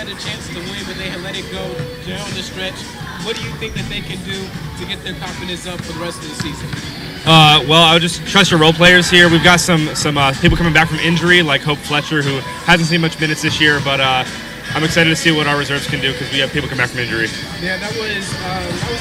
had a chance to win, but they had let it go down the stretch. What do you think that they can do to get their confidence up for the rest of the season? Well, I would just trust your role players here. We've got some people coming back from injury, like Hope Fletcher, who hasn't seen much minutes this year, but I'm excited to see what our reserves can do because we have people come back from injury. Yeah, that was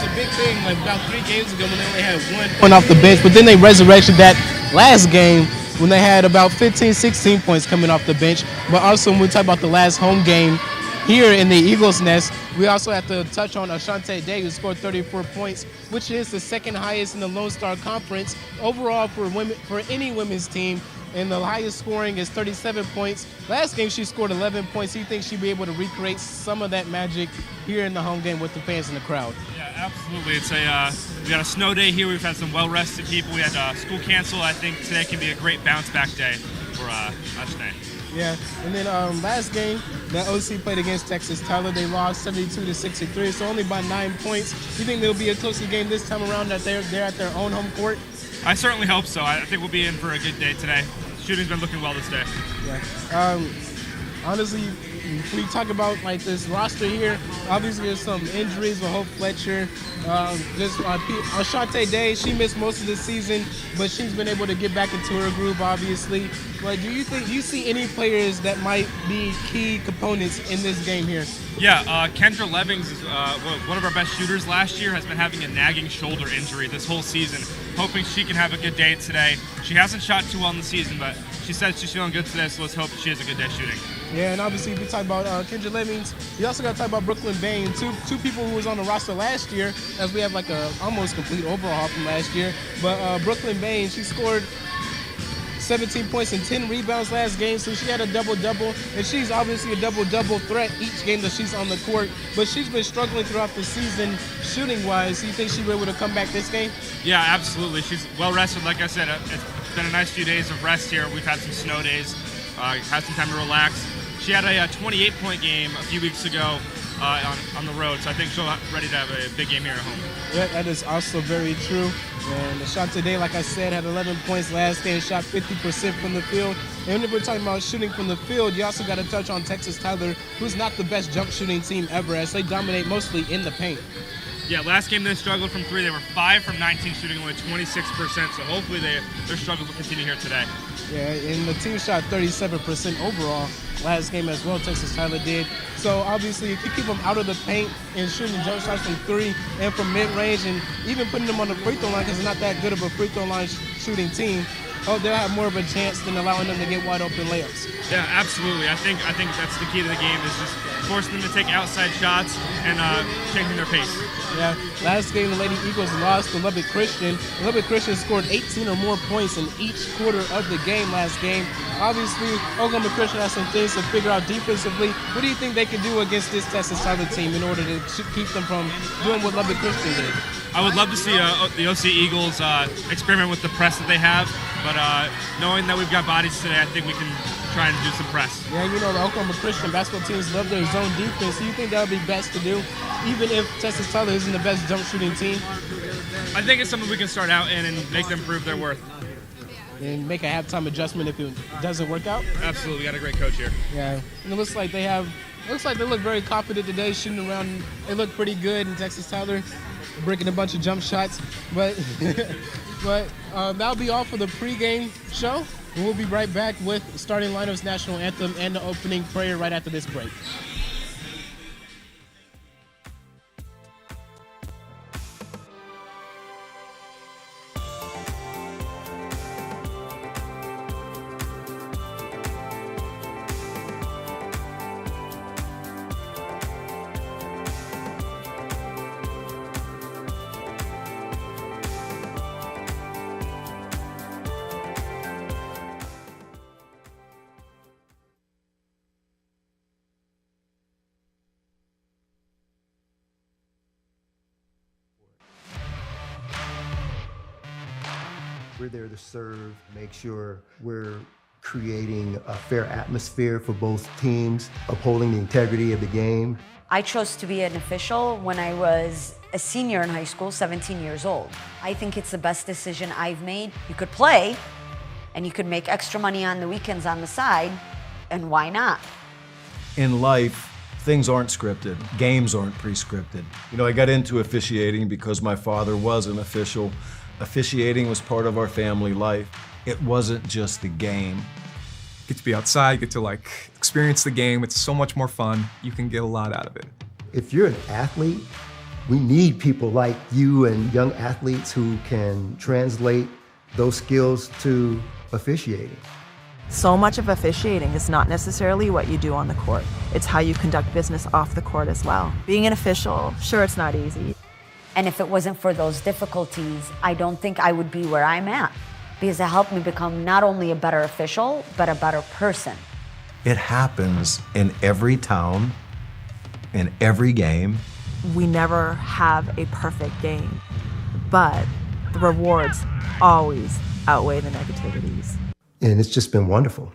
a big thing. Like about 3 games ago when they only had one off the bench, but then they resurrected that last game when they had about 15, 16 points coming off the bench. But also when we talk about the last home game here in the Eagles' Nest, we also have to touch on Ashante Day, who scored 34 points, which is the second highest in the Lone Star Conference overall for any women's team. And the highest scoring is 37 points. Last game she scored 11 points. Do you think she'll be able to recreate some of that magic here in the home game with the fans in the crowd? Yeah, absolutely. It's we got a snow day here. We've had some well-rested people. We had school cancel. I think today can be a great bounce-back day for Ashante. Yeah, and then last game, the OC played against Texas Tyler. They lost 72-63, so only by 9 points. Do you think there'll be a closer game this time around that they're at their own home court? I certainly hope so. I think we'll be in for a good day today. Shooting's been looking well this day. Yeah. Honestly, when you talk about like this roster here, obviously there's some injuries with Hope Fletcher. Ashante Day, she missed most of the season, but she's been able to get back into her groove, obviously. But do you see any players that might be key components in this game here? Yeah, Kendra Levings is one of our best shooters last year, has been having a nagging shoulder injury this whole season. Hoping she can have a good day today. She hasn't shot too well in the season, but she says she's feeling good today, so let's hope she has a good day shooting. Yeah, and obviously if we talk about Kendra Levings, you also got to talk about Brooklyn Bain, two people who was on the roster last year, as we have like a almost complete overhaul from last year. But Brooklyn Bain, she scored 17 points and 10 rebounds last game, so she had a double-double, and she's obviously a double-double threat each game that she's on the court, but she's been struggling throughout the season shooting-wise. Do you think she'll be able to come back this game? Yeah, absolutely. She's well-rested. Like I said, it's been a nice few days of rest here. We've had some snow days, had some time to relax. She had a 28-point game a few weeks ago on the road, so I think she'll be ready to have a big game here at home. Yeah, that is also very true. And the shot today, like I said, had 11 points last game, shot 50% from the field. And when we're talking about shooting from the field, you also got to touch on Texas Tyler, who's not the best jump shooting team ever, as they dominate mostly in the paint. Yeah, last game they struggled from 3. They were 5 from 19 shooting, only 26%. So hopefully their struggles will continue here today. Yeah, and the team shot 37% overall last game as well, Texas Tyler did. So obviously if you keep them out of the paint and shooting jump shots from 3 and from mid-range and even putting them on the free throw line, because it's not that good of a free throw line shooting team, they'll have more of a chance than allowing them to get wide open layups. Yeah, absolutely. I think that's the key to the game, is just forcing them to take outside shots and changing their pace. Yeah, last game the Lady Eagles lost to Lubbock Christian. Lubbock Christian scored 18 or more points in each quarter of the game last game. Obviously, Oklahoma Christian has some things to figure out defensively. What do you think they can do against this Texas Tyler team in order to keep them from doing what Lubbock Christian did? I would love to see the OC Eagles experiment with the press that they have, but knowing that we've got bodies today, I think we can try and do some press. Yeah, you know, the Oklahoma Christian basketball teams love their zone defense. Do you think that would be best to do, even if Texas Tyler isn't the best jump shooting team? I think it's something we can start out in and make them prove their worth. And make a halftime adjustment if it doesn't work out? Absolutely, we got a great coach here. Yeah, and it looks like they look very confident today, shooting around. They look pretty good in Texas Tyler, breaking a bunch of jump shots. But that'll be all for the pregame show. And we'll be right back with starting lineups, national anthem, and the opening prayer right after this break. We're there to serve, make sure we're creating a fair atmosphere for both teams, upholding the integrity of the game. I chose to be an official when I was a senior in high school, 17 years old. I think it's the best decision I've made. You could play, and you could make extra money on the weekends on the side, and why not? In life, things aren't scripted. Games aren't pre-scripted. You know, I got into officiating because my father was an official. Officiating was part of our family life. It wasn't just the game. Get to be outside, get to experience the game. It's so much more fun. You can get a lot out of it. If you're an athlete, we need people like you and young athletes who can translate those skills to officiating. So much of officiating is not necessarily what you do on the court. It's how you conduct business off the court as well. Being an official, sure, it's not easy. And if it wasn't for those difficulties, I don't think I would be where I'm at, because it helped me become not only a better official, but a better person. It happens in every town, in every game. We never have a perfect game, but the rewards always outweigh the negativities. And it's just been wonderful.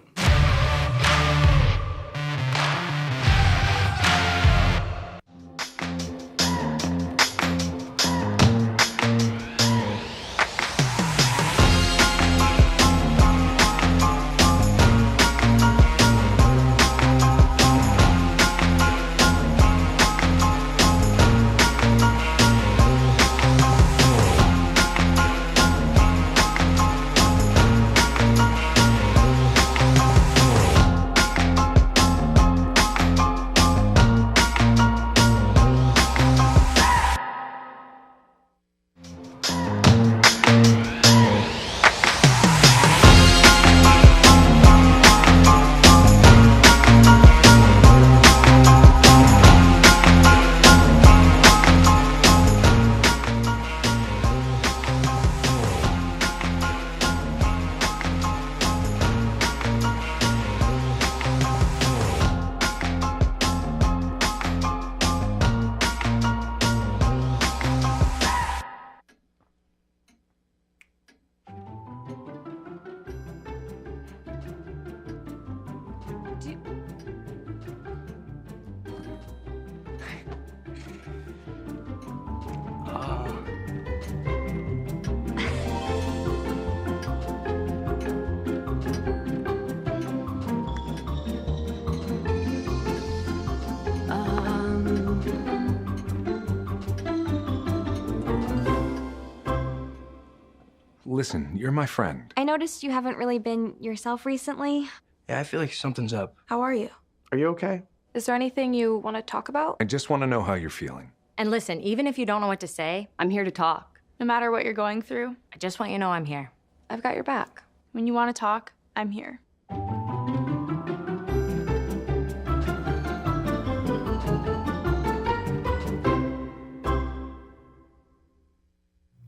Listen, you're my friend. I noticed you haven't really been yourself recently. Yeah, I feel like something's up. How are you? Are you okay? Is there anything you want to talk about? I just want to know how you're feeling. And listen, even if you don't know what to say, I'm here to talk. No matter what you're going through, I just want you to know I'm here. I've got your back. When you want to talk, I'm here.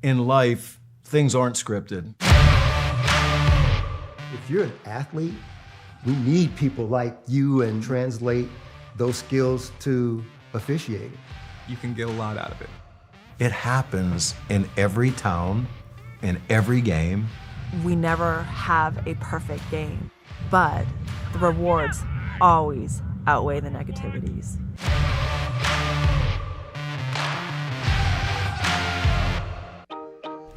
In life, things aren't scripted. If you're an athlete, we need people like you and translate those skills to officiating. You can get a lot out of it. It happens in every town, in every game. We never have a perfect game, but the rewards always outweigh the negativities.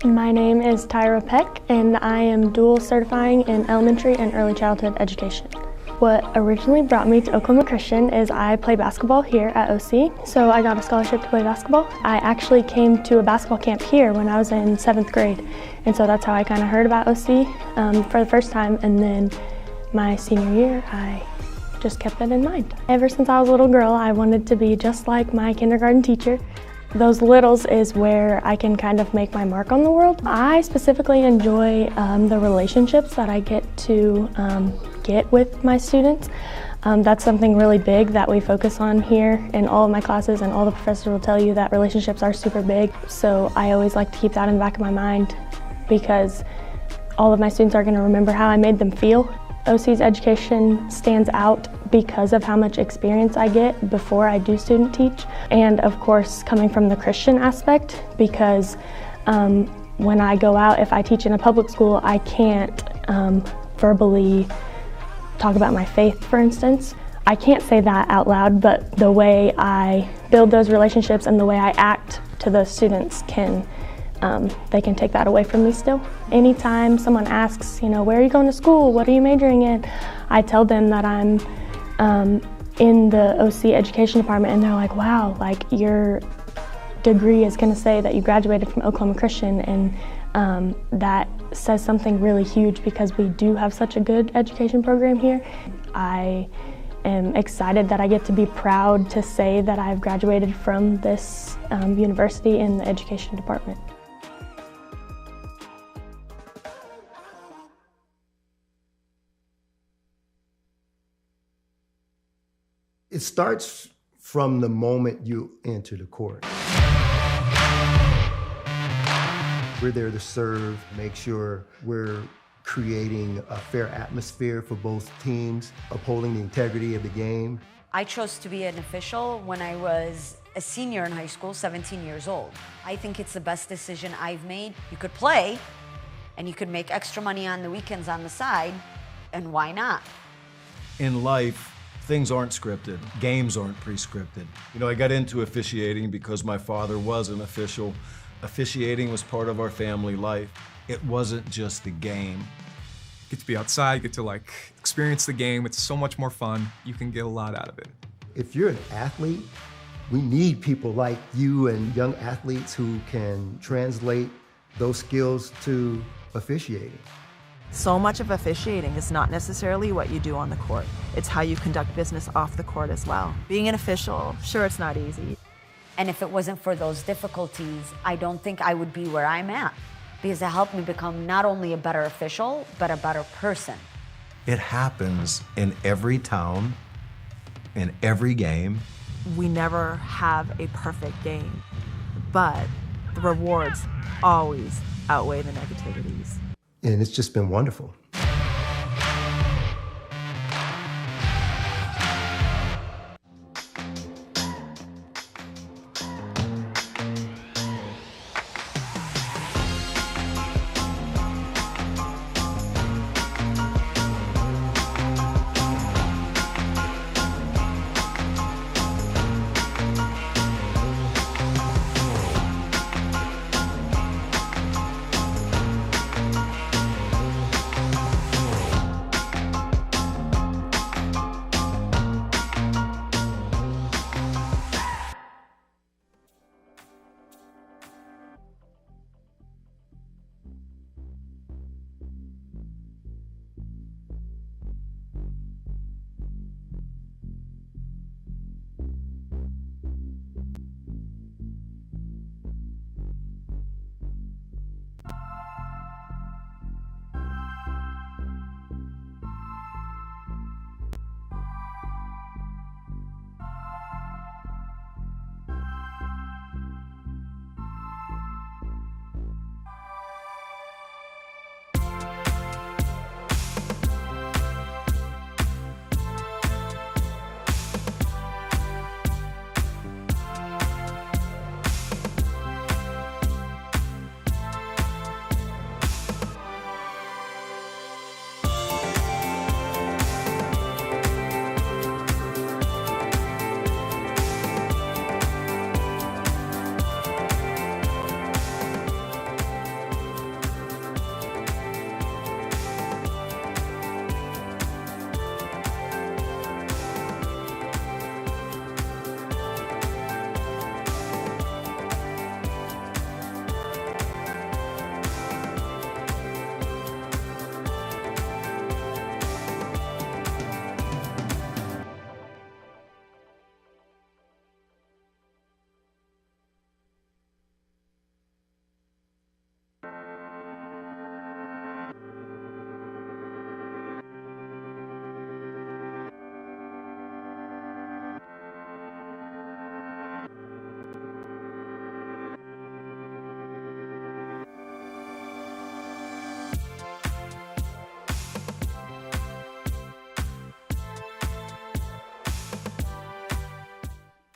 My name is Tyra Peck, and I am dual certifying in elementary and early childhood education. What originally brought me to Oklahoma Christian is I play basketball here at OC, so I got a scholarship to play basketball. I actually came to a basketball camp here when I was in 7th grade, and so that's how I kind of heard about OC for the first time, and then my senior year, I just kept that in mind. Ever since I was a little girl, I wanted to be just like my kindergarten teacher. Those littles is where I can kind of make my mark on the world. I specifically enjoy the relationships that I get to get with my students. That's something really big that we focus on here in all of my classes, and all the professors will tell you that relationships are super big. So I always like to keep that in the back of my mind, because all of my students are going to remember how I made them feel. OC's education stands out because of how much experience I get before I do student teach, and of course coming from the Christian aspect, because when I go out, if I teach in a public school, I can't verbally talk about my faith, for instance. I can't say that out loud, but the way I build those relationships and the way I act to those students they can take that away from me still. Anytime someone asks, where are you going to school? What are you majoring in? I tell them that I'm in the OC education department and they're like, wow, like your degree is going to say that you graduated from Oklahoma Christian, and that says something really huge because we do have such a good education program here. I am excited that I get to be proud to say that I've graduated from this university in the education department. It starts from the moment you enter the court. We're there to serve, make sure we're creating a fair atmosphere for both teams, upholding the integrity of the game. I chose to be an official when I was a senior in high school, 17 years old. I think it's the best decision I've made. You could play, and you could make extra money on the weekends on the side, and why not? In life, things aren't scripted. Games aren't pre-scripted. You know, I got into officiating because my father was an official. Officiating was part of our family life. It wasn't just the game. Get to be outside, get to like experience the game. It's so much more fun. You can get a lot out of it. If you're an athlete, we need people like you and young athletes who can translate those skills to officiating. So much of officiating is not necessarily what you do on the court. It's how you conduct business off the court as well. Being an official, sure, it's not easy. And if it wasn't for those difficulties, I don't think I would be where I'm at, because it helped me become not only a better official, but a better person. It happens in every town, in every game. We never have a perfect game, but the rewards always outweigh the negativities. And it's just been wonderful.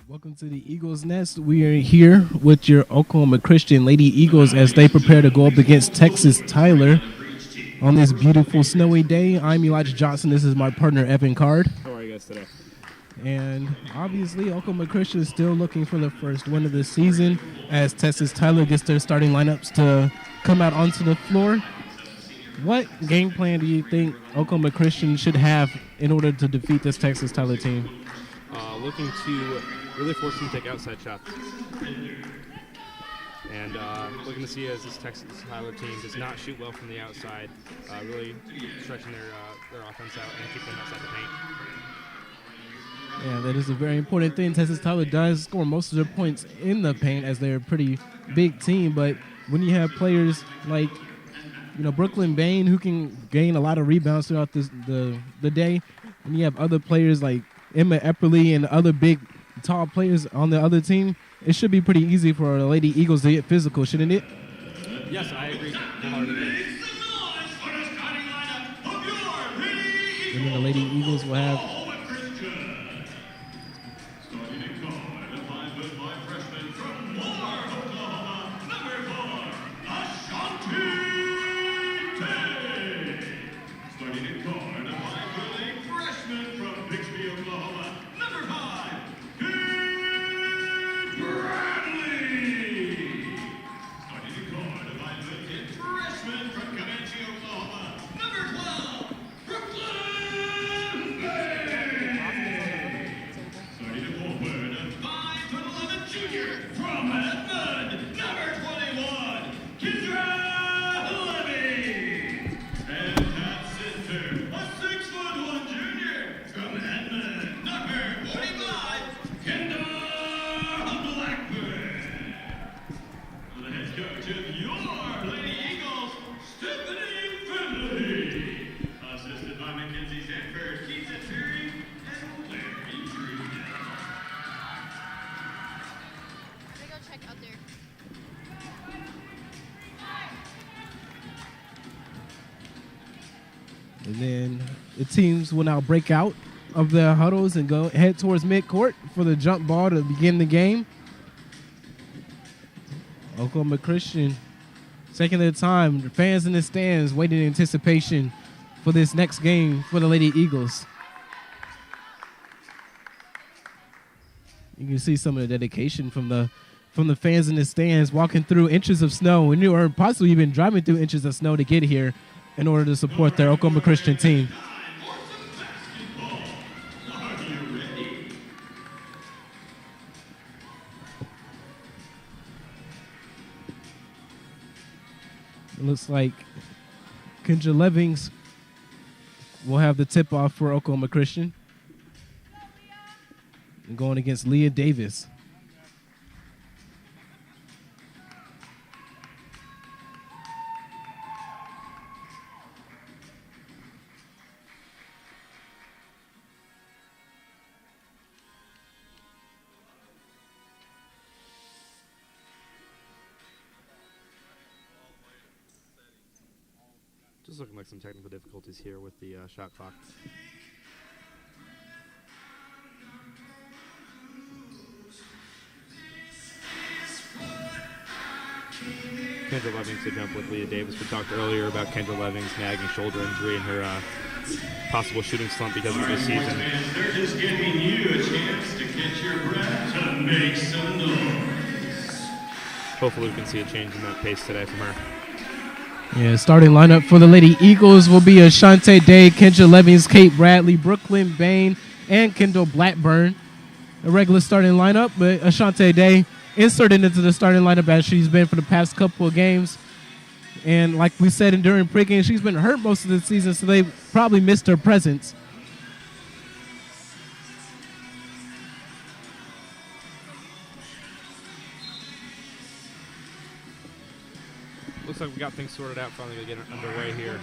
Welcome to the Eagles Nest. We are here with your Oklahoma Christian Lady Eagles as they prepare to go up against Texas Tyler on this beautiful snowy day. I'm Elijah Johnson. This is my partner, Evan Card. How are you guys today? And obviously, Oklahoma Christian is still looking for the first win of the season as Texas Tyler gets their starting lineups to come out onto the floor. What game plan do you think Oklahoma Christian should have in order to defeat this Texas Tyler team? looking to really force them to take outside shots. And looking to see as this Texas Tyler team does not shoot well from the outside, really stretching their offense out and keep them outside the paint. Yeah, that is a very important thing. Texas Tyler does score most of their points in the paint as they're a pretty big team, but when you have players like, Brooklyn Bain, who can gain a lot of rebounds throughout the day, and you have other players like Emma Epperly and other big, tall players on the other team, it should be pretty easy for the Lady Eagles to get physical, shouldn't it? Yes, I agree wholeheartedly. And then the Lady Eagles will have And then the teams will now break out of their huddles and head towards midcourt for the jump ball to begin the game. Oklahoma Christian taking their time. The fans in the stands waiting in anticipation for this next game for the Lady Eagles. You can see some of the dedication from the fans in the stands walking through inches of snow, or possibly even driving through inches of snow to get here in order to support their Oklahoma Christian team. It looks like Kendra Levings will have the tip-off for Oklahoma Christian. And going against Leah Davis. Just looking like some technical difficulties here with the shot clock. Kendra Levings to jump with Leah Davis. We talked earlier about Kendra Levings nagging shoulder injury and her possible shooting slump because of this season. They're just giving you a chance to catch your breath to make some noise. Hopefully we can see a change in that pace today from her. Yeah, starting lineup for the Lady Eagles will be Ashante Day, Kendra Levings, Kate Bradley, Brooklyn Bain, and Kendall Blackburn. A regular starting lineup, but Ashante Day inserted into the starting lineup as she's been for the past couple of games. And like we said during pregame, she's been hurt most of the season, so they probably missed her presence. Looks like we got things sorted out, finally to get underway here.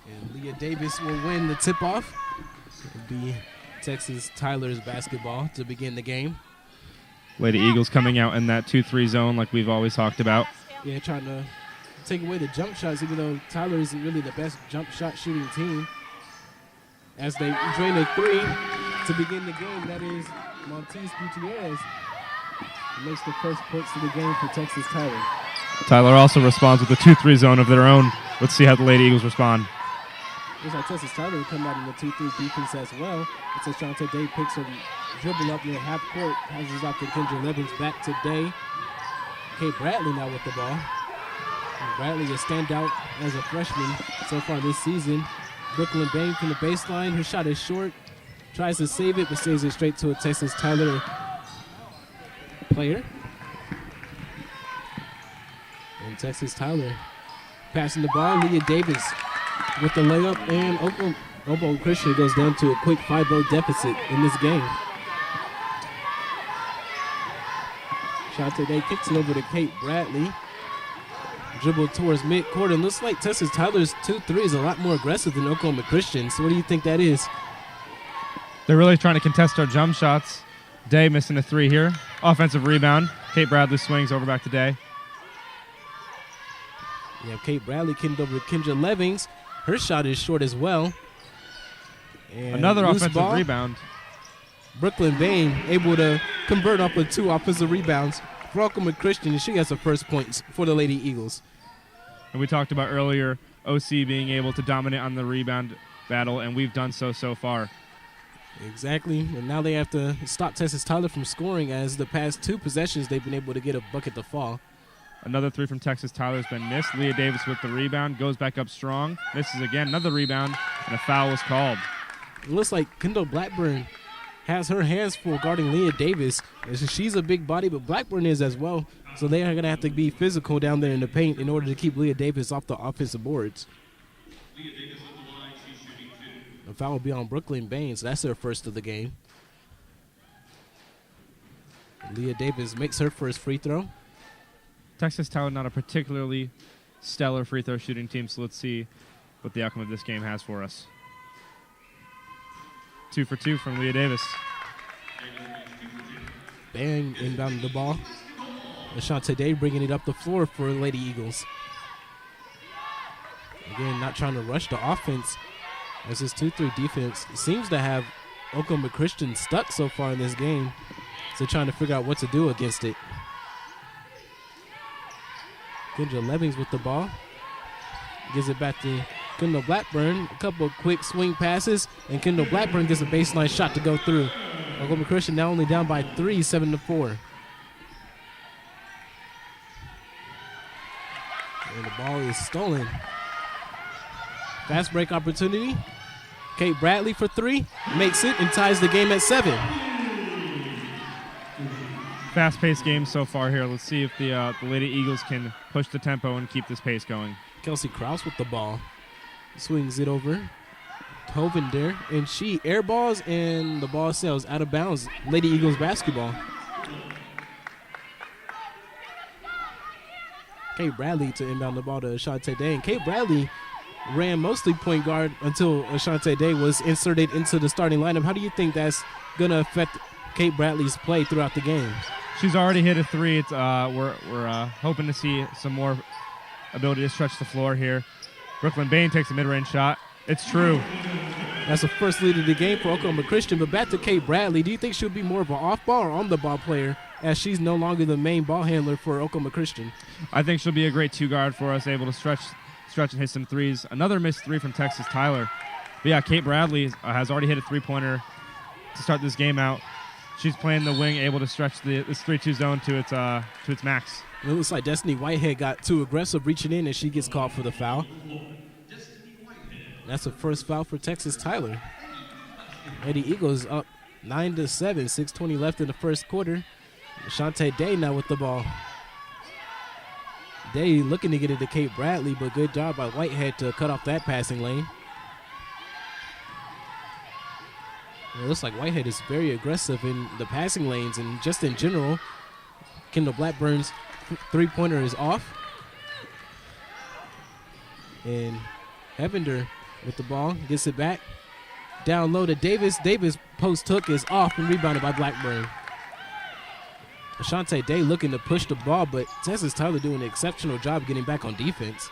And Leah Davis will win the tip-off. It'll be Texas Tyler's basketball to begin the game. Lady Eagles coming out in that 2-3 zone like we've always talked about. Yeah, trying to take away the jump shots, even though Tyler isn't really the best jump shot shooting team. As they drain a three to begin the game, that is Montez Gutierrez makes the first points to the game for Texas Tyler. Tyler also responds with a 2-3 zone of their own. Let's see how the Lady Eagles respond. Looks like Texas Tyler will come out in the 2-3 defense as well. It's Ashante Day picks a dribble up near half court, passes off to Kendra Levings back to Day. Kate Bradley now with the ball. Bradley a standout as a freshman so far this season. Brooklyn Bain from the baseline. Her shot is short. Tries to save it, but saves it straight to a Texas Tyler player. And Texas Tyler passing the ball. Leah Davis with the layup, and Oklahoma Christian goes down to a quick 5-0 deficit in this game. Shante Day kicks it over to Kate Bradley. Dribble towards midcourt, and looks like Texas Tyler's 2-3 is a lot more aggressive than Oklahoma Christian. So what do you think that is? They're really trying to contest our jump shots. Day missing a 3 here. Offensive rebound. Kate Bradley swings over back to Day. You have Kate Bradley kicked over to Kendra Levings. Her shot is short as well. And another loose offensive ball. rebound. Brooklyn Bain able to convert off of 2 offensive rebounds for Oklahoma Christian, and she gets the first points for the Lady Eagles. And we talked about earlier OC being able to dominate on the rebound battle, and we've done so far. Exactly, and now they have to stop Texas Tyler from scoring, as the past 2 possessions they've been able to get a bucket to fall. Another 3 from Texas Tyler has been missed. Leah Davis with the rebound, goes back up strong, misses again, another rebound, and a foul was called. It looks like Kendall Blackburn has her hands full guarding Leah Davis. She's a big body, but Blackburn is as well, so they are going to have to be physical down there in the paint in order to keep Leah Davis off the offensive boards. The foul will be on Brooklyn Bain, so that's their first of the game. Leah Davis makes her first free throw. Texas Tyler not a particularly stellar free throw shooting team, so let's see what the outcome of this game has for us. 2 for 2 from Leah Davis. Bang inbounding the ball. Ashante Day bringing it up the floor for Lady Eagles. Again, not trying to rush the offense, as this 2-3 defense seems to have Oklahoma Christian stuck so far in this game. So trying to figure out what to do against it. Kendra Levings with the ball. Gives it back to Kendall Blackburn. A couple of quick swing passes, and Kendall Blackburn gets a baseline shot to go through. Oklahoma Christian now only down by 3, 7-4. And the ball is stolen. Fast break opportunity. Kate Bradley for 3, makes it and ties the game at 7. Fast-paced game so far here. Let's see if the Lady Eagles can push the tempo and keep this pace going. Kelsey Krause with the ball. Swings it over. Tovender, and she airballs, and the ball sails out of bounds. Lady Eagles basketball. Kate Bradley to inbound the ball to Ashante Day. And Kate Bradley ran mostly point guard until Ashante Day was inserted into the starting lineup. How do you think that's going to affect Kate Bradley's play throughout the game? She's already hit a 3. It's we're hoping to see some more ability to stretch the floor here. Brooklyn Bain takes a mid-range shot. It's true. That's the first lead of the game for Oklahoma Christian. But back to Kate Bradley. Do you think she'll be more of an off-ball or on-the-ball player, as she's no longer the main ball handler for Oklahoma Christian? I think she'll be a great 2-guard for us, able to stretch and hit some 3s. Another missed 3 from Texas Tyler. But yeah, Kate Bradley has already hit a 3-pointer to start this game out. She's playing the wing, able to stretch this 3-2 zone to its max. It looks like Destiny Whitehead got too aggressive reaching in, and she gets called for the foul. That's the first foul for Texas Tyler. Lady Eagles up 9-7, 6:20 left in the first quarter. Ashante Day now with the ball. Day looking to get it to Kate Bradley, but good job by Whitehead to cut off that passing lane. It looks like Whitehead is very aggressive in the passing lanes and just in general. Kendall Blackburn's 3-pointer is off. And Hevender with the ball, gets it back. Down low to Davis. Davis post hook is off and rebounded by Blackburn. Ashante Day looking to push the ball, but Texas Tyler doing an exceptional job getting back on defense.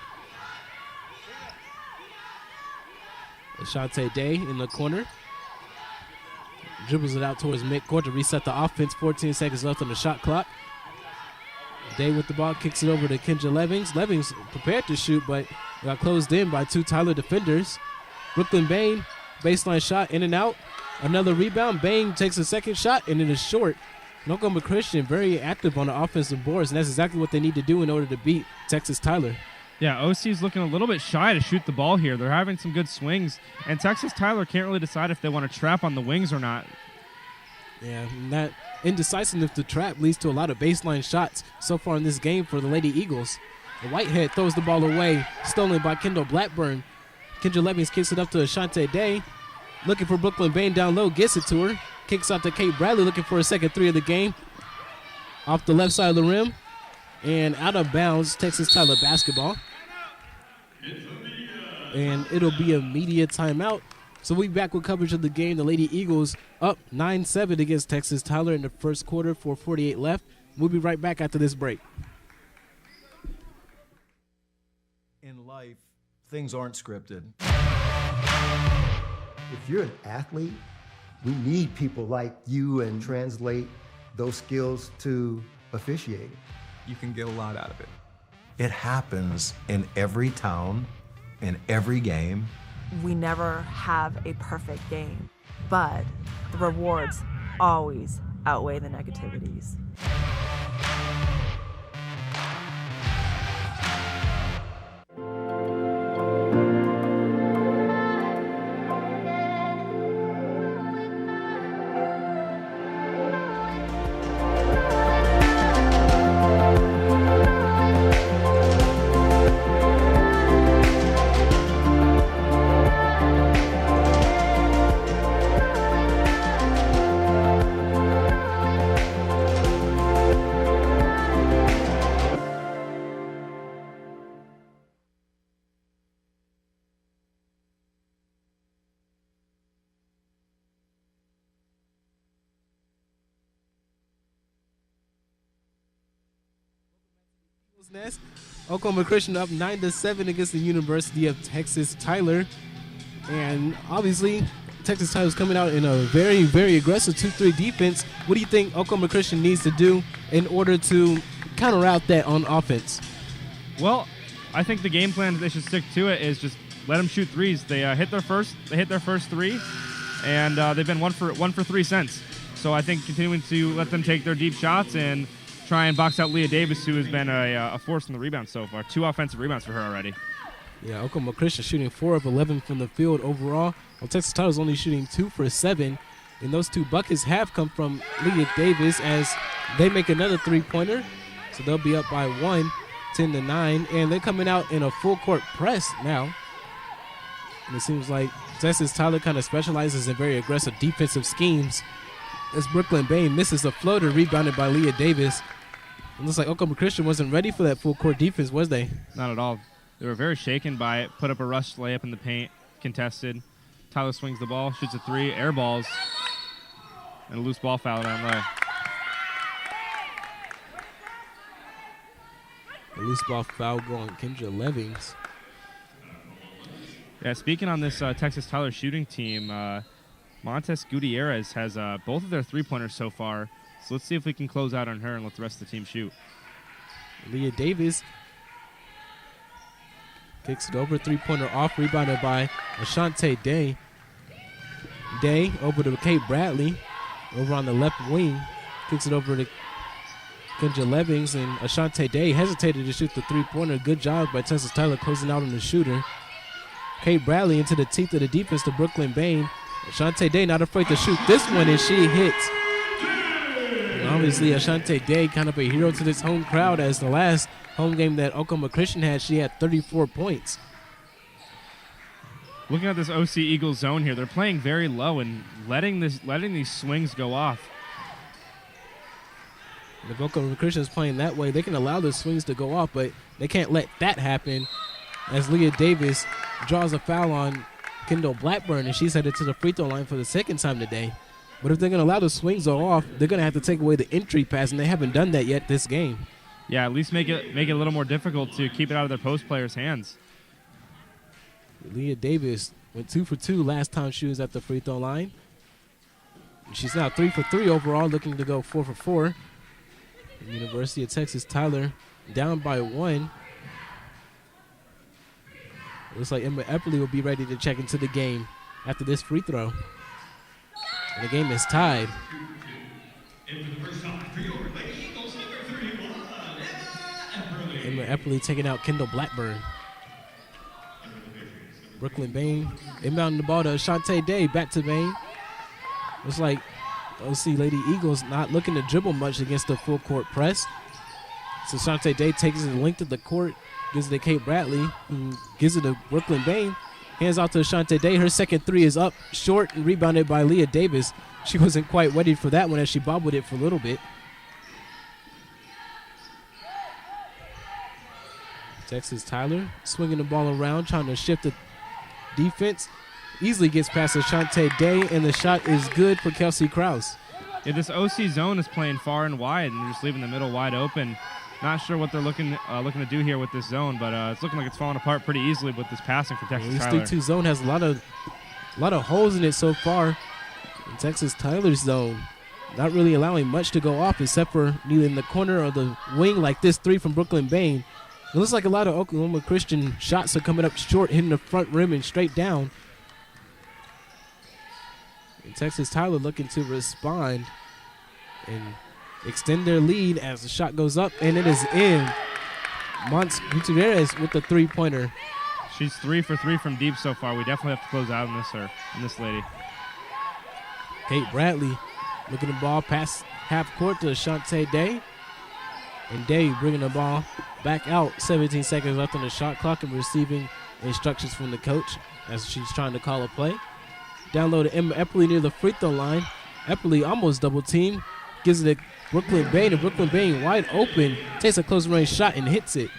Ashante Day in the corner. Dribbles it out towards midcourt to reset the offense. 14 seconds left on the shot clock. Day with the ball, kicks it over to Kendra Levings. Levings prepared to shoot, but got closed in by 2 Tyler defenders. Brooklyn Bain, baseline shot, in and out. Another rebound. Bain takes a second shot, and it is short. Oklahoma Christian very active on the offensive boards, and that's exactly what they need to do in order to beat Texas Tyler. Yeah, OC's looking a little bit shy to shoot the ball here. They're having some good swings, and Texas Tyler can't really decide if they want to trap on the wings or not. Yeah, and that indecisiveness to trap leads to a lot of baseline shots so far in this game for the Lady Eagles. The Whitehead throws the ball away, stolen by Kendall Blackburn. Kendra Levings kicks it up to Ashante Day. Looking for Brooklyn Bain down low, gets it to her. Kicks out to Kate Bradley, looking for a second three of the game. Off the left side of the rim. And out of bounds, Texas Tyler basketball. And it'll be a media timeout. So we'll be back with coverage of the game. The Lady Eagles up 9-7 against Texas Tyler in the first quarter, 4:48 left. We'll be right back after this break. In life, things aren't scripted. If you're an athlete, we need people like you and translate those skills to officiating. You can get a lot out of it. It happens in every town, in every game. We never have a perfect game, but the rewards always outweigh the negativities. Nest. Oklahoma Christian up 9-7 against the University of Texas Tyler. And obviously, Texas Tyler's coming out in a very, very aggressive 2-3 defense. What do you think Oklahoma Christian needs to do in order to counteract that on offense? Well, I think the game plan that they should stick to it is just let them shoot threes. They hit their first three, and they've been one for three since. So I think continuing to let them take their deep shots and try and box out Leah Davis, who has been a force in the rebound so far. 2 offensive rebounds for her already. Yeah, Oklahoma Christian shooting 4 of 11 from the field overall. Well, Texas Tyler's only shooting 2 for 7. And those 2 buckets have come from Leah Davis as they make another 3-pointer. So they'll be up by 1, 10-9. And they're coming out in a full court press now. And it seems like Texas Tyler kind of specializes in very aggressive defensive schemes. As Brooklyn Bain misses a floater rebounded by Leah Davis. It looks like Oklahoma Christian wasn't ready for that full court defense, was they? Not at all. They were very shaken by it. Put up a rush layup in the paint, contested. Tyler swings the ball, shoots a 3, air balls, and a loose ball foul down low. A loose ball foul going Kendra Levings. Yeah, speaking on this Texas Tyler shooting team, Montes Gutierrez has both of their 3-pointers so far. So let's see if we can close out on her and let the rest of the team shoot. Leah Davis kicks it over, 3-pointer off, rebounded by Ashante Day. Day over to Kate Bradley, over on the left wing, kicks it over to Kendra Levings, and Ashante Day hesitated to shoot the 3-pointer. Good job by Texas Tyler closing out on the shooter. Kate Bradley into the teeth of the defense to Brooklyn Bain. Ashante Day not afraid to shoot this one, and she hits. And obviously, Ashante Day kind of a hero to this home crowd, as the last home game that Oklahoma Christian had, she had 34 points. Looking at this OC Eagles zone here, they're playing very low and letting these swings go off. And if Oklahoma Christian is playing that way, they can allow the swings to go off, but they can't let that happen as Leah Davis draws a foul on Kendall Blackburn, and she's headed to the free throw line for the second time today. But if they're going to allow the swings to go off, they're going to have to take away the entry pass, and they haven't done that yet this game. Yeah, at least make it a little more difficult to keep it out of their post players' hands. Leah Davis went 2 for 2 last time she was at the free throw line. She's now 3 for 3 overall, looking to go 4 for 4. The University of Texas Tyler down by 1. Looks like Emma Epperly will be ready to check into the game after this free throw. And the game is tied. Emma Epperly taking out Kendall Blackburn. Brooklyn Bain inbounding the ball to Ashante Day. Back to Bain. Looks like OC Lady Eagles not looking to dribble much against the full court press. So Ashante Day takes it the length of the court, gives it to Kate Bradley, who gives it to Brooklyn Bain. Hands off to Ashante Day. Her second three is up short and rebounded by Leah Davis. She wasn't quite ready for that one as she bobbled it for a little bit. Texas Tyler swinging the ball around, trying to shift the defense. Easily gets past Ashante Day, and the shot is good for Kelsey Krause. Yeah, this OC zone is playing far and wide, and they're just leaving the middle wide open. Not sure what they're looking to do here with this zone, but it's looking like it's falling apart pretty easily with this passing for Texas Tyler. This 3-2 zone has a lot of holes in it so far. In Texas Tyler's zone, not really allowing much to go off except for neither in the corner or the wing like this three from Brooklyn Bain. It looks like a lot of Oklahoma Christian shots are coming up short, hitting the front rim and straight down. And Texas Tyler looking to respond and extend their lead as the shot goes up, and it is in. Mons Gutierrez with the three-pointer. She's 3 for 3 from deep so far. We definitely have to close out on this lady. Kate Bradley looking the ball past half court to Ashante Day. And Day bringing the ball back out. 17 seconds left on the shot clock and receiving instructions from the coach as she's trying to call a play. Down low to Emma Epperly near the free throw line. Epperly almost double teamed. Gives it to Brooklyn Bain, and Brooklyn Bain wide open. Takes a close range shot and hits it.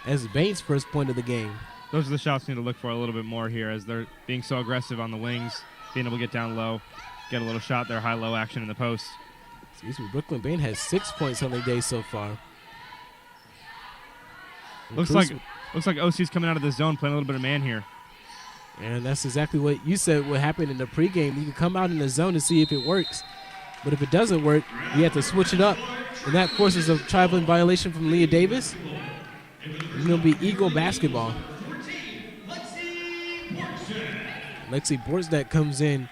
As Bain's first point of the game. Those are the shots we need to look for a little bit more here as they're being so aggressive on the wings, being able to get down low, get a little shot there, high-low action in the post. Excuse me, Brooklyn Bain has 6 points on the day so far. Looks like OC's coming out of the zone, playing a little bit of man here. And that's exactly what you said would happen in the pregame. You can come out in the zone to see if it works. But if it doesn't work, you have to switch it up. And that forces a traveling violation from Leah Davis. It's going to be Eagle basketball. Lexi Borstad comes in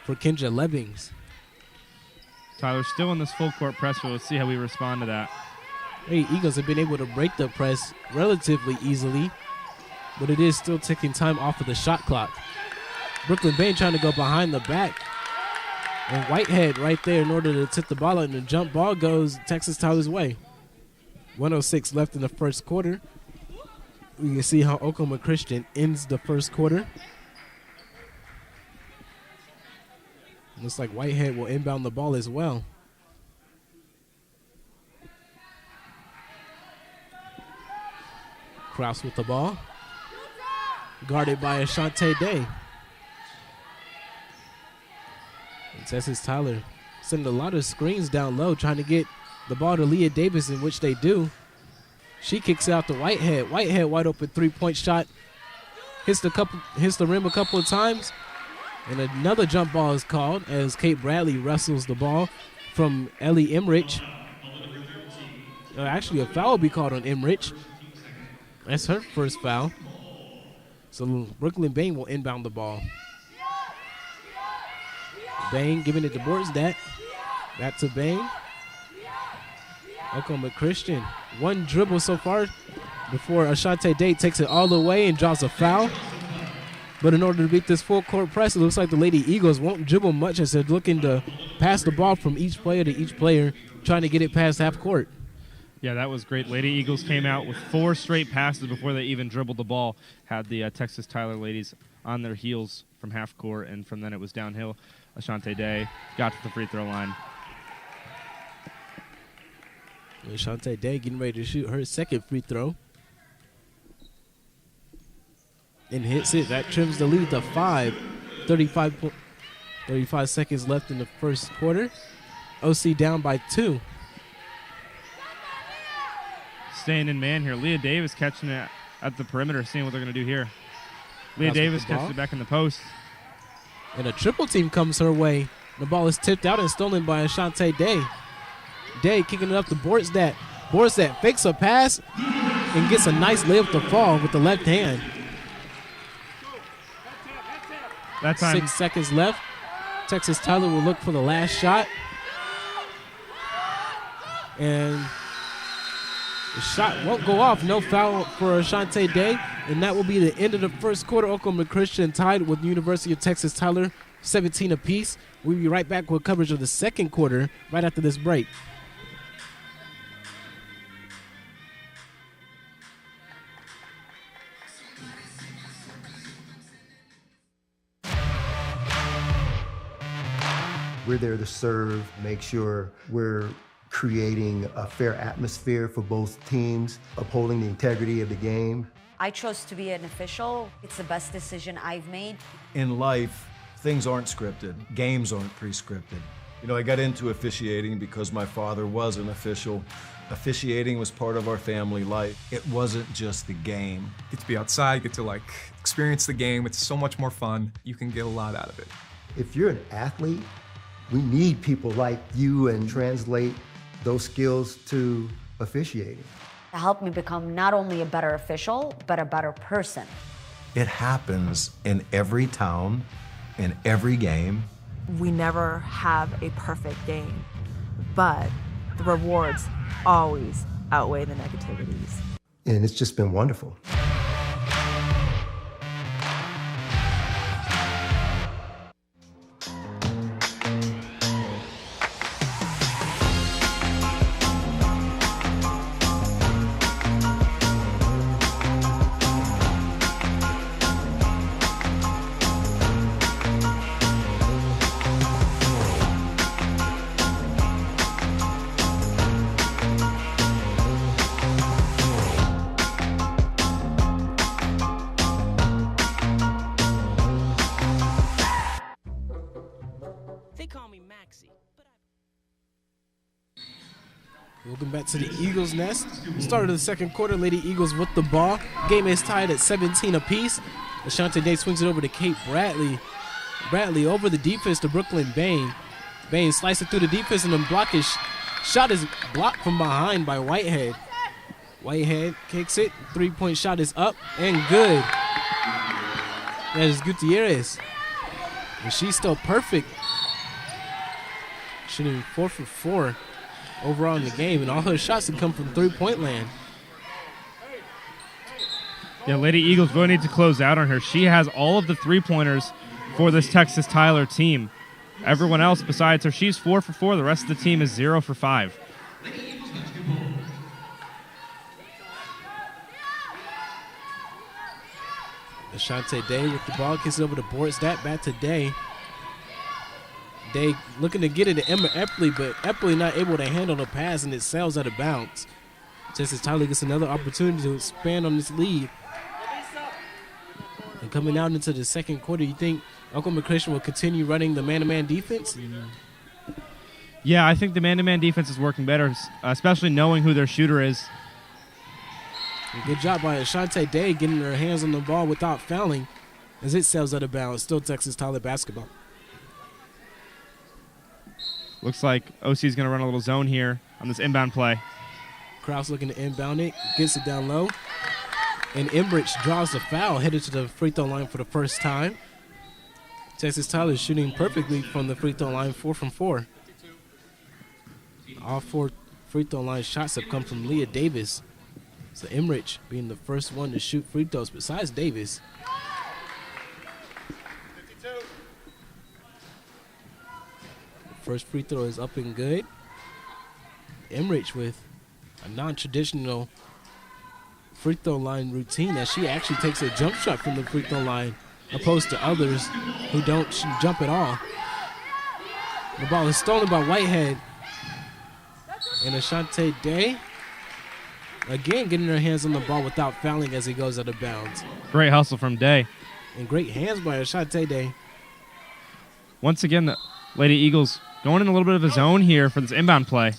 for Kendra Levings. Tyler's still in this full court press, so let's see how we respond to that. Hey, Eagles have been able to break the press relatively easily, but it is still taking time off of the shot clock. Brooklyn Bain trying to go behind the back. And Whitehead right there in order to tip the ball out, and the jump ball goes Texas Tyler's way. 1:06 left in the first quarter. We can see how Oklahoma Christian ends the first quarter. Looks like Whitehead will inbound the ball as well. Krause with the ball. Guarded by Ashante Day. And Texas Tyler sending a lot of screens down low, trying to get the ball to Leah Davis, in which they do. She kicks out to Whitehead. Whitehead wide open three-point shot. Hits the rim a couple of times. And another jump ball is called as Kate Bradley wrestles the ball from Ellie Emrich. Actually, a foul will be called on Emrich. That's her first foul. So Brooklyn Bain will inbound the ball. Bain giving it to Borstad. Back to Bain. Oklahoma Christian. One dribble so far before Ashante Day takes it all the way and draws a foul. But in order to beat this full court press, it looks like the Lady Eagles won't dribble much as they're looking to pass the ball from each player to each player, trying to get it past half court. Yeah, that was great. Lady Eagles came out with 4 straight passes before they even dribbled the ball. Had the Texas Tyler ladies on their heels from half court, and from then it was downhill. Ashante Day got to the free throw line. Ashante Day getting ready to shoot her second free throw. And hits it. That trims the lead to 5. 35 seconds left in the first quarter. OC down by 2. Staying in man here. Leah Davis catching it at the perimeter, seeing what they're going to do here. Leah Davis catches it back in the post. And a triple team comes her way. The ball is tipped out and stolen by Ashante Day. Day kicking it up to Borstad. Borstad fakes a pass and gets a nice layup to fall with the left hand. That time. 6 seconds left. Texas Tyler will look for the last shot. And the shot won't go off. No foul for Ashante Day. And that will be the end of the first quarter. Oklahoma Christian tied with University of Texas Tyler, 17 apiece. We'll be right back with coverage of the second quarter right after this break. We're there to serve, make sure we're creating a fair atmosphere for both teams, upholding the integrity of the game. I chose to be an official. It's the best decision I've made. In life, things aren't scripted. Games aren't pre-scripted. You know, I got into officiating because my father was an official. Officiating was part of our family life. It wasn't just the game. Get to be outside, get to experience the game. It's so much more fun. You can get a lot out of it. If you're an athlete, we need people like you and translate those skills to officiating. It helped me become not only a better official, but a better person. It happens in every town, in every game. We never have a perfect game, but the rewards always outweigh the negativities. And it's just been wonderful. Welcome back to the Eagles Nest. Start of the second quarter, Lady Eagles with the ball. Game is tied at 17 apiece. Ashante Day swings it over to Kate Bradley. Bradley over the defense to Brooklyn Bain. Bain slices it through the defense and then shot is blocked from behind by Whitehead. Whitehead kicks it. 3-point shot is up and good. That is Gutierrez. And she's still perfect. Shooting 4 for 4 overall in the game, and all her shots have come from three-point land. Yeah, Lady Eagles really need to close out on her. She has all of the three-pointers for this Texas Tyler team. Everyone else besides her, she's 4 for 4. The rest of the team is 0 for 5. Ashante Day with the ball, kicks it over to Bortstadt, back to Day. Day looking to get it to Emma Epley, but Epley not able to handle the pass, and it sails out of bounds. Texas Tyler gets another opportunity to expand on this lead. And coming out into the second quarter, you think Oklahoma Christian will continue running the man-to-man defense? Yeah, I think the man-to-man defense is working better, especially knowing who their shooter is. And good job by Ashante Day getting her hands on the ball without fouling as it sails out of bounds. Still Texas Tyler basketball. Looks like OC is going to run a little zone here on this inbound play. Krause looking to inbound it, gets it down low. And Embrich draws the foul, headed to the free throw line for the first time. Texas Tyler shooting perfectly from the free throw line, 4 from 4. All 4 free throw line shots have come from Leah Davis. So Emrich being the first one to shoot free throws besides Davis. First free throw is up and good. Emrich with a non-traditional free throw line routine as she actually takes a jump shot from the free throw line opposed to others who don't jump at all. The ball is stolen by Whitehead. And Ashante Day, again getting her hands on the ball without fouling as he goes out of bounds. Great hustle from Day. And great hands by Ashante Day. Once again, the Lady Eagles going in a little bit of a zone here for this inbound play.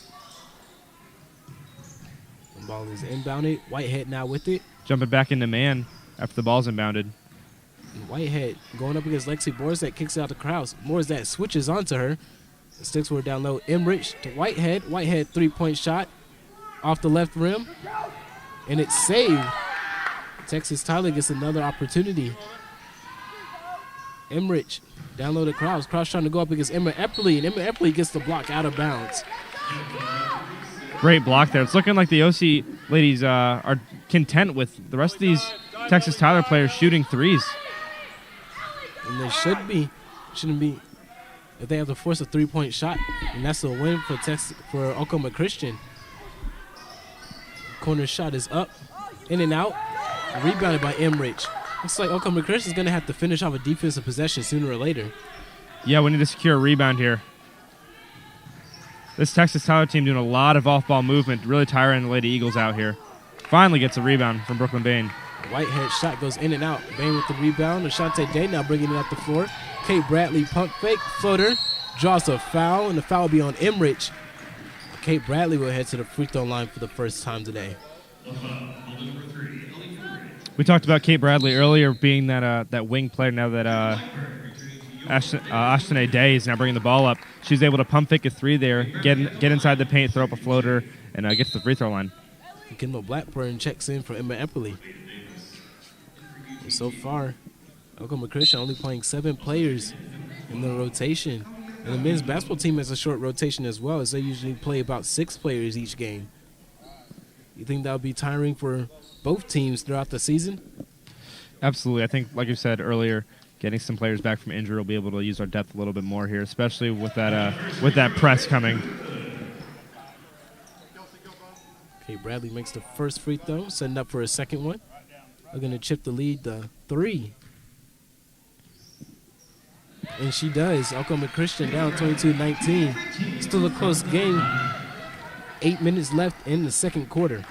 The ball is inbounded. Whitehead now with it. Jumping back into man after the ball's inbounded. And Whitehead going up against Lexi Morsat, kicks out to Krause. Morsat switches onto her. Sticks with her down low. Emrich to Whitehead. Whitehead 3-point shot off the left rim. And it's saved. Texas Tyler gets another opportunity. Emrich down low to Krause. Krause trying to go up against Emma Epley, and Emma Epley gets the block out of bounds. Great block there. It's looking like the OC ladies are content with the rest of these Texas Tyler players shooting threes. And they shouldn't be. If they have to force a three-point shot, and that's a win for Oklahoma Christian. Corner shot is up, in and out, rebounded by Emrich. Looks like Oklahoma Christian is going to have to finish off a defensive possession sooner or later. Yeah, we need to secure a rebound here. This Texas Tyler team doing a lot of off-ball movement, really tiring the Lady Eagles out here. Finally gets a rebound from Brooklyn Bain. Whitehead shot goes in and out. Bain with the rebound. Ashante Day now bringing it up the floor. Kate Bradley pump fake, floater, draws a foul, and the foul will be on Emrich. Kate Bradley will head to the free throw line for the first time today. We talked about Kate Bradley earlier being that wing player. Now that Ashton Day is now bringing the ball up, she's able to pump fake a three there, get inside the paint, throw up a floater, and gets to the free throw line. Kendall Blackburn checks in for Emma Epperly. And so far, Oklahoma Christian only playing 7 players in the rotation. And the men's basketball team has a short rotation as well, as they usually play about 6 players each game. You think that would be tiring for both teams throughout the season? Absolutely. I think, like you said earlier, getting some players back from injury will be able to use our depth a little bit more here, especially with that press coming. Kate Bradley makes the first free throw, setting up for a second one. They're going to chip the lead to 3. And she does. Oklahoma Christian down 22-19. Still a close game. 8 minutes left in the second quarter.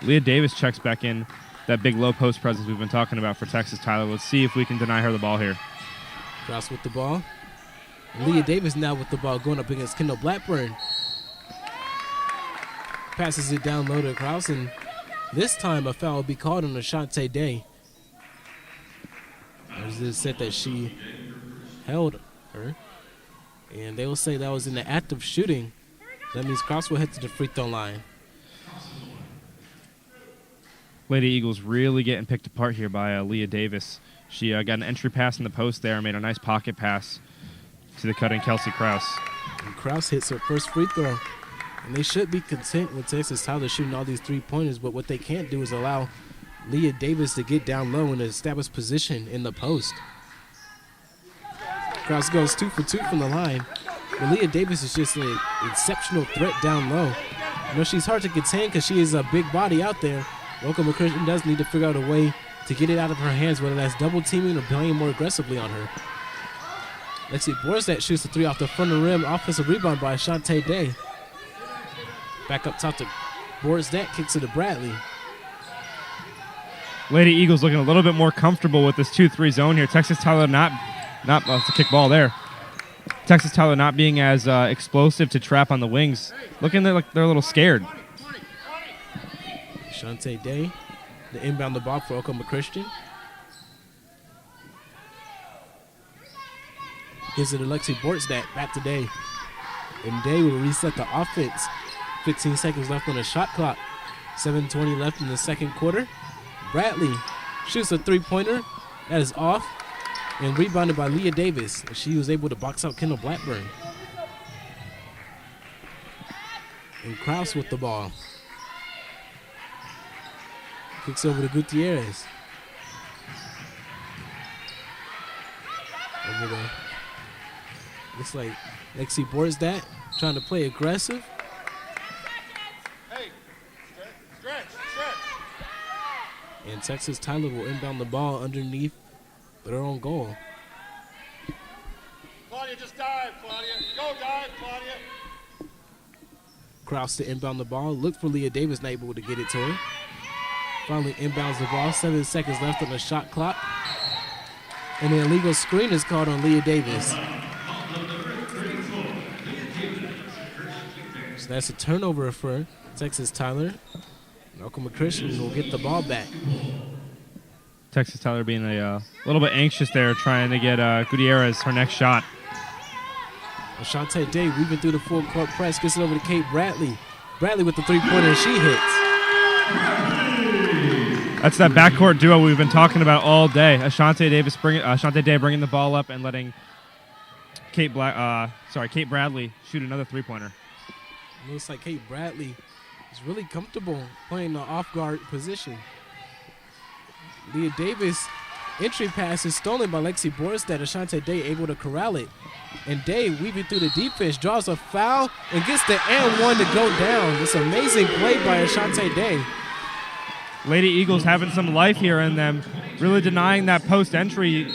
Leah Davis checks back in, that big low post presence we've been talking about for Texas Tyler. Let's see if we can deny her the ball here. Krause with the ball. Leah Davis now with the ball going up against Kendall Blackburn. Passes it down low to Krause, and this time a foul will be called on Ashante Day. As it said that she held her, and they will say that was in the act of shooting. That means Krause will head to the free throw line. Lady Eagles really getting picked apart here by Leah Davis. She got an entry pass in the post there and made a nice pocket pass to the cutting Kelsey Krause. And Krause hits her first free throw. And they should be content with Texas Tyler shooting all these three-pointers, but what they can't do is allow Leah Davis to get down low and establish position in the post. Krause goes 2 for 2 from the line. But Leah Davis is just an exceptional threat down low. You know, she's hard to contain because she is a big body out there. Oklahoma Christian does need to figure out a way to get it out of her hands, whether that's double teaming or playing more aggressively on her. Lexi Borzak shoots the 3 off the front of the rim. Offensive rebound by Ashante Day. Back up top to Borzak, kicks it to Bradley. Lady Eagles looking a little bit more comfortable with this 2-3 zone here. Texas Tyler not it's a kick ball there. Texas Tyler not being as explosive to trap on the wings. Looking like they're a little scared. Ashante Day, the inbound the ball for Oklahoma Christian. Gives it to Lexi Borzak, back to Day. And Day will reset the offense. 15 seconds left on the shot clock. 7:20 left in the second quarter. Bradley shoots a three-pointer. That is off. And rebounded by Leah Davis. She was able to box out Kendall Blackburn. And Krause with the ball. Kicks over to Gutierrez. Over there. Looks like Lexi Borzak trying to play aggressive. And Texas Tyler will inbound the ball underneath their own goal. Claudia, just dive, Claudia. Go dive, Claudia. Krause to inbound the ball. Look for Leah Davis, not able to get it to her. Finally inbounds the ball. 7 seconds left on the shot clock. And an illegal screen is called on Leah Davis. So that's a turnover for Texas Tyler. Oklahoma Christian will get the ball back. Texas Tyler being a little bit anxious there, trying to get Gutierrez her next shot. Ashante Day weaving through the full court press, gets it over to Kate Bradley. Bradley with the three-pointer, and she hits. That's that backcourt duo we've been talking about all day. Ashante Day bringing the ball up and letting Kate Bradley shoot another three-pointer. It looks like Kate Bradley is really comfortable playing the off-guard position. Leah Davis entry pass is stolen by Lexi Borstead. Ashante Day able to corral it. And Day weaving through the defense, draws a foul and gets the and one to go down. This amazing play by Ashante Day. Lady Eagles having some life here in them, really denying that post entry.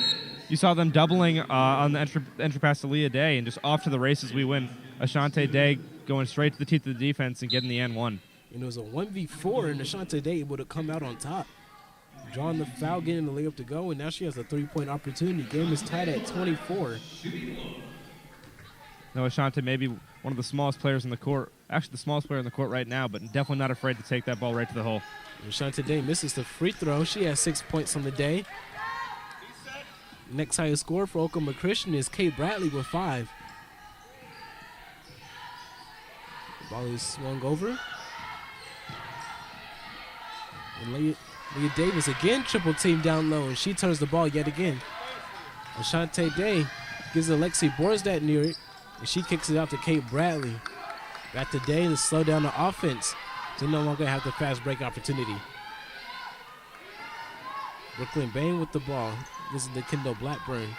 You saw them doubling on the entry pass to Leah Day, and just off to the races we win. Ashante Day going straight to the teeth of the defense and getting the N1. And it was a 1v4, and Ashante Day able to come out on top. Drawing the foul, getting the layup to go, and now she has a 3-point opportunity. Game is tied at 24. No, Ashante may be one of the smallest players in the court, actually the smallest player in the court right now, but definitely not afraid to take that ball right to the hole. Ashante Day misses the free throw. She has 6 points on the day. Next highest scorer for Oklahoma Christian is Kate Bradley with 5. The ball is swung over. And Leah Davis again triple team down low, and she turns the ball yet again. Ashante Day gives Alexi Borstead near it, and she kicks it out to Kate Bradley. Back to Day to slow down the offense to no longer have the fast break opportunity. Brooklyn Bain with the ball. This is the Kendall Blackburn.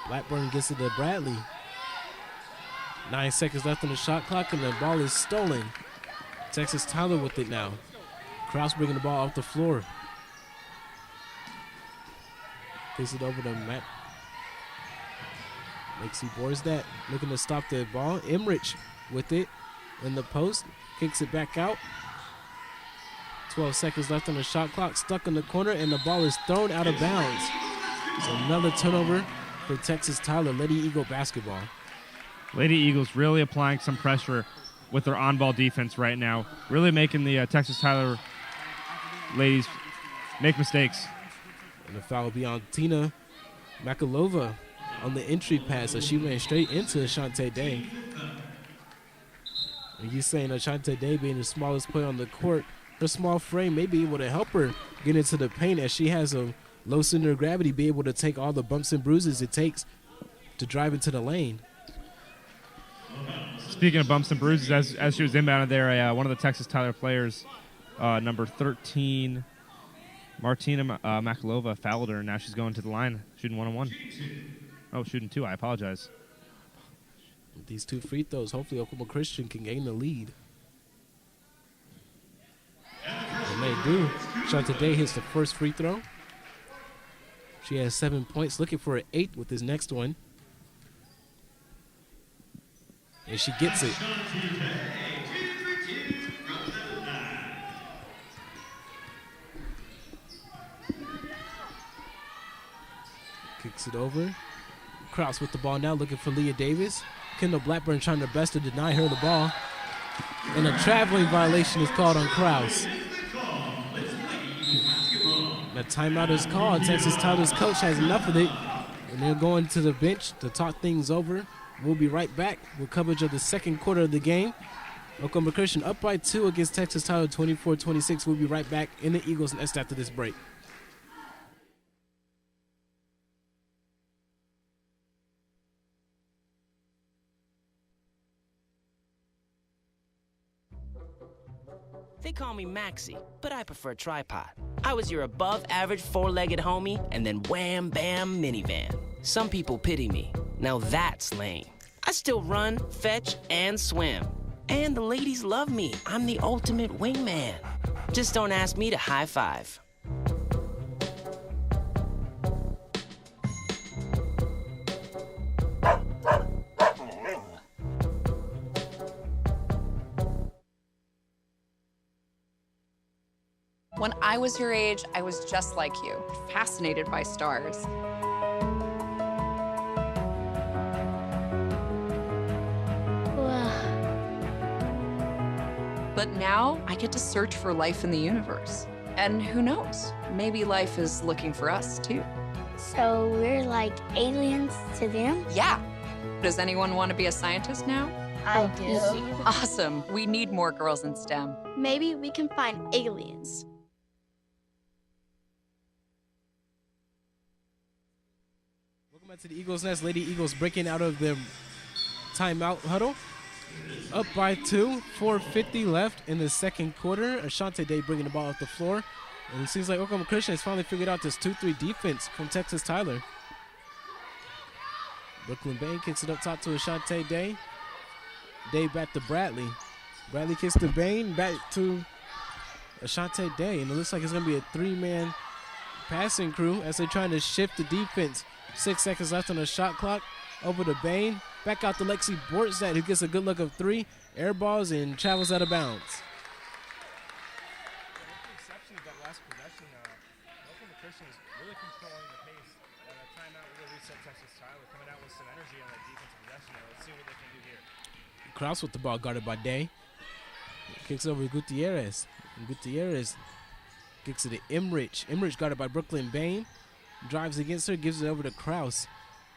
Blackburn gets it to Bradley. 9 seconds left on the shot clock, and the ball is stolen. Texas Tyler with it now. Krause bringing the ball off the floor. Takes it over to Matt. Lexi Borstead looking to stop the ball. Emrich with it in the post. Kicks it back out. 12 seconds left on the shot clock. Stuck in the corner, and the ball is thrown out of bounds. So another turnover for Texas Tyler, Lady Eagle basketball. Lady Eagles really applying some pressure with their on-ball defense right now. Really making the Texas Tyler ladies make mistakes. And the foul will be on Tina Makalova on the entry pass, so she ran straight into Ashante Day. And you saying Ashante Day being the smallest player on the court, her small frame may be able to help her get into the paint, as she has a low center of gravity, be able to take all the bumps and bruises it takes to drive into the lane. Speaking of bumps and bruises, as she was inbounded there, one of the Texas Tyler players, number 13, Martina Makalova, fouled her, and now she's going to the line, shooting 1-on-1. Oh, shooting 2, I apologize. With these 2 free throws, hopefully Oklahoma Christian can gain the lead. And they do. Ashante Day hits the first free throw. She has 7 points, looking for an 8 with his next one. And she gets it. Kicks it over. Krause with the ball now, looking for Leah Davis. Kendall Blackburn trying her best to deny her the ball. And a traveling violation is called on Krause. The timeout is called. Texas Tyler's coach has enough of it, and they're going to the bench to talk things over. We'll be right back with coverage of the second quarter of the game. Oklahoma Christian up by 2 against Texas Tyler, 24-26. We'll be right back in the Eagles Nest after this break. They call me Maxie, but I prefer tripod. I was your above-average four-legged homie, and then wham, bam, minivan. Some people pity me. Now that's lame. I still run, fetch, and swim. And the ladies love me. I'm the ultimate wingman. Just don't ask me to high five. When I was your age, I was just like you, fascinated by stars. But now I get to search for life in the universe. And who knows, maybe life is looking for us too. So we're like aliens to them? Yeah. Does anyone want to be a scientist now? I do. Awesome. We need more girls in STEM. Maybe we can find aliens. Welcome back to the Eagles Nest. Lady Eagles breaking out of their timeout huddle. Up by 2, 4:50 left in the second quarter. Ashante Day bringing the ball off the floor. And it seems like Oklahoma Christian has finally figured out this 2-3 defense from Texas Tyler. Brooklyn Bain kicks it up top to Ashante Day. Day back to Bradley. Bradley kicks to Bain, back to Ashante Day. And it looks like it's going to be a 3-man passing crew as they're trying to shift the defense. 6 seconds left on the shot clock. Over to Bain. Back out to Lexi Bortstead, who gets a good look of 3. Air balls and travels out of bounds. Christian is really controlling the pace. That timeout really reset Texas Tyler, coming out with some energy on that defensive possession there. Let's see what they can do here. Krause with the ball, guarded by Day. Kicks over to Gutierrez. And Gutierrez kicks it to Emrich. Emrich guarded by Brooklyn Bain. Drives against her, gives it over to Krause.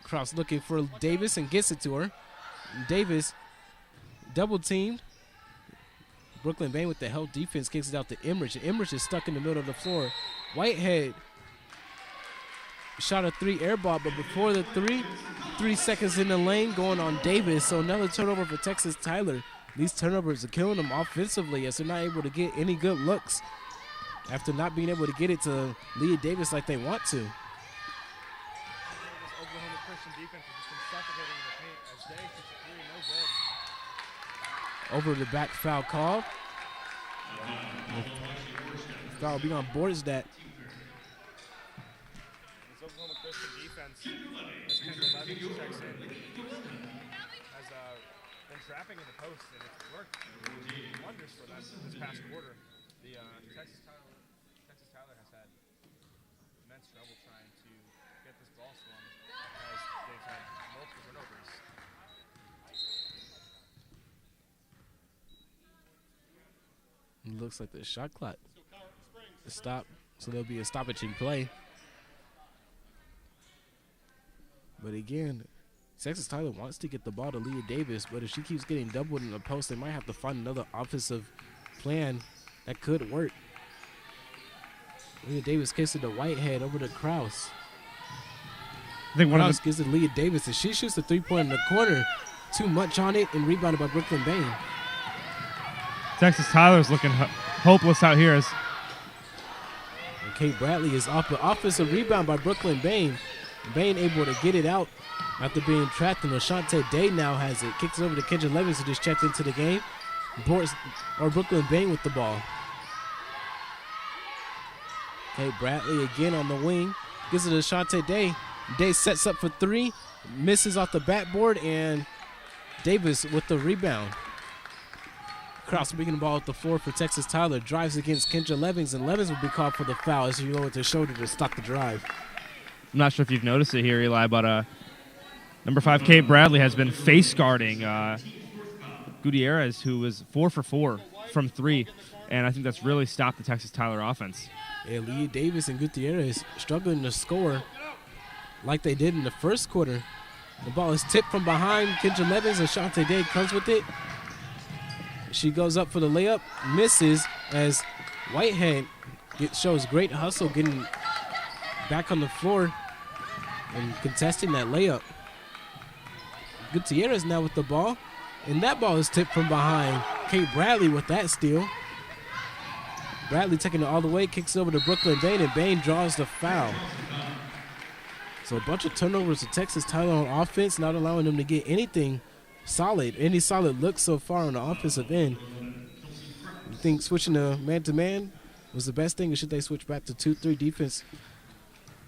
Krause looking for Davis and gets it to her. Davis double teamed. Brooklyn Bain with the help defense kicks it out to Emrich. And Emrich is stuck in the middle of the floor. Whitehead shot a 3 air ball, but before the 3 seconds in the lane going on Davis. So another turnover for Texas Tyler. These turnovers are killing them offensively as they're not able to get any good looks after not being able to get it to Leah Davis like they want to. This Oklahoma Christian defense has just been suffocating in the paint as Day shoots a 3, no good. Over the back foul call. Foul will be on Bortstead. This Oklahoma Christian defense, as Kendall Levings checks in, has been trapping in the post, and it's worked wonders for them this past quarter. The Texas Tyler has had immense trouble trying to get this ball swung as they've had multiple turnovers. It looks like the shot clock is stopped, so there'll be a stoppage in play. But again, Texas Tyler wants to get the ball to Leah Davis, but if she keeps getting doubled in the post, they might have to find another offensive plan that could work. Leah Davis kicks it to Whitehead, over to Krause. I think Krause gives it to Leah Davis, and she shoots the 3-pointer in the corner. Too much on it, and rebounded by Brooklyn Bain. Texas Tyler's looking hopeless out here. And Kate Bradley is off the offensive rebound by Brooklyn Bain. Bain able to get it out after being trapped, and Ashante Day now has it. Kicks it over to Kendra Levings, who just checked into the game. Brooklyn Bain with the ball. Kate Bradley again on the wing. Gives it to Ashante Day. Day sets up for 3. Misses off the backboard, and Davis with the rebound. Krause picking the ball at the floor for Texas Tyler. Drives against Kendra Levings, and Levings will be called for the foul as she lowered her shoulder to stop the drive. I'm not sure if you've noticed it here, Eli, but number 5, Kate Bradley, has been face guarding Gutierrez, who was 4 for 4 from 3, and I think that's really stopped the Texas Tyler offense. Yeah, Leah Davis and Gutierrez struggling to score like they did in the first quarter. The ball is tipped from behind Kendra Levings, and Ashante Day comes with it. She goes up for the layup, misses as Whitehead shows great hustle getting back on the floor and contesting that layup. Gutierrez now with the ball, and that ball is tipped from behind. Kate Bradley with that steal. Bradley taking it all the way, kicks over to Brooklyn Bain, and Bain draws the foul. So a bunch of turnovers to Texas Tyler on offense, not allowing them to get anything solid, any solid looks so far on the offensive end. You think switching to man-to-man was the best thing, or should they switch back to 2-3 defense?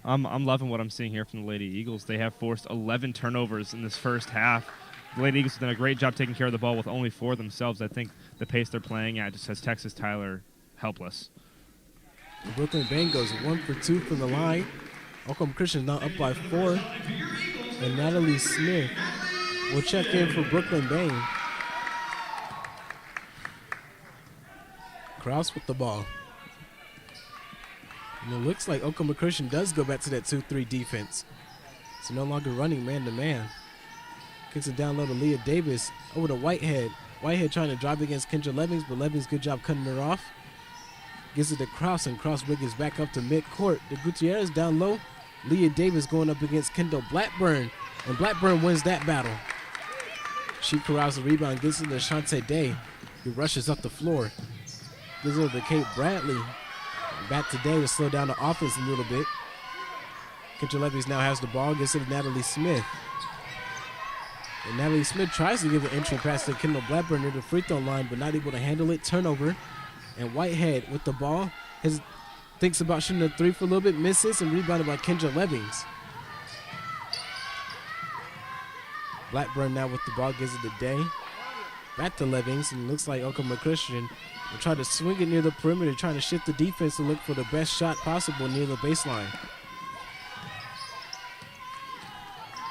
I'm loving what I'm seeing here from the Lady Eagles. They have forced 11 turnovers in this first half. The Lady Eagles have done a great job taking care of the ball with only 4 themselves. I think the pace they're playing at just has Texas Tyler helpless. The Brooklyn Bain goes 1 for 2 from the line. Oklahoma Christian now up by 4. And Natalie Smith will check in for Brooklyn Bain. Krause with the ball. And it looks like Oklahoma Christian does go back to that 2-3 defense. So no longer running man-to-man. Kicks it down low to Leah Davis. Over to Whitehead. Whitehead trying to drive against Kendra Levings, but Levings, good job cutting her off. Gives it to Krause, and Krause wiggles back up to mid-court. The Gutierrez down low. Leah Davis going up against Kendall Blackburn, and Blackburn wins that battle. She corrals the rebound, gets it to Ashante Day, who rushes up the floor. Gives it to Kate Bradley. Bat today to slow down the offense a little bit. Kendra Levies now has the ball, gets it to Natalie Smith. And Natalie Smith tries to give an entry pass to Kendall Blackburn near the free throw line, but not able to handle it. Turnover. And Whitehead with the ball thinks about shooting a three for a little bit, misses, and rebounded by Kendra Levies. Blackburn now with the ball, gives it to Day. Back to Levies, and it looks like Oklahoma Christian will try to swing it near the perimeter, trying to shift the defense to look for the best shot possible near the baseline.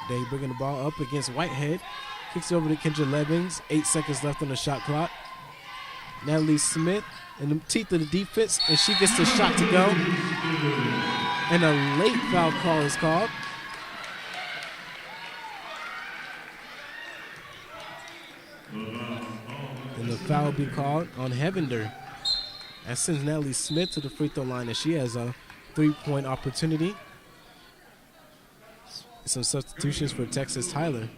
Day bringing the ball up against Whitehead. Kicks it over to Kendra Levies. 8 seconds left on the shot clock. Natalie Smith in the teeth of the defense, and she gets the shot to go. And a late foul call is called. And the foul will be called on Hevender. That sends Natalie Smith to the free throw line, and she has a 3-point opportunity. Some substitutions for Texas Tyler.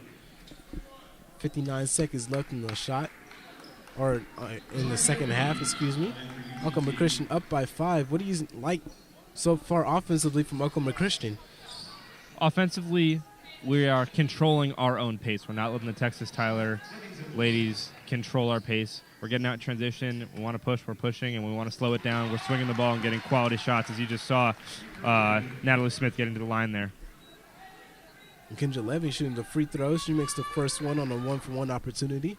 59 seconds left in the shot. Or in the second half, excuse me. Oklahoma Christian up by 5. What do you like so far offensively from Oklahoma Christian? Offensively, we are controlling our own pace. We're not letting the Texas Tyler ladies control our pace. We're getting out in transition. We want to push. We're pushing, and we want to slow it down. We're swinging the ball and getting quality shots, as you just saw Natalie Smith getting to the line there. And Kendra Levy shooting the free throws. She makes the first one on a 1-for-1 opportunity.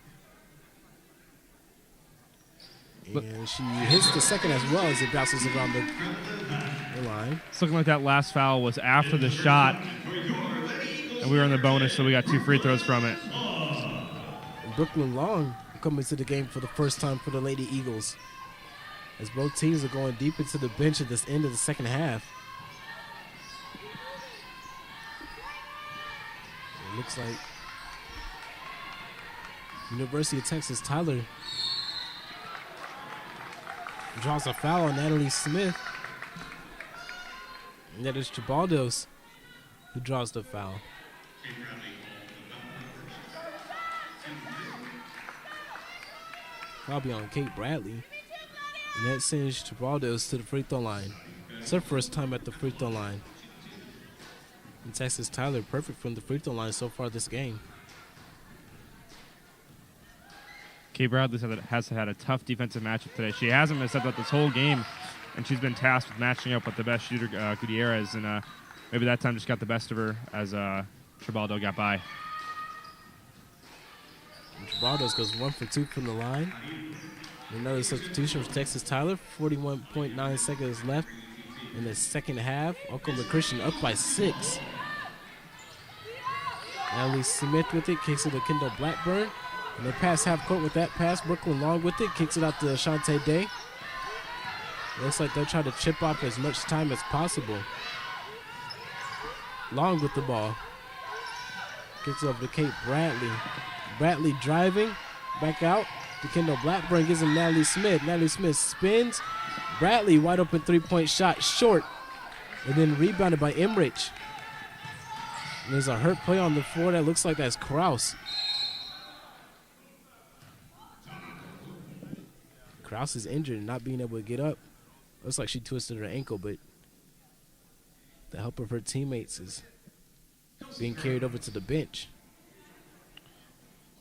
And she hits the second as well as it bounces around the line. It's looking like that last foul was after the shot, and we were in the bonus, so we got 2 free throws from it. And Brooklyn Long coming to the game for the first time for the Lady Eagles, as both teams are going deep into the bench at this end of the second half. It looks like University of Texas Tyler draws a foul on Natalie Smith. And that is Chibaldos who draws the foul. Probably on Kate Bradley. And that sends Chibaldos to the free throw line. It's her first time at the free throw line. And Texas Tyler perfect from the free throw line so far this game. Kay Bradley said that has had a tough defensive matchup today. She hasn't missed up this whole game, and she's been tasked with matching up with the best shooter, Gutierrez, and maybe that time just got the best of her as Tribaldo got by. And Tribaldo goes 1 for 2 from the line. Another substitution for Texas Tyler. 41.9 seconds left in the second half. Oklahoma Christian up by 6. Natalie Smith with it, kicks it to Kendall Blackburn. And they pass half court with that pass. Brooklyn Long with it, kicks it out to Ashante Day. It looks like they're trying to chip off as much time as possible. Long with the ball. Kicks it over to Kate Bradley. Bradley driving, back out to Kendall Blackburn, gives him Natalie Smith. Natalie Smith spins. Bradley wide open 3-point shot, short. And then rebounded by Emrich. And there's a hurt play on the floor that looks like that's Krause. Krause is injured and not being able to get up. Looks like she twisted her ankle, but the help of her teammates is being carried over to the bench.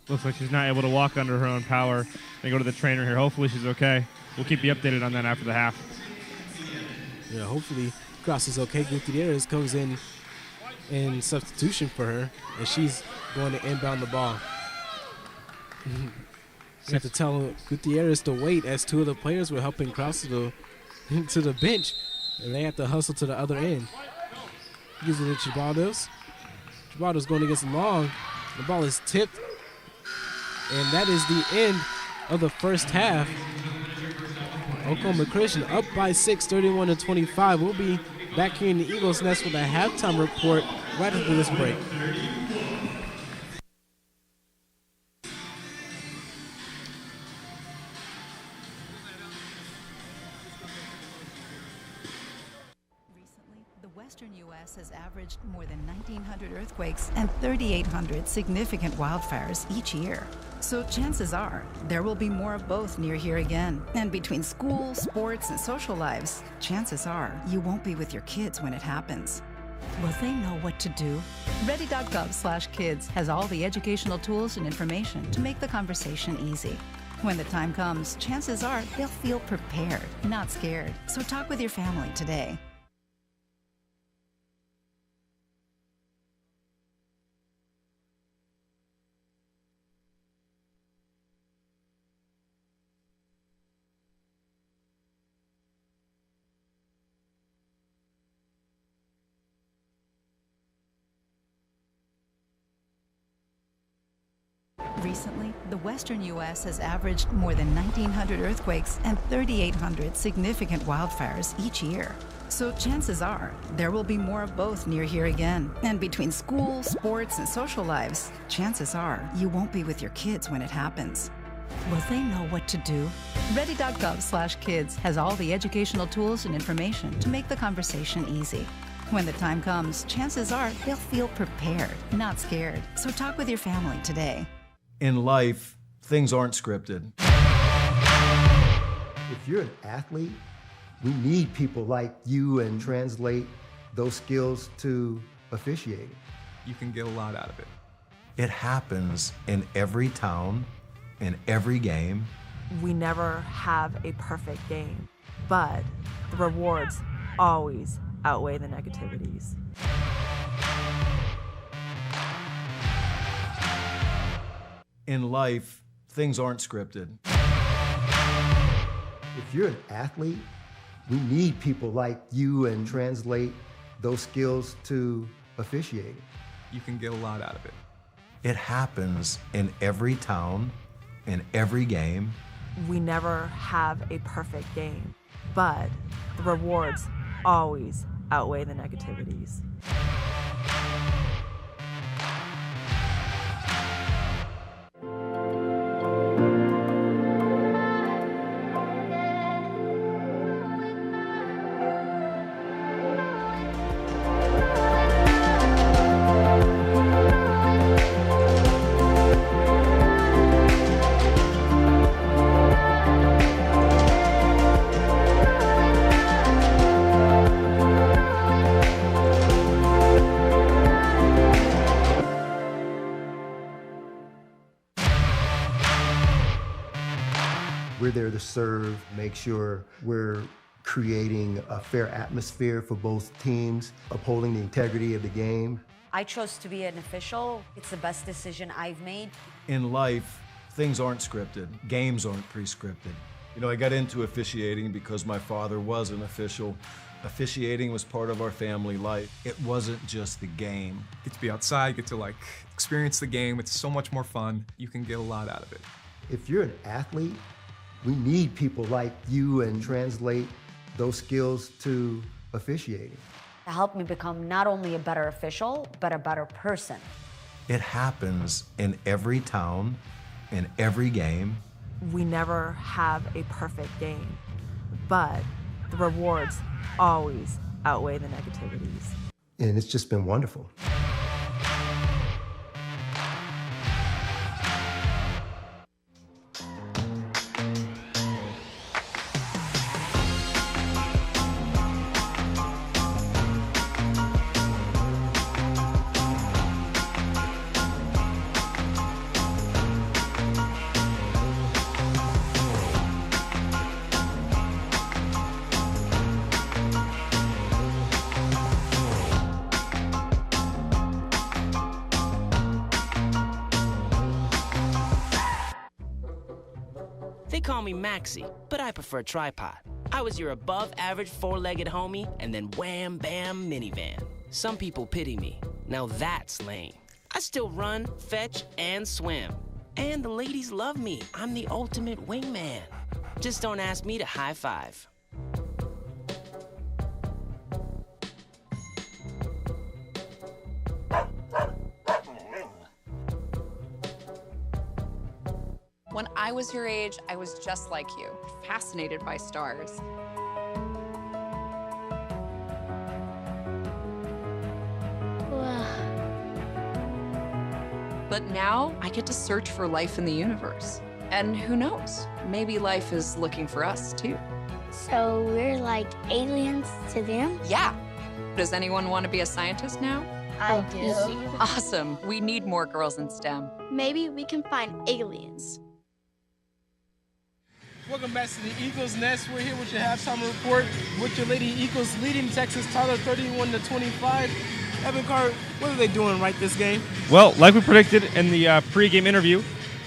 Looks like she's not able to walk under her own power. They go to the trainer here. Hopefully she's okay. We'll keep you updated on that after the half. Yeah, hopefully Krause is okay. Gutierrez comes in substitution for her, and she's going to inbound the ball. You have to tell Gutierrez to wait as 2 of the players were helping Krause to the bench, and they have to hustle to the other end. Gives it to Chibaldos. Chibaldos going against Long. The ball is tipped, and that is the end of the first half. Oklahoma Christian up by 6, 31-25. We'll be back here in the Eagles Nest with a halftime report right after this break. western U.S. has averaged more than 1,900 earthquakes and 3,800 significant wildfires each year. So chances are there will be more of both near here again. And between school, sports, and social lives, chances are you won't be with your kids when it happens. Will they know what to do? Ready.gov/kids has all the educational tools and information to make the conversation easy. When the time comes, chances are they'll feel prepared, not scared. So talk with your family today. Recently, the western U.S. has averaged more than 1,900 earthquakes and 3,800 significant wildfires each year. So chances are there will be more of both near here again. And between school, sports, and social lives, chances are you won't be with your kids when it happens. Will they know what to do? Ready.gov/kids has all the educational tools and information to make the conversation easy. When the time comes, chances are they'll feel prepared, not scared. So talk with your family today. In life, things aren't scripted. If you're an athlete, we need people like you and translate those skills to officiating. You can get a lot out of it. It happens in every town, in every game. We never have a perfect game, but the rewards always outweigh the negativities. In life, things aren't scripted. If you're an athlete, we need people like you and translate those skills to officiating. You can get a lot out of it. It happens in every town, in every game. We never have a perfect game, but the rewards always outweigh the negativities. We're there to serve, make sure we're creating a fair atmosphere for both teams, upholding the integrity of the game. I chose to be an official. It's the best decision I've made. In life, things aren't scripted. Games aren't pre-scripted. You know, I got into officiating because my father was an official. Officiating was part of our family life. It wasn't just the game. Get to be outside, get to like experience the game. It's so much more fun. You can get a lot out of it. If you're an athlete, we need people like you and translate those skills to officiating. It helped me become not only a better official, but a better person. It happens in every town, in every game. We never have a perfect game, but the rewards always outweigh the negativities. And it's just been wonderful. They call me Maxie, but I prefer tripod. I was your above-average four-legged homie, and then wham, bam, minivan. Some people pity me. Now that's lame. I still run, fetch, and swim. And the ladies love me. I'm the ultimate wingman. Just don't ask me to high five. When I was your age, I was just like you, fascinated by stars. But now I get to search for life in the universe. And who knows? Maybe life is looking for us too. So we're like aliens to them? Yeah. Does anyone want to be a scientist now? I do. Awesome. We need more girls in STEM. Maybe we can find aliens. Welcome back to the Eagles Nest. We're here with your halftime report with your Lady Eagles leading Texas Tyler 31-25. Evan Carr, what are they doing right this game? Well, like we predicted in the pregame interview,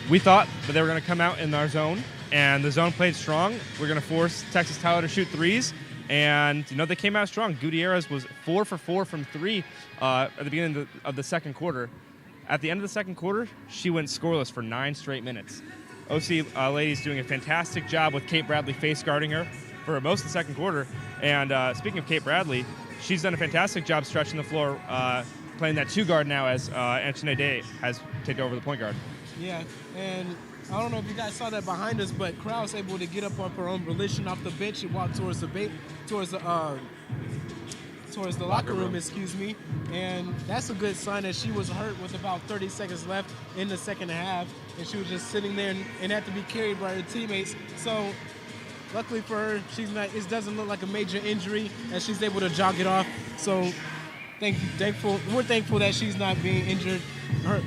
we thought that they were going to come out in our zone, and the zone played strong. We're going to force Texas Tyler to shoot threes, and they came out strong. Gutierrez was 4 for 4 from 3 at the beginning of the second quarter. At the end of the second quarter, she went scoreless for 9 straight minutes. OC ladies doing a fantastic job with Kate Bradley face guarding her for most of the second quarter. And speaking of Kate Bradley, she's done a fantastic job stretching the floor, playing that 2 guard now as Antoine Day has taken over the point guard. Yeah, and I don't know if you guys saw that behind us, but Krause able to get up off her own volition off the bench and walk towards the locker room, and that's a good sign that she was hurt with about 30 seconds left in the second half, and she was just sitting there and had to be carried by her teammates. So luckily for her, it doesn't look like a major injury, and she's able to jog it off. So we're thankful that she's not being injured, hurt,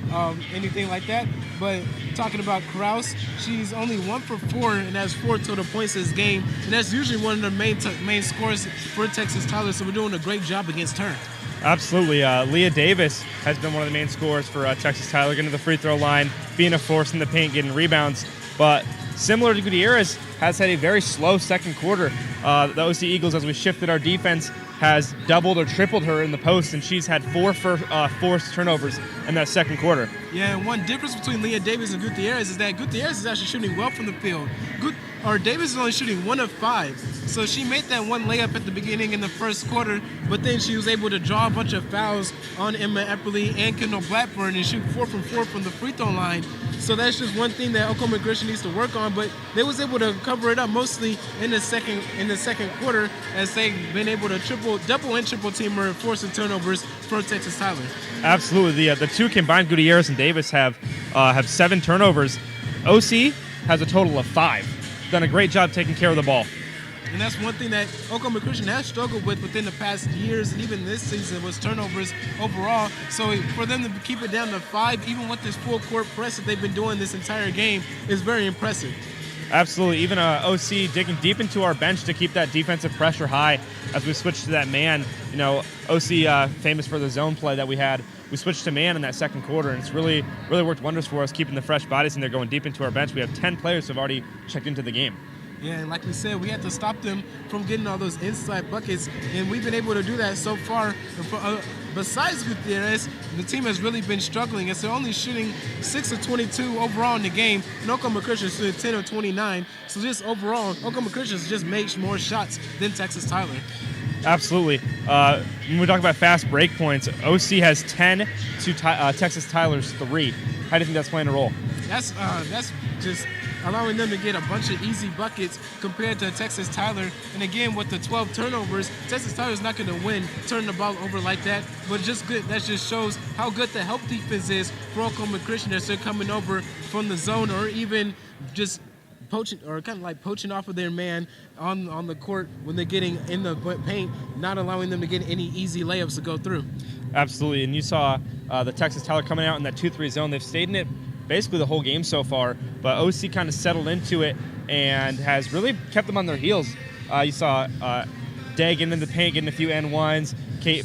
anything like that. But talking about Krause, she's only 1 for 4 and has 4 total points this game, and that's usually one of the main scores for Texas Tyler. So we're doing a great job against her. Absolutely. Leah Davis has been one of the main scorers for Texas Tyler, getting to the free throw line, being a force in the paint, getting rebounds. But similar to Gutierrez, has had a very slow second quarter. The OC Eagles, as we shifted our defense, has doubled or tripled her in the post, and she's had 4 forced turnovers in that second quarter. Yeah, and one difference between Leah Davis and Gutierrez is that Gutierrez is actually shooting well from the field. Davis is only shooting 1 of 5. So she made that one layup at the beginning in the first quarter, but then she was able to draw a bunch of fouls on Emma Epperly and Kendall Blackburn and shoot 4 from 4 from the free throw line. So that's just one thing that Oklahoma Christian needs to work on, but they was able to cover it up mostly in the second quarter, as they've been able to double and triple team her, forcing turnovers for Texas Tyler. Absolutely. The two combined, Gutierrez and Davis, have 7 turnovers. OC has a total of 5. Done a great job taking care of the ball. And that's one thing that Oklahoma Christian has struggled with within the past years, and even this season, was turnovers overall. So for them to keep it down to 5, even with this full court press that they've been doing this entire game, is very impressive. Absolutely. Even OC digging deep into our bench to keep that defensive pressure high as we switch to that man. OC famous for the zone play that we had. We switched to man in that second quarter, and it's really worked wonders for us, keeping the fresh bodies in there, going deep into our bench. We have 10 players who have already checked into the game. Yeah, and like we said, we had to stop them from getting all those inside buckets, and we've been able to do that so far. Besides Gutierrez, the team has really been struggling, as they're only shooting 6 of 22 overall in the game, and Oklahoma Christian shooting 10 of 29. So just overall, Oklahoma Christian just makes more shots than Texas Tyler. Absolutely. When we talk about fast break points, OC has 10 to Texas Tyler's 3. How do you think that's playing a role? That's just allowing them to get a bunch of easy buckets compared to Texas Tyler. And again, with the 12 turnovers, Texas Tyler's not going to win turning the ball over like that. But just good. That just shows how good the help defense is for Oklahoma Christian as they're coming over from the zone, or even just poaching off of their man on the court when they're getting in the paint, not allowing them to get any easy layups to go through. Absolutely. And you saw the Texas Tyler coming out in that 2-3 zone. They've stayed in it basically the whole game so far, but OC kind of settled into it and has really kept them on their heels. You saw Day getting in the paint, getting a few N1s, Kate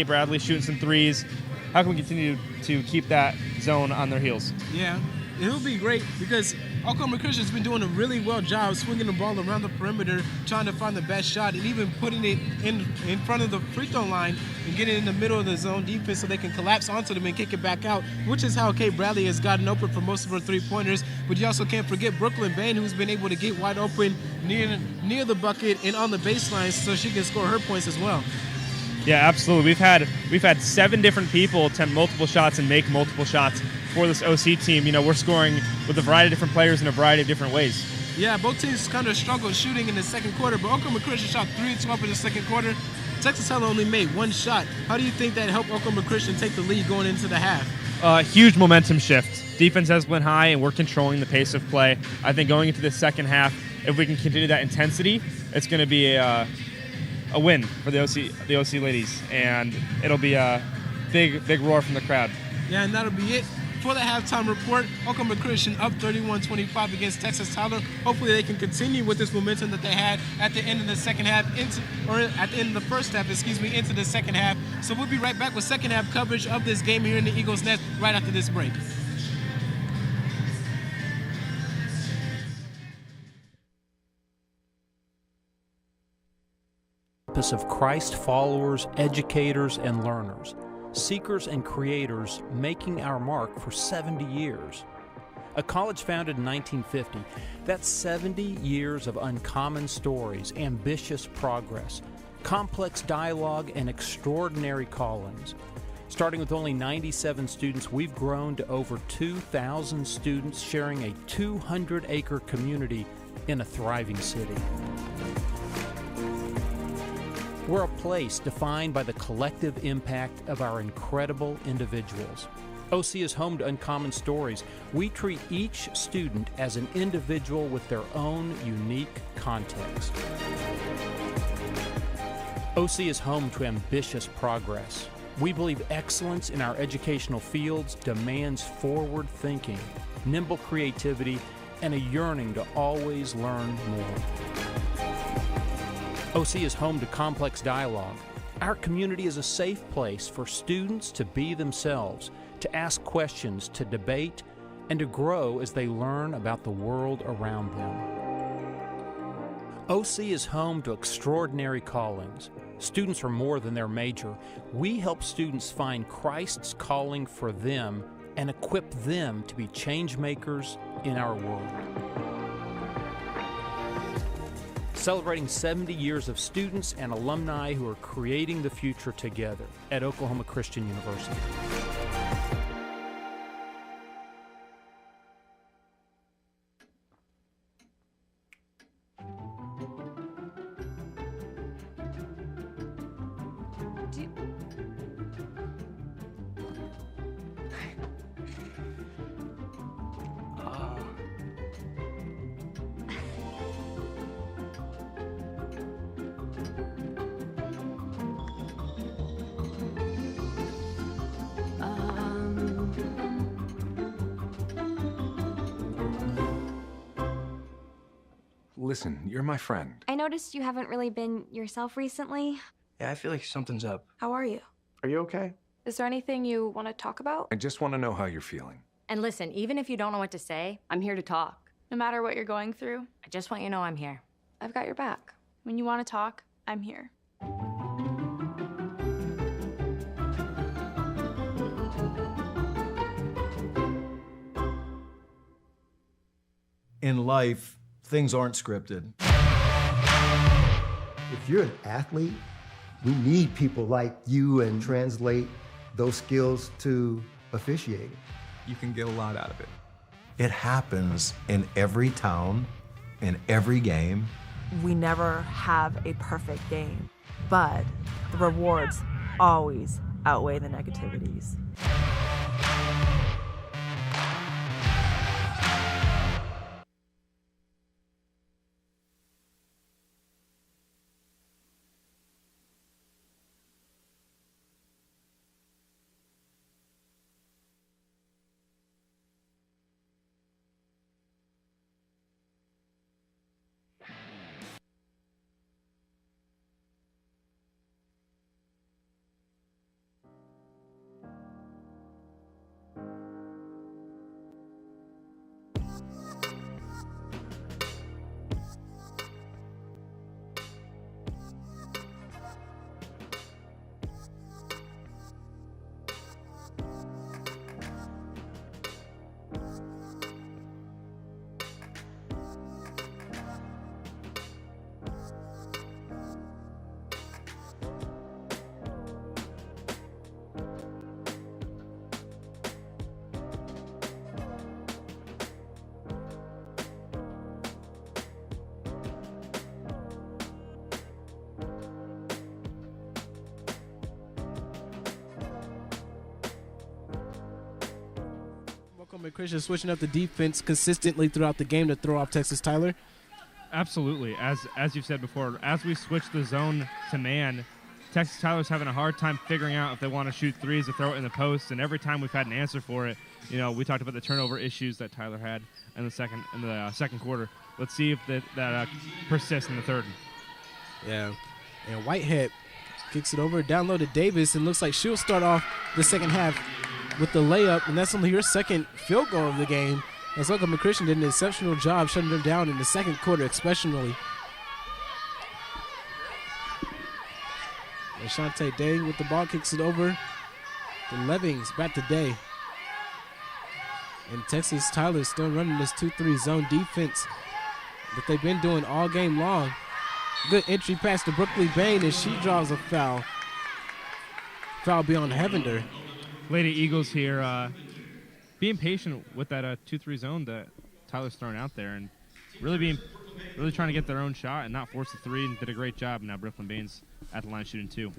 Bradley shooting some threes. How can we continue to keep that zone on their heels? Yeah, it'll be great because Oklahoma Christian's been doing a really well job swinging the ball around the perimeter, trying to find the best shot, and even putting it in front of the free throw line and getting it in the middle of the zone defense so they can collapse onto them and kick it back out, which is how Kate Bradley has gotten open for most of her three-pointers. But you also can't forget Brooklyn Bain, who's been able to get wide open near the bucket and on the baseline so she can score her points as well. Yeah, absolutely. We've had 7 different people attempt multiple shots and make multiple shots for this OC team. We're scoring with a variety of different players in a variety of different ways. Yeah, both teams kind of struggled shooting in the second quarter, but Oklahoma Christian shot 3 of 12 in the second quarter. Texas Tyler only made 1 shot. How do you think that helped Oklahoma Christian take the lead going into the half? Huge momentum shift. Defense has went high, and we're controlling the pace of play. I think going into the second half, if we can continue that intensity, it's going to be a win for the OC ladies, and it'll be a big roar from the crowd. Yeah, and that'll be it for the halftime report. Oklahoma Christian up 31-25 against Texas Tyler. Hopefully they can continue with this momentum that they had at the end of the second half, at the end of the first half, into the second half. So we'll be right back with second half coverage of this game here in the Eagles Nest right after this break. Of Christ followers, educators, and learners, seekers and creators making our mark for 70 years. A college founded in 1950, that's 70 years of uncommon stories, ambitious progress, complex dialogue, and extraordinary callings. Starting with only 97 students, we've grown to over 2,000 students sharing a 200-acre community in a thriving city. We're a place defined by the collective impact of our incredible individuals. OC is home to uncommon stories. We treat each student as an individual with their own unique context. OC is home to ambitious progress. We believe excellence in our educational fields demands forward thinking, nimble creativity, and a yearning to always learn more. OC is home to complex dialogue. Our community is a safe place for students to be themselves, to ask questions, to debate, and to grow as they learn about the world around them. OC is home to extraordinary callings. Students are more than their major. We help students find Christ's calling for them and equip them to be change makers in our world. Celebrating 70 years of students and alumni who are creating the future together at Oklahoma Christian University. Listen, you're my friend. I noticed you haven't really been yourself recently. Yeah, I feel like something's up. How are you? Are you okay? Is there anything you want to talk about? I just want to know how you're feeling. And listen, even if you don't know what to say, I'm here to talk. No matter what you're going through, I just want you to know I'm here. I've got your back. When you want to talk, I'm here. In life, things aren't scripted. If you're an athlete, we need people like you and translate those skills to officiating. You can get a lot out of it. It happens in every town, in every game. We never have a perfect game, but the rewards always outweigh the negativities. Oklahoma Christian switching up the defense consistently throughout the game to throw off Texas Tyler. Absolutely. As you've said before, as we switch the zone to man, Texas Tyler's having a hard time figuring out if they want to shoot threes to throw it in the post, and every time we've had an answer for it, we talked about the turnover issues that Tyler had in the second quarter. Let's see if that persists in the third. Yeah, and Whitehead kicks it over, down low to Davis, and looks like she'll start off the second half with the layup, and that's only her second field goal of the game, as Oklahoma Christian did an exceptional job shutting them down in the second quarter, especially. Ashante Day with the ball, kicks it over to Levings, back to Day. And Texas Tyler still running this 2-3 zone defense that they've been doing all game long. Good entry pass to Brooklyn Bain, and she draws a foul. Foul beyond Hevender. Lady Eagles here being patient with that 2-3 zone that Tyler's throwing out there, and really trying to get their own shot and not force the three, and did a great job. Now Brooklyn Bain's at the line shooting 2.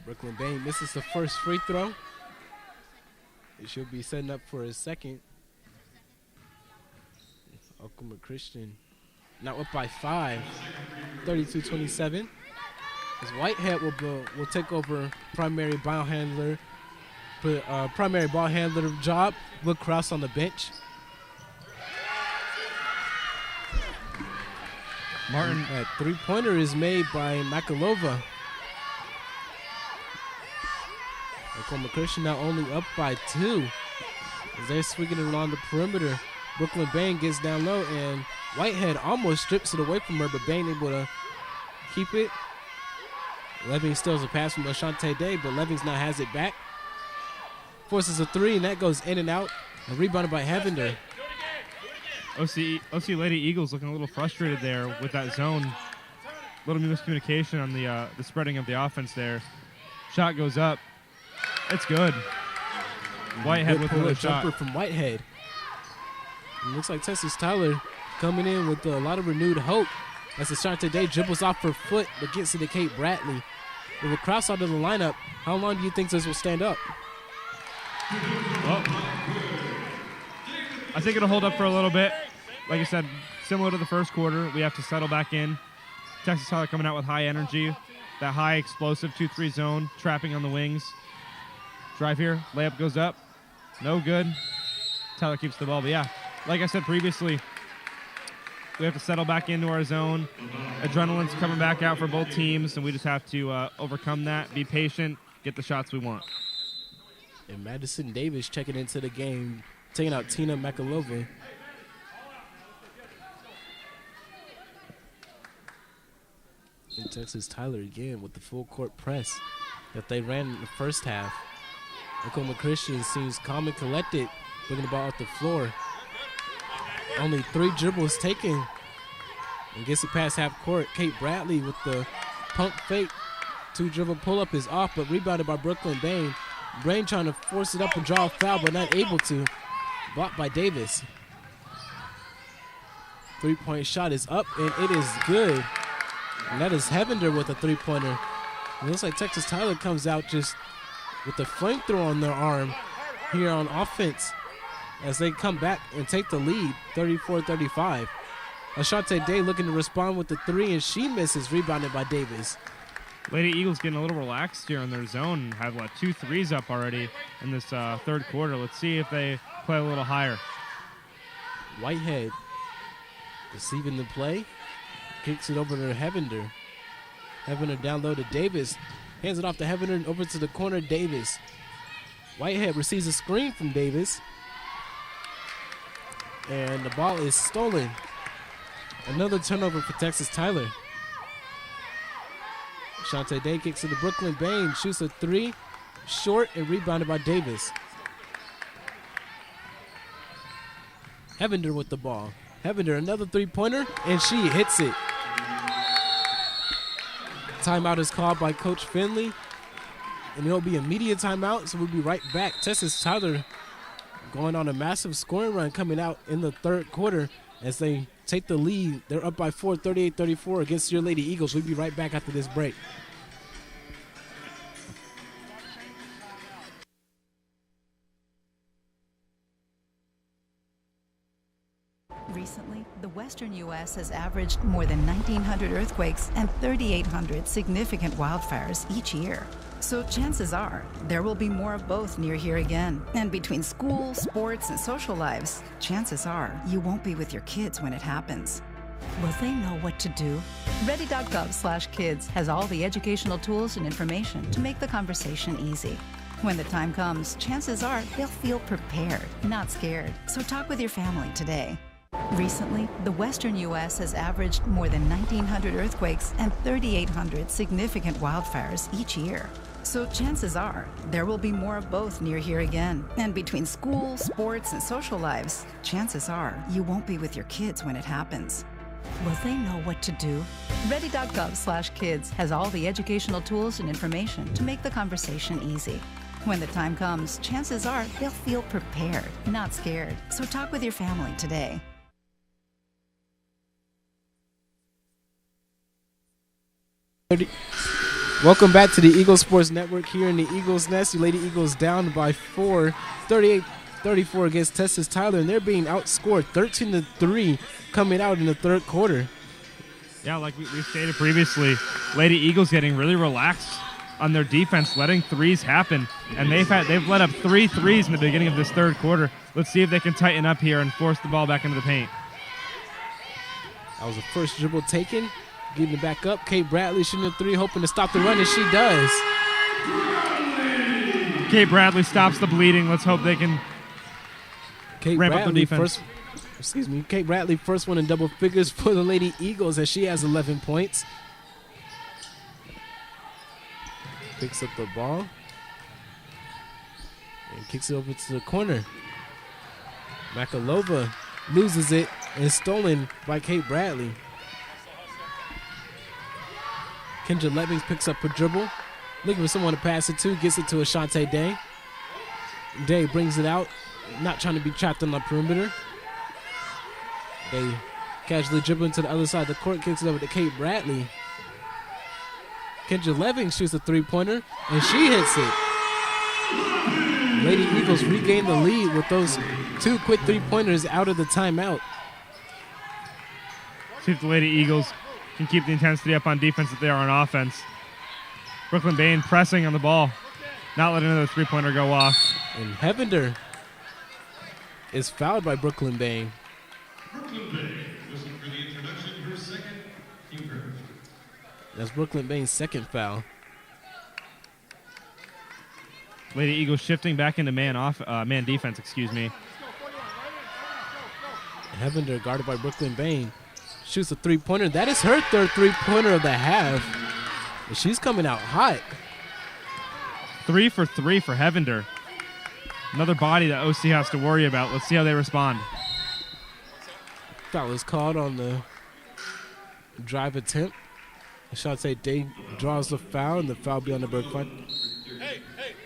Brooklyn Bain misses the first free throw. It should be setting up for his second. Oklahoma Christian now up by 5, 32-27. As Whitehead will take over primary ball handler job. Will Krause on the bench. Martin. That three-pointer is made by Makalova. Oklahoma Christian now only up by 2 as they're swinging it along the perimeter. Brooklyn Bain gets down low, and Whitehead almost strips it away from her, but Bain able to keep it. Levings steals a pass from Ashante Day, but Levings now has it back. Forces a 3, and that goes in and out. And rebounded by Hevender. OC Lady Eagles looking a little frustrated there with that zone. A little miscommunication on the spreading of the offense there. Shot goes up. It's good. Whitehead with another shot. Jumper from Whitehead. It looks like Texas Tyler coming in with a lot of renewed hope as Ashante Day dribbles off her foot but gets it to Kate Bradley. With a cross out of the lineup, how long do you think this will stand up? Well, I think it'll hold up for a little bit. Like I said, similar to the first quarter, we have to settle back in. Texas Tyler coming out with high energy, that high explosive 2-3 zone, trapping on the wings. Drive here, layup goes up, no good. Tyler keeps the ball, but yeah, like I said previously, we have to settle back into our zone. Adrenaline's coming back out for both teams, and we just have to overcome that, be patient, get the shots we want. And Madison Davis checking into the game, taking out Tina Makalova. And Texas Tyler again with the full court press that they ran in the first half. Oklahoma Christian seems calm and collected, bringing the ball off the floor. Only 3 dribbles taken and gets it past half court. Kate Bradley with the pump fake. 2 dribble pull up is off, but rebounded by Brooklyn Bain. Bain trying to force it up and draw a foul, but not able to. Blocked by Davis. 3-point shot is up, and it is good. And that is Hevender with a 3-pointer. It looks like Texas Tyler comes out just with the flamethrower on their arm here on offense as they come back and take the lead, 34-35. Ashante Day looking to respond with the 3, and she misses, rebounded by Davis. Lady Eagles getting a little relaxed here in their zone and have 2 threes up already in this third quarter. Let's see if they play a little higher. Whitehead receiving the play, kicks it over to Hevender. Hevender down low to Davis, hands it off to Hevender and over to the corner, Davis. Whitehead receives a screen from Davis, and the ball is stolen. Another turnover for Texas Tyler. Ashante Day kicks to the Brooklyn Bain, shoots a 3, short and rebounded by Davis. Hevender with the ball. Hevender, another 3-pointer, and she hits it. Timeout is called by Coach Finley, and it'll be a media timeout, so we'll be right back. Texas Tyler going on a massive scoring run coming out in the third quarter as they take the lead. They're up by 4, 38-34 against your Lady Eagles. We'll be right back after this break. Recently, the western U.S. has averaged more than 1,900 earthquakes and 3,800 significant wildfires each year. So chances are there will be more of both near here again. And between school, sports, and social lives, chances are you won't be with your kids when it happens. Will they know what to do? Ready.gov/kids has all the educational tools and information to make the conversation easy. When the time comes, chances are they'll feel prepared, not scared. So talk with your family today. Recently, the western U.S. has averaged more than 1,900 earthquakes and 3,800 significant wildfires each year. So chances are there will be more of both near here again. And between school, sports, and social lives, chances are you won't be with your kids when it happens. Will they know what to do? Ready.gov/kids has all the educational tools and information to make the conversation easy. When the time comes, chances are they'll feel prepared, not scared. So talk with your family today. Welcome back to the Eagle Sports Network here in the Eagles Nest. The Lady Eagles down by 4, 38-34 against Texas Tyler, and they're being outscored 13-3 coming out in the third quarter. Yeah, like we stated previously, Lady Eagles getting really relaxed on their defense, letting threes happen, and they've let up 3 threes in the beginning of this third quarter. Let's see if they can tighten up here and force the ball back into the paint. That was the first dribble taken. Getting it back up. Kate Bradley shooting a 3, hoping to stop the run, and she does. Kate Bradley stops the bleeding. Let's hope they can ramp up the defense. Kate Bradley first one in double figures for the Lady Eagles as she has 11 points. Picks up the ball and kicks it over to the corner. Makalova loses it and stolen by Kate Bradley. Kendra Levings picks up a dribble, looking for someone to pass it to, gets it to Ashante Day. Day brings it out, not trying to be trapped on the perimeter. They casually dribble into the other side of the court, kicks it over to Kate Bradley. Kendra Levings shoots a 3-pointer, and she hits it. Lady Eagles regain the lead with those 2 quick 3-pointers out of the timeout. See if the Lady Eagles can keep the intensity up on defense that they are on offense. Brooklyn Bain pressing on the ball, not letting another 3-pointer go off. And Hevender is fouled by Brooklyn Bain. Brooklyn Bain, listen for the introduction, her second team foul. That's Brooklyn Bain's second foul. Lady Eagles shifting back into man defense, Hevender guarded by Brooklyn Bain. Shoots a 3-pointer. That is her third 3-pointer of the half. And she's coming out hot. 3 for 3 for Hevender. Another body that OC has to worry about. Let's see how they respond. Foul is called on the drive attempt. Ashante Day draws the foul, and the foul be on number 5.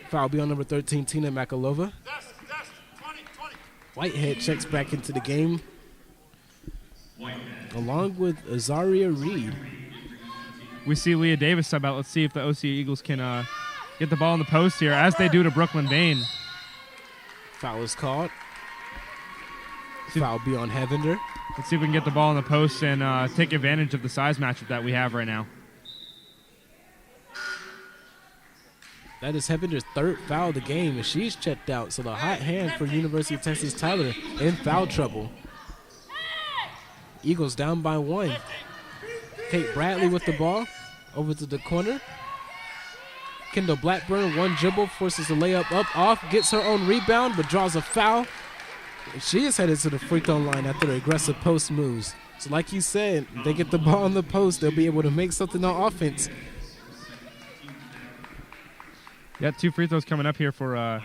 Foul be on number 13, Tina Makalova. Whitehead checks back into the game, along with Azaria Reed. We see Leah Davis sub out. Let's see if the OC Eagles can get the ball in the post here, as they do to Brooklyn Bain. Foul is called. Foul be on Hevender. Let's see if we can get the ball in the post and take advantage of the size matchup that we have right now. That is Hevender's third foul of the game, and she's checked out. So the hot hand for University of Texas Tyler in foul trouble. Eagles down by 1. Kate Bradley with the ball over to the corner. Kendall Blackburn, one dribble, forces the layup up, off, gets her own rebound, but draws a foul. She is headed to the free throw line after the aggressive post moves. So like you said, they get the ball on the post, they'll be able to make something on offense. Got 2 free throws coming up here for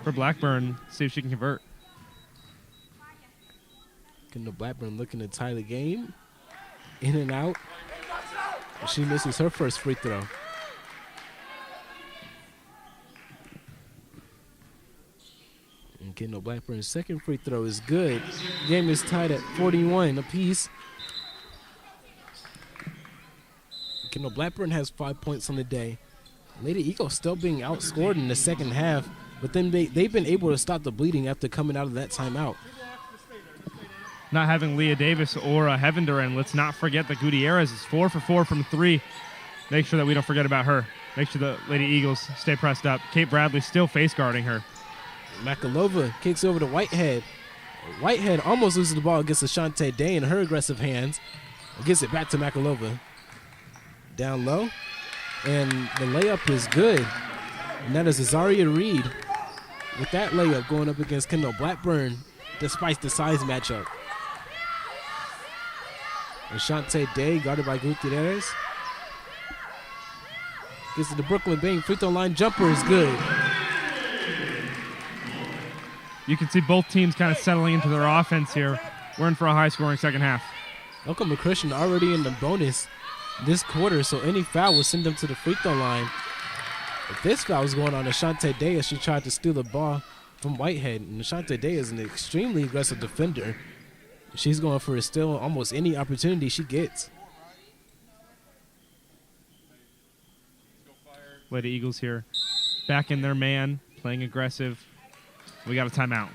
Blackburn. See if she can convert. Kendall Blackburn looking to tie the game. In and out. She misses her first free throw. And Kendall Blackburn's second free throw is good. Game is tied at 41 apiece. Kendall Blackburn has 5 points on the day. Lady Eagles still being outscored in the second half, but then they've been able to stop the bleeding after coming out of that timeout. not having Leah Davis or Hevender, and let's not forget that Gutierrez is 4 for 4 from 3. Make sure that we don't forget about her. Make sure the Lady Eagles stay pressed up. Kate Bradley still face guarding her. Makalova kicks over to Whitehead. Whitehead almost loses the ball against Ashante Day in her aggressive hands. Gets it back to Makalova. Down low. And the layup is good. And that is Azaria Reed with that layup going up against Kendall Blackburn despite the size matchup. Ashante Day guarded by Gutierrez. Gets to the Brooklyn Bang. Free throw line jumper is good. You can see both teams kind of settling into their offense here. We're in for a high-scoring second half. Oklahoma Christian already in the bonus this quarter, so any foul will send them to the free throw line. But this foul is going on Ashante Day as she tried to steal the ball from Whitehead. And Ashante Day is an extremely aggressive defender. She's going for a steal almost any opportunity she gets. Lady Eagles here, back in their man, playing aggressive. We got a timeout.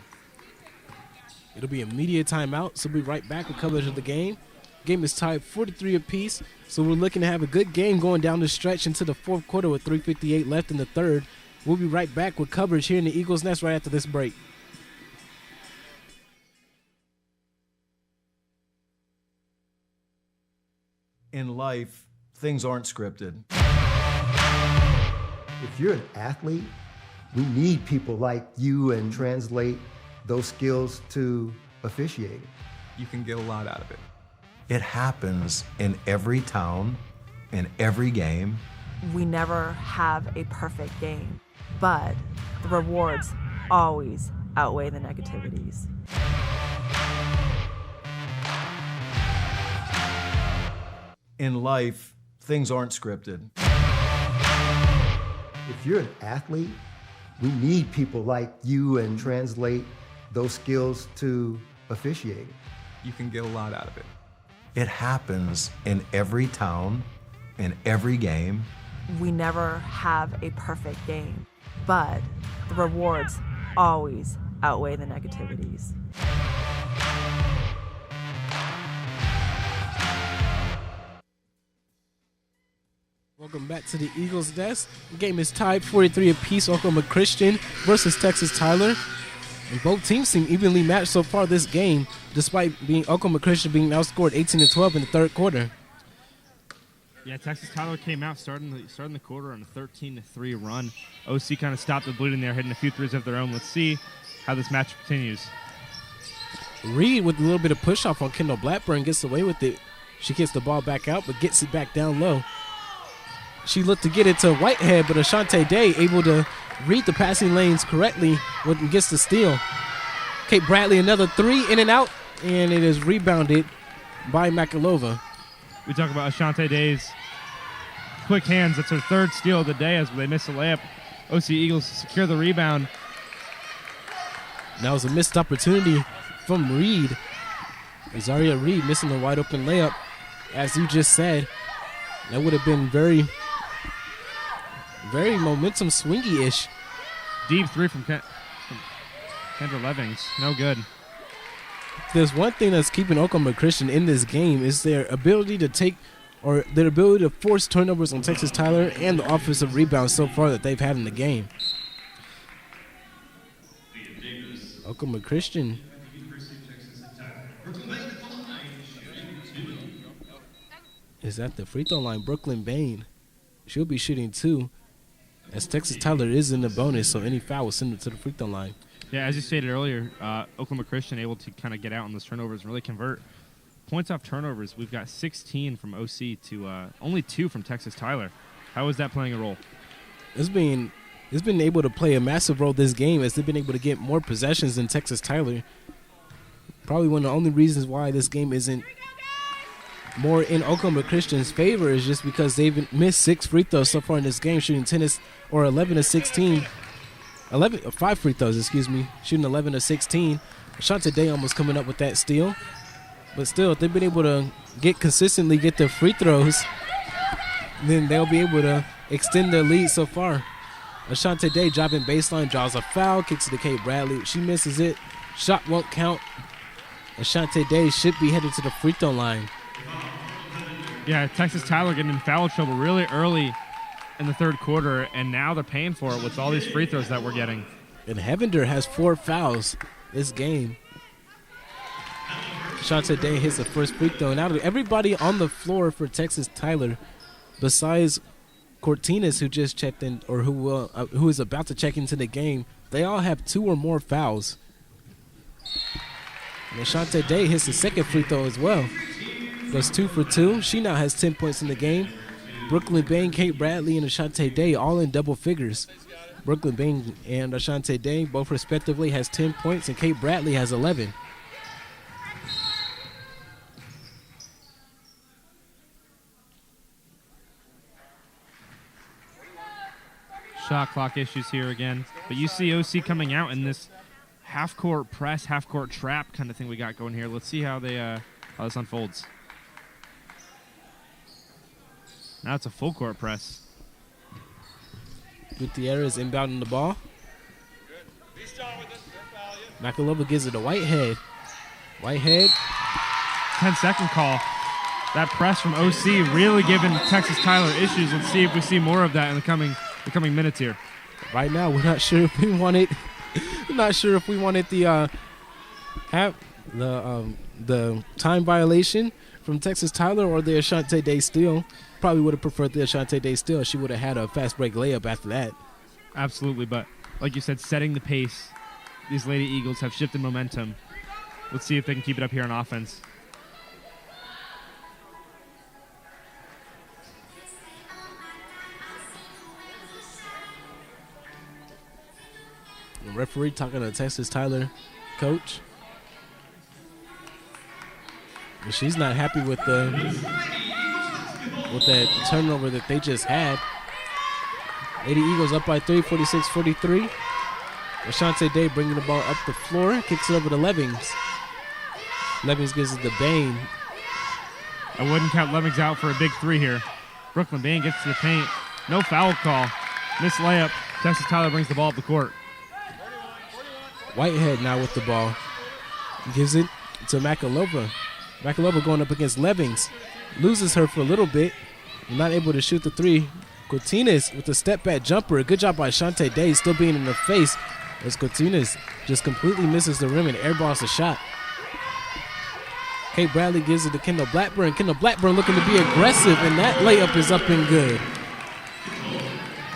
It'll be immediate timeout, so we'll be right back with coverage of the game. Game is tied 43 apiece, so we're looking to have a good game going down the stretch into the fourth quarter with 3:58 left in the third. We'll be right back with coverage here in the Eagles Nest right after this break. In life, things aren't scripted. If you're an athlete, we need people like you and translate those skills to officiating. You can get a lot out of it. It happens in every town, in every game. We never have a perfect game, but the rewards always outweigh the negativities. In life, things aren't scripted. If you're an athlete, we need people like you and translate those skills to officiating. You can get a lot out of it. It happens in every town, in every game. We never have a perfect game, but the rewards always outweigh the negativities. Welcome back to the Eagles Desk. The game is tied 43 apiece. Oklahoma Christian versus Texas Tyler. And both teams seem evenly matched so far this game, despite Oklahoma Christian being outscored 18-12 in the third quarter. Yeah, Texas Tyler came out starting the quarter on a 13-3 run. OC kind of stopped the bleeding there, hitting a few threes of their own. Let's see how this match continues. Reed with a little bit of push off on Kendall Blackburn gets away with it. She gets the ball back out, but gets it back down low. She looked to get it to Whitehead, but Ashante Day able to read the passing lanes correctly and gets the steal. Kate Bradley, another three in and out, and it is rebounded by Makalova. We talk about Ashante Day's quick hands. That's her third steal of the day as they miss a layup. OC Eagles secure the rebound. That was a missed opportunity from Reed. Azaria Reed missing a wide open layup. As you just said, that would have been very momentum swingy-ish. Deep three from Kendra Levings. No good. There's one thing that's keeping Oklahoma Christian in this game is their ability to force turnovers on Texas Tyler and the offensive rebounds so far that they've had in the game. Oklahoma Christian is at the free throw line. Brooklyn Bain, she'll be shooting 2, as Texas Tyler is in the bonus, so any foul will send it to the free throw line. Yeah, as you stated earlier, Oklahoma Christian able to kind of get out on those turnovers and really convert. Points off turnovers, we've got 16 from OC to only 2 from Texas Tyler. How is that playing a role? It's been able to play a massive role this game as they've been able to get more possessions than Texas Tyler. Probably one of the only reasons why this game isn't more in Oklahoma Christian's favor is just because they've missed 6 free throws so far in this game, shooting 11 of 16. 5 free throws, shooting 11 of 16. Ashante Day almost coming up with that steal. But still, if they've been able to consistently get their free throws, then they'll be able to extend their lead so far. Ashante Day driving baseline, draws a foul, kicks it to Kate Bradley. She misses it. Shot won't count. Ashante Day should be headed to the free throw line. Yeah, Texas Tyler getting in foul trouble really early in the third quarter, and now they're paying for it with all these free throws that we're getting. And Hevender has 4 fouls this game. Ashante Day hits the first free throw. Now everybody on the floor for Texas Tyler, besides Cortines, who just checked in, or who is about to check into the game, they all have 2 or more fouls. And Ashante Day hits the second free throw as well. Goes 2 for 2. She now has 10 points in the game. Brooklyn Bain, Kate Bradley, and Ashante Day all in double figures. Brooklyn Bain and Ashante Day both respectively has 10 points, and Kate Bradley has 11. Shot clock issues here again. But you see OC coming out in this half-court press, half-court trap kind of thing we got going here. Let's see how this unfolds. Now it's a full-court press. Gutierrez inbounding the ball. Makalova gives it to Whitehead. Whitehead. 10-second call. That press from OC really giving Texas Tyler issues. Let's see if we see more of that in the coming minutes here. Right now, we're not sure if we want it. Not sure if we wanted the time violation from Texas Tyler or the Ashante Day steal. Probably would have preferred the Ashante Day steal. She would have had a fast break layup after that. Absolutely, but like you said, setting the pace. These Lady Eagles have shifted momentum. Let's see if they can keep it up here on offense. The referee talking to Texas Tyler coach. But she's not happy with that turnover that they just had. Lady Eagles up by 3, 46-43. Ashante Day bringing the ball up the floor, kicks it over to Levings. Levings gives it to Bain. I wouldn't count Levings out for a big 3 here. Brooklyn Bain gets to the paint. No foul call. Missed layup. Texas Tyler brings the ball up the court. Whitehead now with the ball. Gives it to Makalova. Makalova going up against Levings. Loses her for a little bit. Not able to shoot the 3. Cortines with a step back jumper. Good job by Ashante Day, still being in the face as Cortines just completely misses the rim and airballs the shot. Kate Bradley gives it to Kendall Blackburn. Kendall Blackburn looking to be aggressive, and that layup is up and good.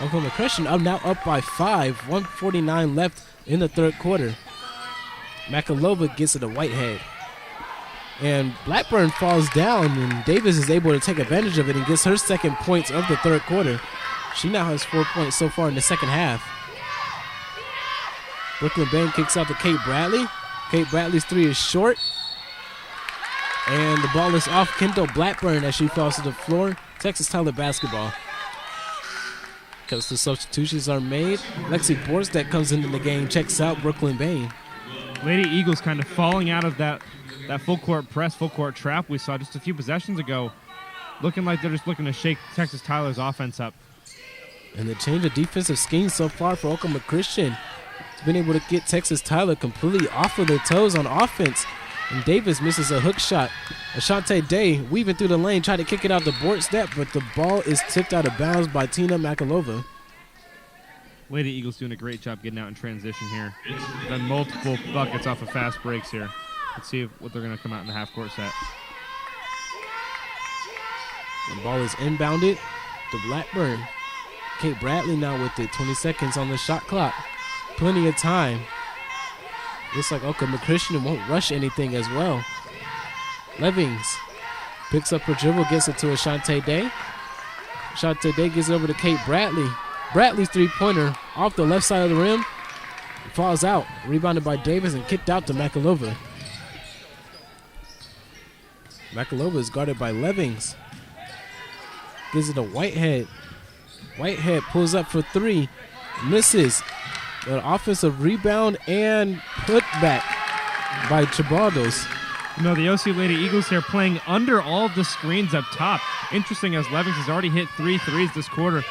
Oklahoma Christian now up by 5. 1:49 left in the third quarter. Makalova gets it to Whitehead. And Blackburn falls down, and Davis is able to take advantage of it and gets her second points of the third quarter. She now has 4 points so far in the second half. Brooklyn Bain kicks out to Kate Bradley. Kate Bradley's 3 is short. And the ball is off Kendall Blackburn as she falls to the floor. Texas Tyler basketball. Because the substitutions are made. Lexi Borstek comes into the game, checks out Brooklyn Bain. Lady Eagles kind of falling out of that full court press, full court trap we saw just a few possessions ago. Looking like they're just looking to shake Texas Tyler's offense up. And the change of defensive scheme so far for Oklahoma Christian has been able to get Texas Tyler completely off of their toes on offense. And Davis misses a hook shot. Ashante Day weaving through the lane, tried to kick it out the board step, but the ball is tipped out of bounds by Tina Makalova. Lady Eagles doing a great job getting out in transition here. Done multiple buckets off of fast breaks here. Let's see what they're going to come out in the half-court set. The ball is inbounded to Blackburn. Kate Bradley now with it. 20 seconds on the shot clock. Plenty of time. Looks like Oklahoma Christian won't rush anything as well. Levings picks up her dribble, gets it to Ashante Day. Ashante Day gives it over to Kate Bradley. Bradley's three-pointer off the left side of the rim. Falls out. Rebounded by Davis and kicked out to Makalova. Makalova is guarded by Levings. Gives it to Whitehead. Whitehead pulls up for 3. Misses. An offensive rebound and putback by Chabaldos. You know, the OC Lady Eagles here playing under all the screens up top. Interesting as Levings has already hit 3 threes this quarter.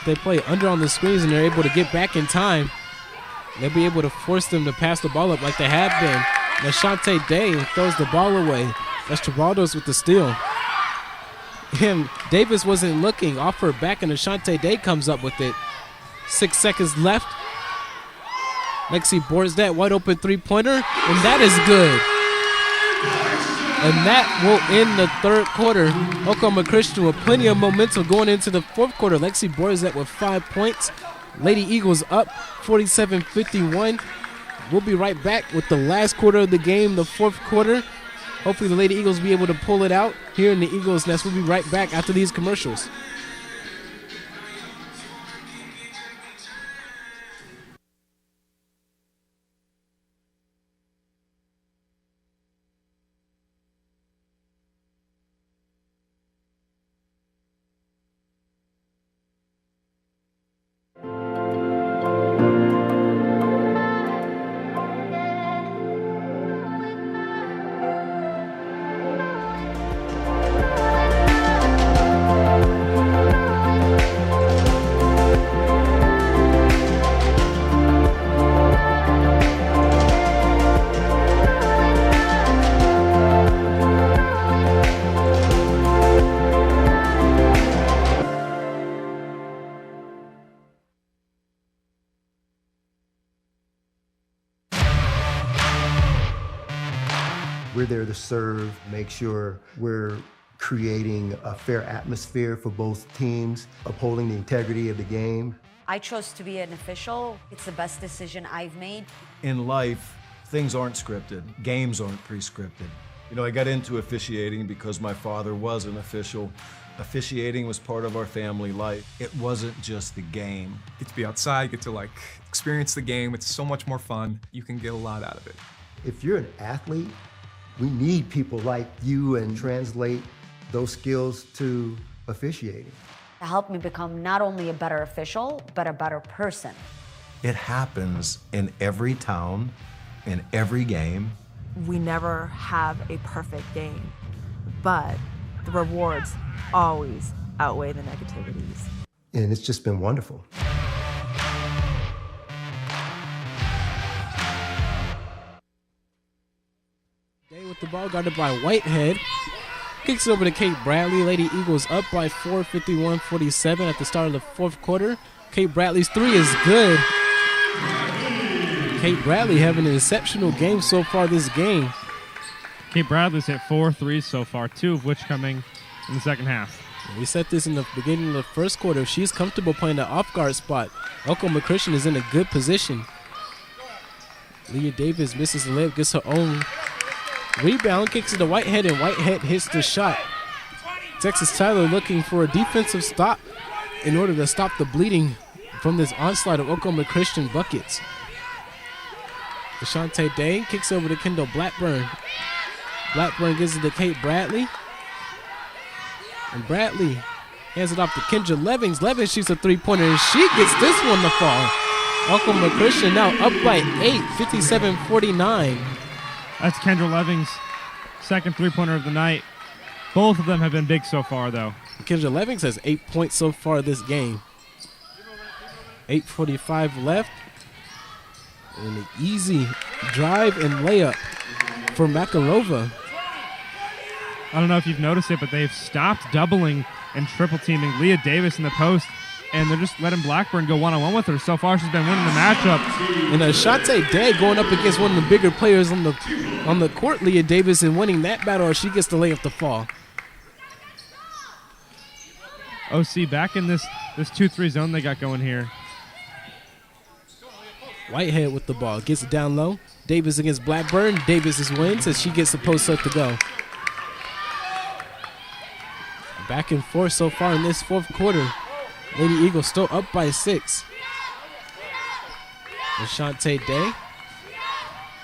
They play under on the screens and they're able to get back in time. They'll be able to force them to pass the ball up like they have been. Ashante Day throws the ball away. That's Tribaldos with the steal. Davis wasn't looking, off her back, and Ashante Day comes up with it. 6 seconds left. Lexi boards that wide open three-pointer, and that is good. And that will end the third quarter. Oklahoma Christian with plenty of momentum going into the fourth quarter. Lexi boards that with 5 points. Lady Eagles up 47-51. We'll be right back with the last quarter of the game, the fourth quarter. Hopefully the Lady Eagles will be able to pull it out here in the Eagles Nest. We'll be right back after these commercials. We're there to serve, make sure we're creating a fair atmosphere for both teams, upholding the integrity of the game. I chose to be an official. It's the best decision I've made. In life, things aren't scripted. Games aren't pre-scripted. You know, I got into officiating because my father was an official. Officiating was part of our family life. It wasn't just the game. Get to be outside, get to like experience the game. It's so much more fun. You can get a lot out of it. If you're an athlete, we need people like you and translate those skills to officiating. It helped me become not only a better official, but a better person. It happens in every town, in every game. We never have a perfect game, but the rewards always outweigh the negativities. And it's just been wonderful. Day with the ball, guarded by Whitehead. Kicks it over to Kate Bradley. Lady Eagles up by 4, 51-47 at the start of the fourth quarter. Kate Bradley's three is good. Kate Bradley having an exceptional game so far this game. Kate Bradley's hit 4 threes so far, 2 of which coming in the second half. We said this in the beginning of the first quarter. If she's comfortable playing the off-guard spot, Oklahoma Christian is in a good position. Leah Davis misses the layup, gets her own rebound, kicks it to Whitehead, and Whitehead hits the shot. Texas Tyler looking for a defensive stop in order to stop the bleeding from this onslaught of Oklahoma Christian buckets. Ashante Day kicks over to Kendall Blackburn. Blackburn gives it to Kate Bradley. And Bradley hands it off to Kendra Levings. Levings shoots a three-pointer, and she gets this one to fall. Oklahoma Christian now up by 8, 57-49. That's Kendra Levings' second three-pointer of the night. Both of them have been big so far, though. Kendra Levings has 8 points so far this game. 8:45 left. And an easy drive and layup for Makarova. I don't know if you've noticed it, but they've stopped doubling and triple teaming Leah Davis in the post, and they're just letting Blackburn go one-on-one with her. So far, she's been winning the matchup. And Ashante Day going up against one of the bigger players on the court, Leah Davis, and winning that battle, or she gets the layup to fall. OC back in this 2-3 zone they got going here. Whitehead with the ball, gets it down low. Davis against Blackburn. Davis wins as she gets the post up to go. Back and forth so far in this fourth quarter. Lady Eagles still up by 6. Ashante Day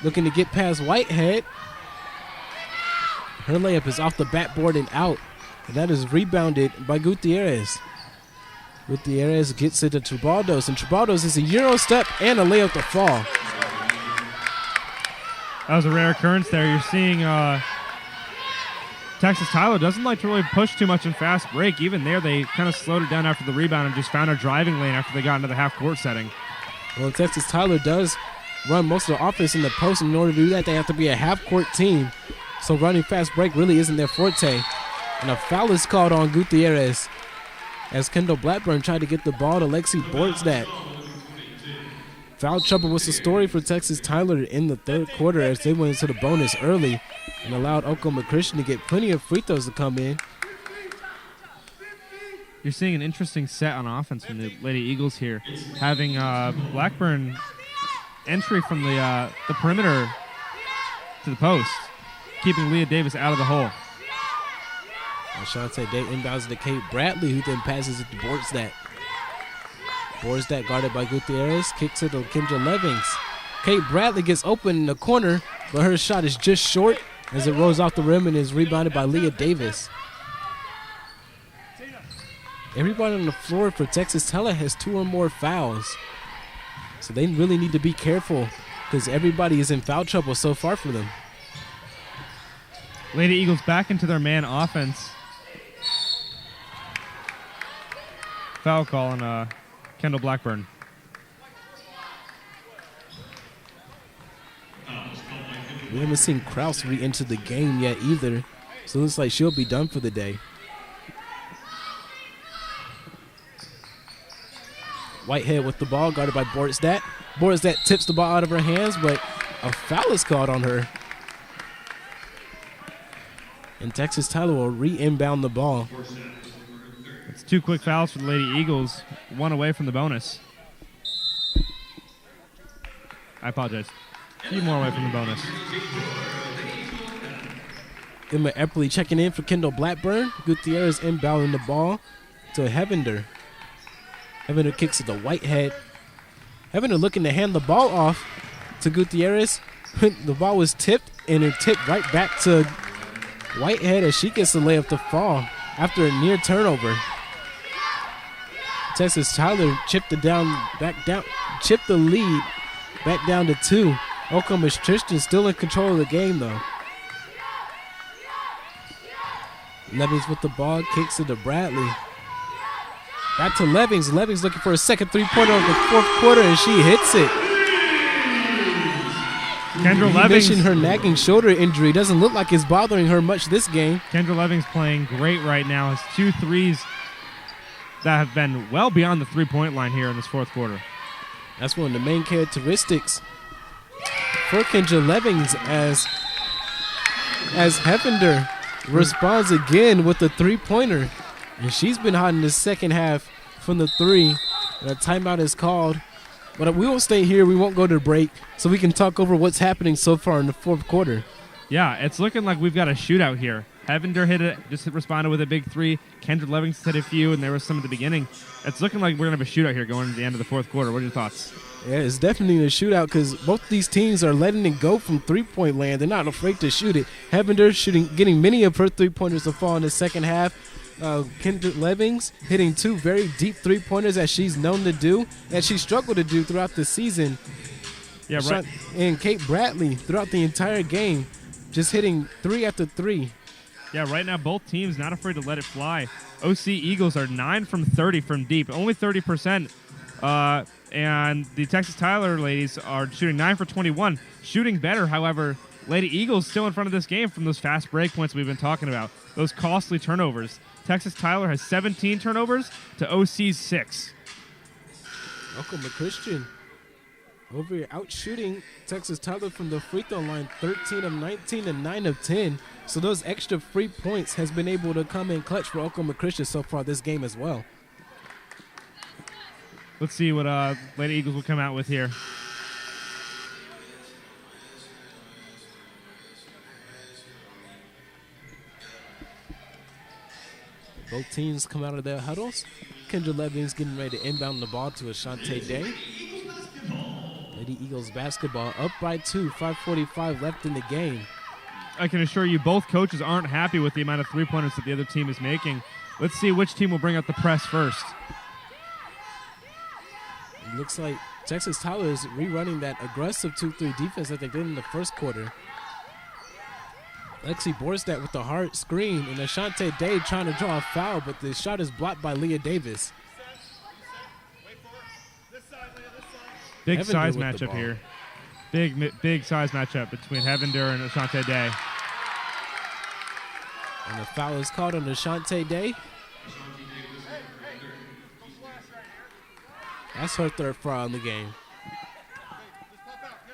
looking to get past Whitehead. Her layup is off the backboard and out. And that is rebounded by Gutierrez. Gutierrez gets it to Tribaldos, and Tribaldos is a Euro step and a layup to fall. That was a rare occurrence there. You're seeing Texas Tyler doesn't like to really push too much in fast break. Even there, they kind of slowed it down after the rebound and just found a driving lane after they got into the half-court setting. Well, Texas Tyler does run most of the offense in the post. In order to do that, they have to be a half-court team. So running fast break really isn't their forte. And a foul is called on Gutierrez as Kendall Blackburn tried to get the ball to Lexi Borstad. Foul trouble was the story for Texas Tyler in the third quarter as they went into the bonus early and allowed Oklahoma Christian to get plenty of free throws to come in. You're seeing an interesting set on offense from the Lady Eagles here, having Blackburn entry from the perimeter to the post, keeping Leah Davis out of the hole. Ashante Day inbounds to Kate Bradley, who then passes it to Borstad. Borstad guarded by Gutierrez, kicks it to Kendra Levings. Kate Bradley gets open in the corner, but her shot is just short as it rolls off the rim and is rebounded by Leah Davis. Everybody on the floor for Texas Tele has 2 or more fouls. So they really need to be careful because everybody is in foul trouble so far for them. Lady Eagles back into their man offense. Foul call on Kendall Blackburn. We haven't seen Krause re-enter the game yet either, so it looks like she'll be done for the day. Whitehead with the ball, guarded by Borstad. Borstad tips the ball out of her hands, but a foul is called on her. And Texas Tyler will re-inbound the ball. It's 2 quick fouls for the Lady Eagles, 1 away from the bonus. I apologize. A few more away from the bonus. Emma Eppley checking in for Kendall Blackburn. Gutierrez inbounding the ball to Hevender. Hevender kicks it to Whitehead. Hevender looking to hand the ball off to Gutierrez. The ball was tipped, and it tipped right back to Whitehead as she gets the layup to fall after a near turnover. Texas Tyler chipped the lead back down to 2. Oklahoma Christian still in control of the game though. Levings with the ball, kicks it to Bradley. Back to Levings. Levings looking for a second three-pointer of the fourth quarter, and she hits it. Kendra You Levings. mentioned her nagging shoulder injury. Doesn't look like it's bothering her much this game. Kendra Levings playing great right now. Has 2 threes that have been well beyond the three-point line here in this fourth quarter. That's one of the main characteristics for Kendra Levings as Heffender responds again with the three-pointer. And she's been hot in the second half from the 3. And a timeout is called. But we won't stay here. We won't go to break so we can talk over what's happening so far in the fourth quarter. Yeah, it's looking like we've got a shootout here. Hevender responded with a big 3. Kendra Levings hit a few, and there was some at the beginning. It's looking like we're going to have a shootout here going into the end of the fourth quarter. What are your thoughts? Yeah, it's definitely a shootout because both these teams are letting it go from three-point land. They're not afraid to shoot it. Hevender getting many of her three-pointers to fall in the second half. Kendra Levings hitting 2 very deep three-pointers as she's known to do, that she struggled to do throughout the season. Yeah, right. And Kate Bradley throughout the entire game just hitting 3 after 3. Yeah, right now both teams not afraid to let it fly. OC Eagles are 9 from 30 from deep, only 30%. And the Texas Tyler ladies are shooting 9 for 21. Shooting better, however, Lady Eagles still in front of this game from those fast break points we've been talking about, those costly turnovers. Texas Tyler has 17 turnovers to OC's 6. Oklahoma Christian over here out shooting Texas Tyler from the free throw line, 13 of 19 and 9 of 10. So those extra free points has been able to come in clutch for Oklahoma Christian so far this game as well. Let's see what Lady Eagles will come out with here. Both teams come out of their huddles. Kendra Levings getting ready to inbound the ball to Ashante Day. Lady Eagles basketball up by 2, 5:45 left in the game. I can assure you both coaches aren't happy with the amount of three-pointers that the other team is making. Let's see which team will bring out the press first. It looks like Texas Tyler is rerunning that aggressive 2-3 defense that they did in the first quarter. Lexi Borstad with the hard screen, and Ashante Day trying to draw a foul, but the shot is blocked by Leah Davis. Big Hevender size with the matchup ball. here. Big size matchup between Heavinder and Ashante Day. And the foul is called on Ashante Day. That's her third foul in the game.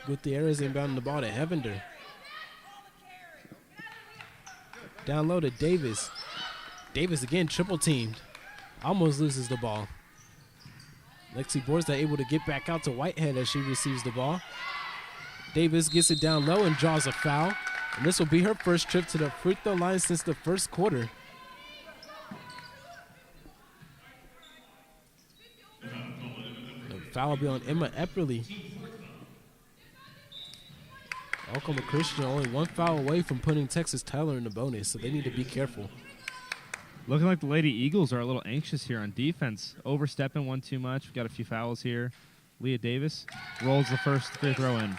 Gutierrez inbounding the ball to Heavinder. Down low to Davis. Davis again triple teamed. Almost loses the ball. Lexi Borstad able to get back out to Whitehead as she receives the ball. Davis gets it down low and draws a foul. And this will be her first trip to the free throw line since the first quarter. The foul will be on Emma Epperly. Oklahoma Christian only one foul away from putting Texas Tyler in the bonus, so they need to be careful. Looking like the Lady Eagles are a little anxious here on defense. Overstepping one too much. We've got a few fouls here. Leah Davis rolls the first free throw in.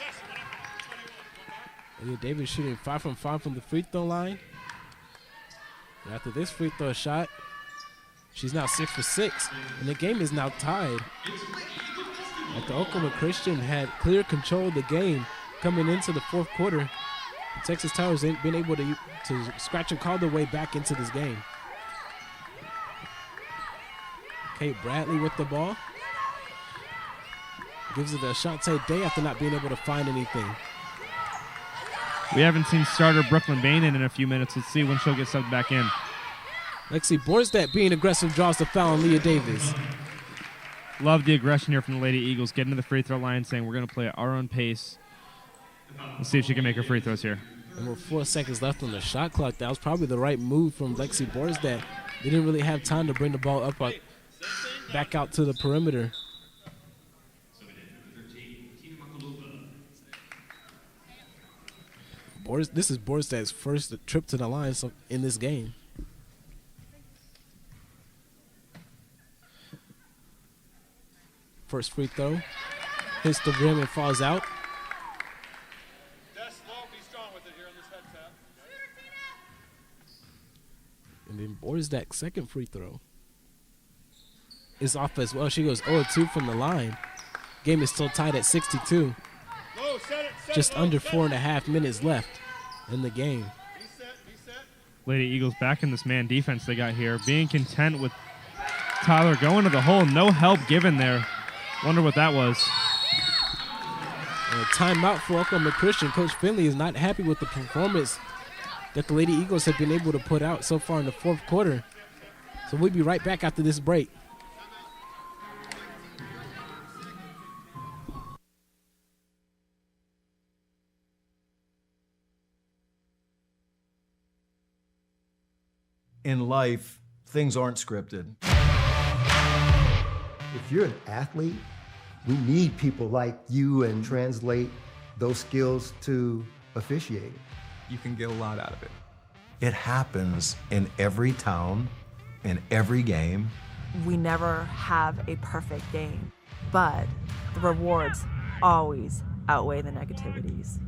Leah Davis shooting 5 from 5 from the free throw line. And after this free throw shot, she's now 6 for 6, and the game is now tied. After Oklahoma Christian had clear control of the game coming into the fourth quarter, Texas Towers ain't been able to scratch and claw their way back into this game. Kate Bradley with the ball. Gives it to Ashante Day after not being able to find anything. We haven't seen starter Brooklyn Bain in a few minutes. Let's see when she'll get subbed back in. Lexi Borstad being aggressive draws the foul on Leah Davis. Love the aggression here from the Lady Eagles, getting to the free throw line, saying we're going to play at our own pace. Let's see if she can make her free throws here. And with 4 seconds left on the shot clock, that was probably the right move from Lexi Borstad. They didn't really have time to bring the ball up back out to the perimeter. This is Borstad's first trip to the line in this game. First free throw. Hits the rim and falls out. And then Borstad's second free throw is off as well. She goes 0-2 from the line. Game is still tied at 62. Just under 4.5 minutes left in the game. Lady Eagles back in this man defense they got here, being content with Tyler going to the hole. No help given there. Wonder what that was. And a timeout for Oklahoma Christian. Coach Finley is not happy with the performance that the Lady Eagles have been able to put out so far in the fourth quarter. So we'll be right back after this break. In life, things aren't scripted. If you're an athlete, we need people like you and translate those skills to officiating. You can get a lot out of it. It happens in every town, in every game. We never have a perfect game, but the rewards always outweigh the negativities.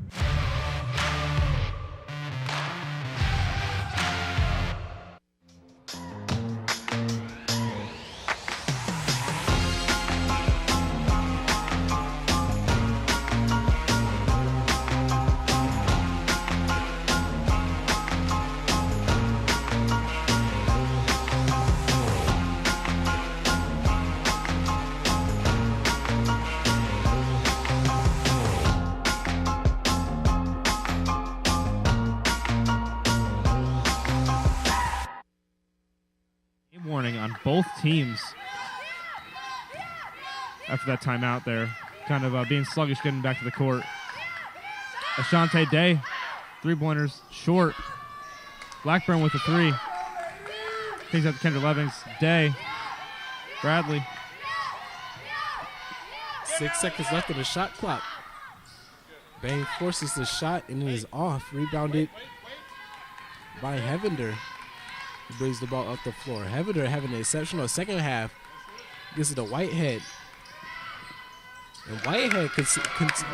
Warning on both teams after that timeout there. Kind of being sluggish getting back to the court. Ashante Day, 3-pointers, short. Blackburn with the 3. Things out to Kendra Levings. Day, Bradley. 6 seconds left on the shot clock. Bain forces the shot and it is off. Rebounded by Heavinder. He brings the ball up the floor. Heavinder having an exceptional second half. Gives it to Whitehead. And Whitehead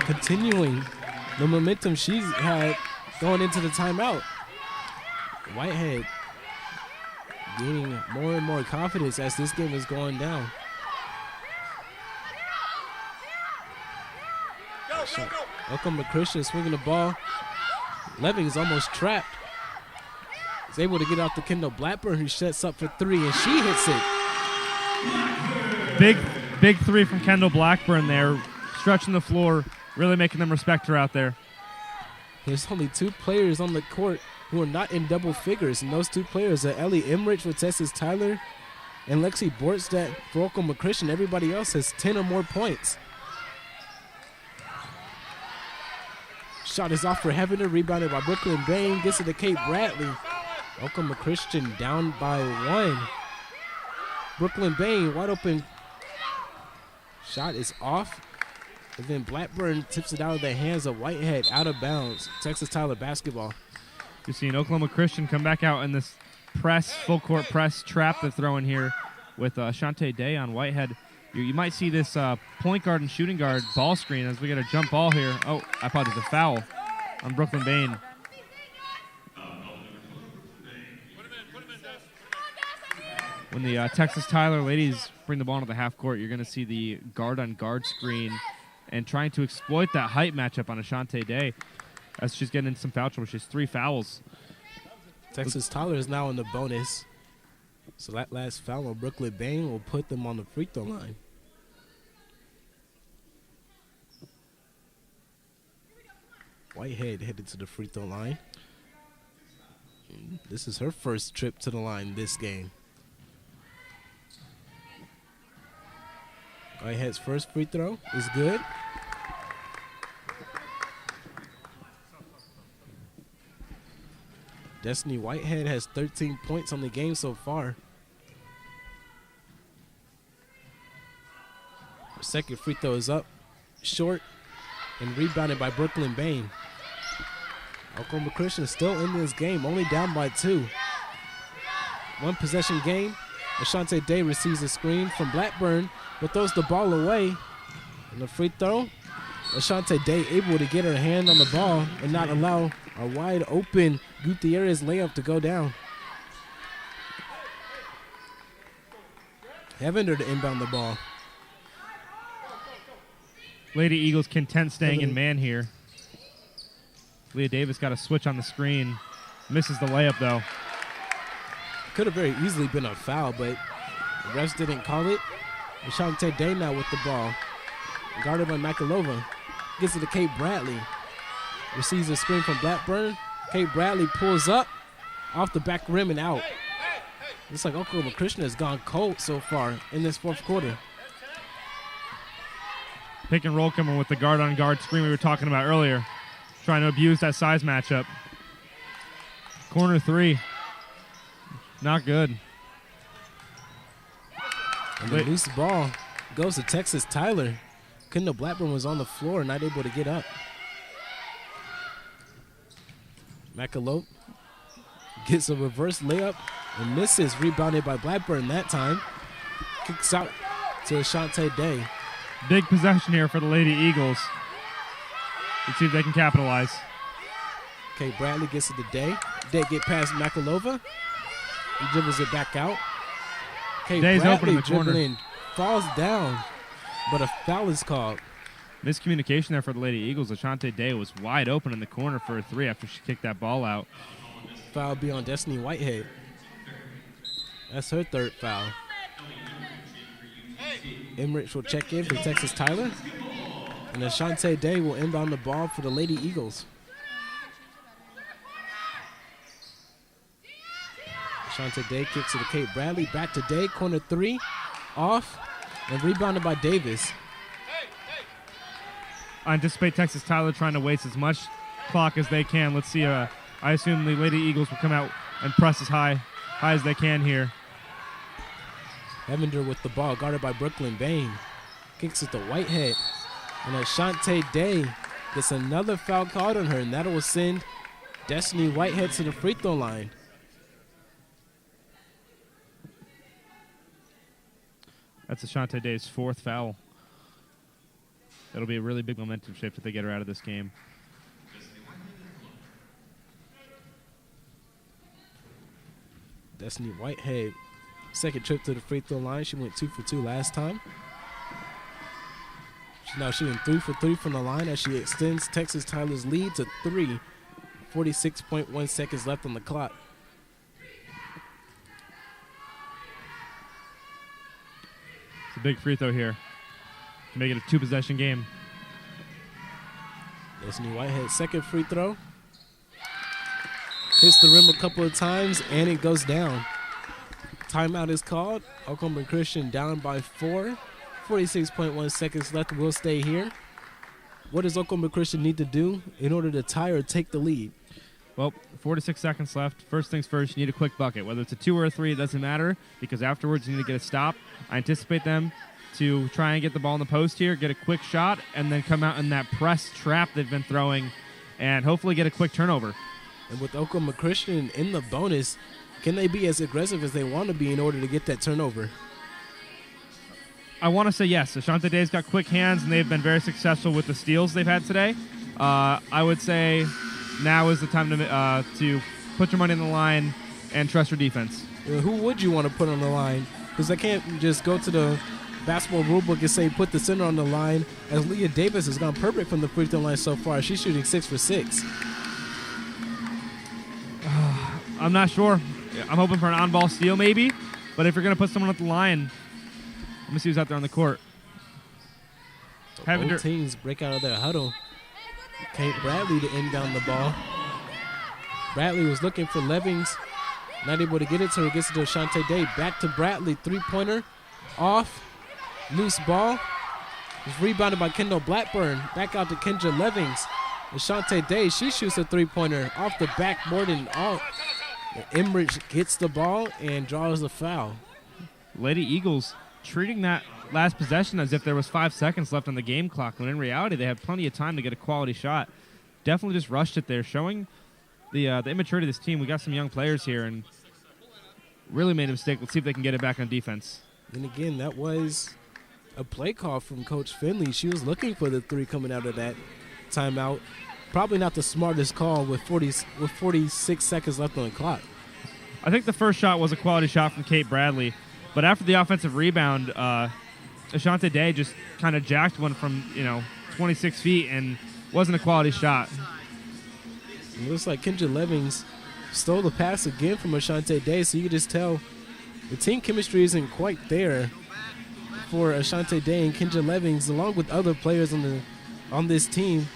continuing the momentum she's had going into the timeout. Whitehead gaining more and more confidence as this game is going down. Oklahoma Christian swinging the ball. Leving is almost trapped. He's able to get out to Kendall Blackburn, who sets up for three, and she hits it. Big three from Kendall Blackburn there, stretching the floor, really making them respect her out there. There's only 2 players on the court who are not in double figures, and those 2 players are Ellie Emmerich for Texas Tyler and Lexi Bortstadt for Oklahoma Christian. Everybody else has 10 or more points. Shot is off for Heavener, rebounded by Brooklyn Bain, gets it to Kate Bradley. Oklahoma Christian down by 1. Brooklyn Bain, wide open. Shot is off. And then Blackburn tips it out of the hands of Whitehead, out of bounds. Texas Tyler basketball. You're seeing Oklahoma Christian come back out in this press, full court press trap they're throwing here with Shantae Day on Whitehead. You might see this point guard and shooting guard ball screen as we get a jump ball here. Oh, I apologize, a foul on Brooklyn Bain. When the Texas Tyler ladies bring the ball into the half court, you're going to see the guard-on-guard screen and trying to exploit that height matchup on Ashante Day as she's getting into some foul trouble. She has 3 fouls. Texas Tyler is now in the bonus. So that last foul on Brooklyn Bain will put them on the free throw line. Whitehead headed to the free throw line. This is her first trip to the line this game. Whitehead's first free throw is good. Destiny Whitehead has 13 points on the game so far. Her second free throw is up, short, and rebounded by Brooklyn Bain. Oklahoma Christian is still in this game, only down by 2. 1 possession game. Ashante Day receives a screen from Blackburn, but throws the ball away. And the free throw, Ashante Day able to get her hand on the ball and not allow a wide open Gutierrez layup to go down. Heavener to inbound the ball. Lady Eagles content staying in man here. Leah Davis got a switch on the screen. Misses the layup, though. Could have very easily been a foul, but the refs didn't call it. Ashante Day now with the ball. Guarded by Makalova. Gets it to Kate Bradley. Receives a screen from Blackburn. Kate Bradley pulls up off the back rim and out. Looks like Oklahoma Christian has gone cold so far in this 4th quarter. Pick and roll coming with the guard-on-guard screen we were talking about earlier. Trying to abuse that size matchup. Corner 3. Not good. And the loose ball goes to Texas Tyler. Kendall Blackburn was on the floor, not able to get up. Macalope gets a reverse layup and misses, rebounded by Blackburn that time. Kicks out to Ashante Day. Big possession here for the Lady Eagles. Let's see if they can capitalize. Okay, Bradley gets it to Day. Day get past Makalova. He dribbles it back out. Okay, Day's Bradley open in the corner. dribbling, falls down, but a foul is called. Miscommunication there for the Lady Eagles. Ashante Day was wide open in the corner for a 3 after she kicked that ball out. Foul be on Destiny Whitehead. That's her 3rd foul. Emmerich will check in for Texas Tyler. And Ashante Day will inbound the ball for the Lady Eagles. Ashante Day kicks it to Kate Bradley. Back to Day. Corner 3. Off. And rebounded by Davis. I anticipate Texas Tyler trying to waste as much clock as they can. Let's see. I assume the Lady Eagles will come out and press as high as they can here. Heavener with the ball, guarded by Brooklyn Bain. Kicks it to Whitehead. And Ashante Day gets another foul called on her, and that will send Destiny Whitehead to the free throw line. That's Ashante Day's 4th foul. That'll be a really big momentum shift if they get her out of this game. Destiny Whitehead, second trip to the free throw line. She went 2 for 2 last time. She's now shooting 3 for 3 from the line as she extends Texas Tyler's lead to 3. 46.1 seconds left on the clock. It's a big free throw here to make it a 2-possession game. Destiny Whitehead, second free throw. Hits the rim a couple of times, and it goes down. Timeout is called. Oklahoma Christian down by 4. 46.1 seconds left. We'll stay here. What does Oklahoma Christian need to do in order to tie or take the lead? Well, 46 seconds left. First things first, you need a quick bucket. Whether it's a 2 or a 3, it doesn't matter, because afterwards you need to get a stop. I anticipate them to try and get the ball in the post here, get a quick shot, and then come out in that press trap they've been throwing and hopefully get a quick turnover. And with Oklahoma Christian in the bonus, can they be as aggressive as they want to be in order to get that turnover? I want to say yes. Ashante Day's got quick hands, and they've been very successful with the steals they've had today. I would say now is the time to put your money on the line and trust your defense. Who would you want to put on the line? Because I can't just go to the basketball rulebook and say put the center on the line, as Leah Davis has gone perfect from the free throw line so far. She's shooting 6 for 6. I'm not sure. I'm hoping for an on-ball steal maybe, but if you're going to put someone at the line, let me see who's out there on the court. Both teams break out of their huddle. Kate Bradley to inbound the ball. Bradley was looking for Levings, not able to get it, so he gets it to Ashante Day. Back to Bradley, three-pointer, off, loose ball. It's rebounded by Kendall Blackburn. Back out to Kendra Levings. Ashante Day, she shoots a three-pointer off the backboard and out. Emmerich gets the ball and draws the foul. Lady Eagles treating that last possession as if there was 5 seconds left on the game clock, when in reality they have plenty of time to get a quality shot. Definitely just rushed it there, showing the immaturity of this team. We got some young players here and really made a mistake. Let's see if they can get it back on defense. And again, that was a play call from Coach Finley. She was looking for the three coming out of that timeout. Probably not the smartest call with 46 seconds left on the clock. I think the first shot was a quality shot from Kate Bradley, but after the offensive rebound, Ashante Day just kind of jacked one from 26 feet and wasn't a quality shot. It looks like Kendra Levings stole the pass again from Ashante Day, so you can just tell the team chemistry isn't quite there for Ashante Day and Kendra Levings, along with other players on this team.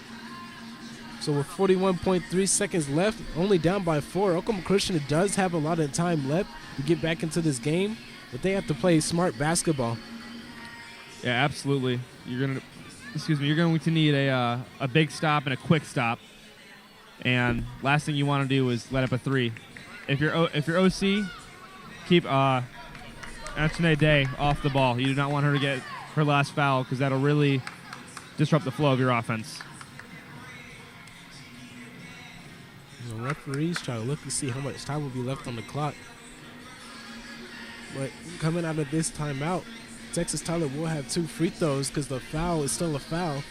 So with 41.3 seconds left, only down by 4, Oklahoma Christian does have a lot of time left to get back into this game, but they have to play smart basketball. Yeah, absolutely. You're going to need a big stop and a quick stop. And last thing you want to do is let up a 3. If you're OC, keep Ashante Day off the ball. You do not want her to get her last foul, because that'll really disrupt the flow of your offense. The referees try to look to see how much time will be left on the clock. But coming out of this timeout, Texas Tyler will have 2 free throws because the foul is still a foul.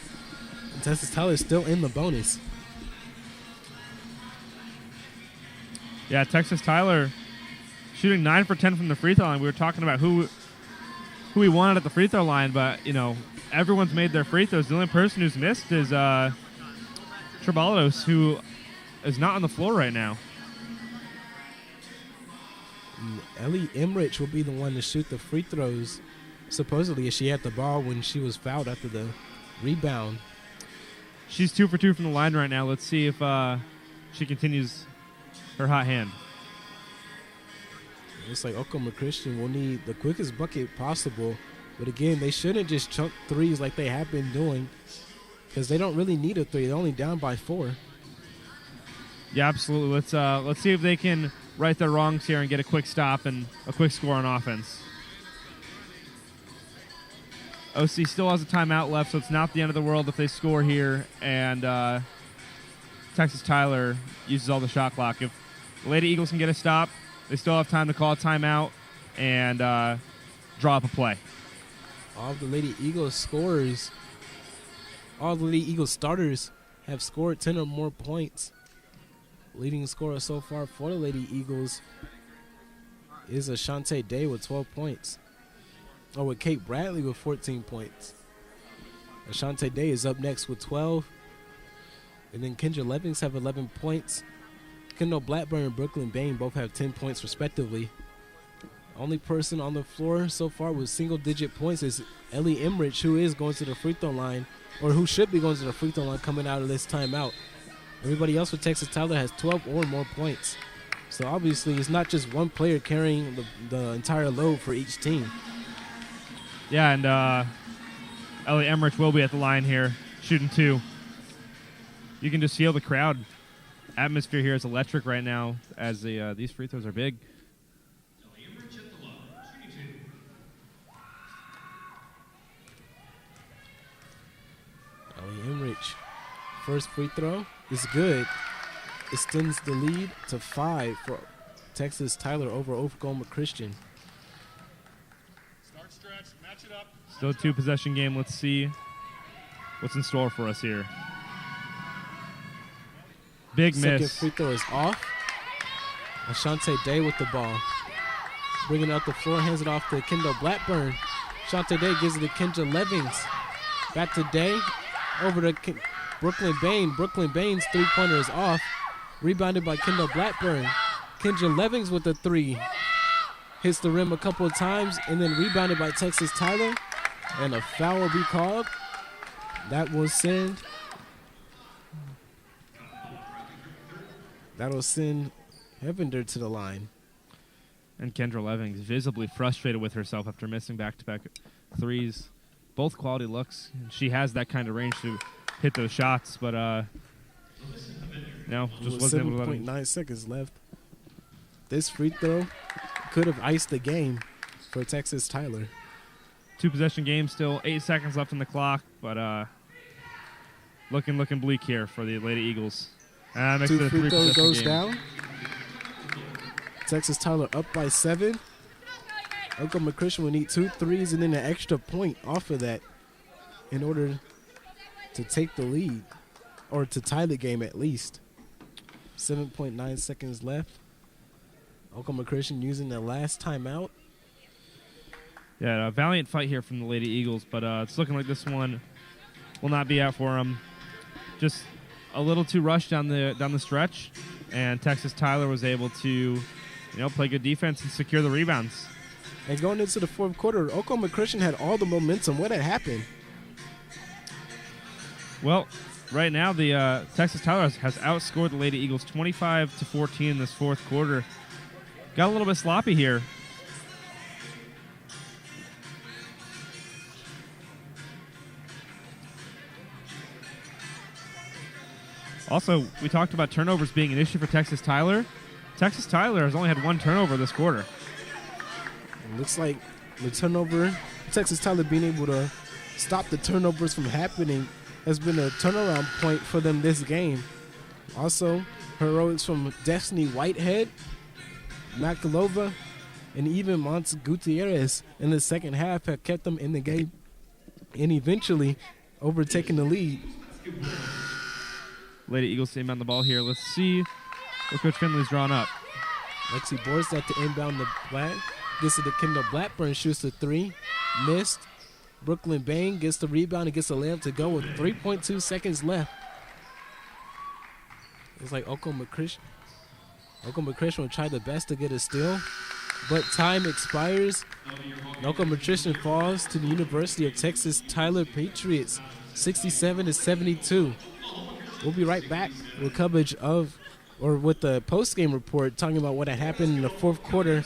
And Texas Tyler is still in the bonus. Yeah, Texas Tyler shooting 9 for 10 from the free throw line. We were talking about who we wanted at the free throw line, but everyone's made their free throws. The only person who's missed is Trebalados, who is not on the floor right now. Ellie Emmerich will be the one to shoot the free throws, supposedly, as she had the ball when she was fouled after the rebound. She's 2 for 2 from the line right now. Let's see if she continues her hot hand. It's like Oklahoma Christian will need the quickest bucket possible, but again, they shouldn't just chunk threes like they have been doing, because they don't really need a 3. They're only down by 4. Yeah, absolutely. Let's see if they can right their wrongs here and get a quick stop and a quick score on offense. OC still has a timeout left, so it's not the end of the world if they score here and Texas Tyler uses all the shot clock. If the Lady Eagles can get a stop, they still have time to call a timeout and draw up a play. All of the Lady Eagles scorers, all the Lady Eagles starters have scored 10 or more points. Leading scorer so far for the Lady Eagles is Ashante Day with 12 points. Or with Kate Bradley with 14 points. Ashante Day is up next with 12. And then Kendra Levings have 11 points. Kendall Blackburn and Brooklyn Bain both have 10 points respectively. Only person on the floor so far with single-digit points is Ellie Emrich, who is going to the free throw line, or who should be going to the free throw line coming out of this timeout. Everybody else with Texas Tyler has 12 or more points. So obviously it's not just one player carrying the entire load for each team. Yeah, and Ellie Emrich will be at the line here, shooting 2. You can just feel the crowd atmosphere here is electric right now as these free throws are big. Ellie Emrich, first free throw is good. Extends the lead to 5 for Texas Tyler over Oklahoma Christian. Start stretch, match it up. Still a 2-possession game. Let's see what's in store for us here. Big Second miss. free throw is off. Ashante Day with the ball. Bringing it up the floor, hands it off to Kendall Blackburn. Ashante Day gives it to Kendra Levings. Back to Day. Over to Brooklyn Bain. Brooklyn Bain's three-pointer is off. Rebounded by Kendall Blackburn. Kendra Levings with the 3. Hits the rim a couple of times and then rebounded by Texas Tyler. And a foul will be called. That will send Hevender to the line. And Kendra Levings visibly frustrated with herself after missing back-to-back threes. Both quality looks. She has that kind of range to hit those shots, but no, just wasn't able to let it. 7.9 seconds left. This free throw could have iced the game for Texas Tyler. 2-possession game, still 8 seconds left on the clock, but looking bleak here for the Lady Eagles. Two free throw goes down. Texas Tyler up by 7. Oklahoma Christian will need 2 threes and then an extra point off of that in order to take the lead, or to tie the game at least. 7.9 seconds left. Oklahoma Christian using their last timeout. Yeah, a valiant fight here from the Lady Eagles, but it's looking like this one will not be out for them. Just a little too rushed down the stretch, and Texas Tyler was able to, play good defense and secure the rebounds. And going into the fourth quarter, Oklahoma Christian had all the momentum. What had happened? Well, right now the Texas Tyler has outscored the Lady Eagles 25-14 in this fourth quarter. Got a little bit sloppy here. Also, we talked about turnovers being an issue for Texas Tyler. Texas Tyler has only had 1 turnover this quarter. It looks like the turnover, Texas Tyler being able to stop the turnovers from happening, has been a turnaround point for them this game. Also, heroics from Destiny Whitehead, Makalova, and even Monts Gutierrez in the second half have kept them in the game and eventually overtaking the lead. Lady Eagles team on the ball here. Let's see what Coach Finley's drawn up. Lexi Borstadt to inbound the flag. Gets it to Kendall Blackburn, shoots the 3. Missed. Brooklyn Bain gets the rebound and gets a layup to go with 3.2 seconds left. It's like Oklahoma Christian will try the best to get a steal, but time expires. Oklahoma Christian falls to the University of Texas Tyler Patriots, 67-72. We'll be right back with coverage with the post-game report talking about what had happened in the fourth quarter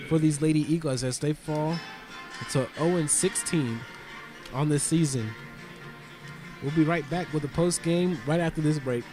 for these Lady Eagles as they fall to 0-16 on the season. We'll be right back with the post-game right after this break.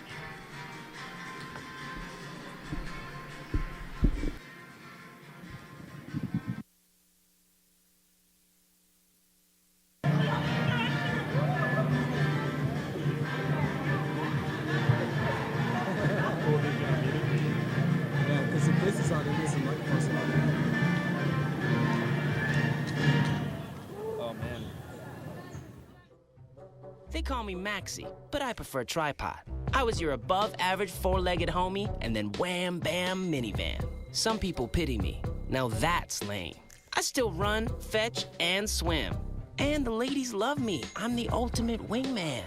They call me Maxie, but I prefer tripod. I was your above-average four-legged homie, and then wham, bam, minivan. Some people pity me. Now that's lame. I still run, fetch, and swim. And the ladies love me. I'm the ultimate wingman.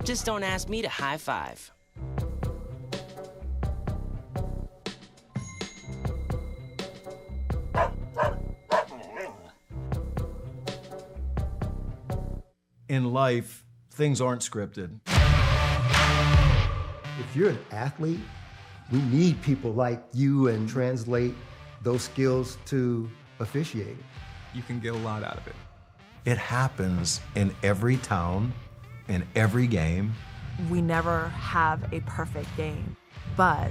Just don't ask me to high five. In life, things aren't scripted. If you're an athlete, we need people like you and translate those skills to officiating. You can get a lot out of it. It happens in every town, in every game. We never have a perfect game, but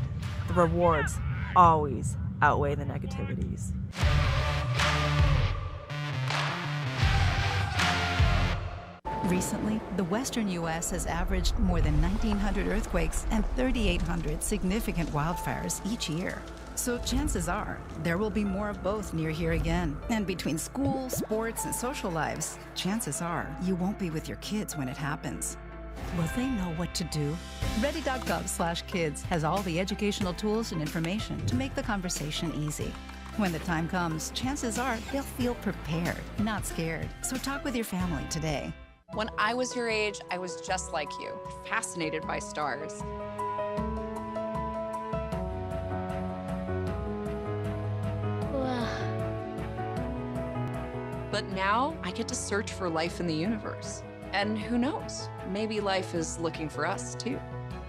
the rewards always outweigh the negativities. Recently, the western U.S. has averaged more than 1,900 earthquakes and 3,800 significant wildfires each year. So chances are there will be more of both near here again. And between school, sports, and social lives, chances are you won't be with your kids when it happens. Will they know what to do? Ready.gov/kids has all the educational tools and information to make the conversation easy. When the time comes, chances are they'll feel prepared, not scared. So talk with your family today. When I was your age, I was just like you, fascinated by stars. But now I get to search for life in the universe. And who knows, maybe life is looking for us too.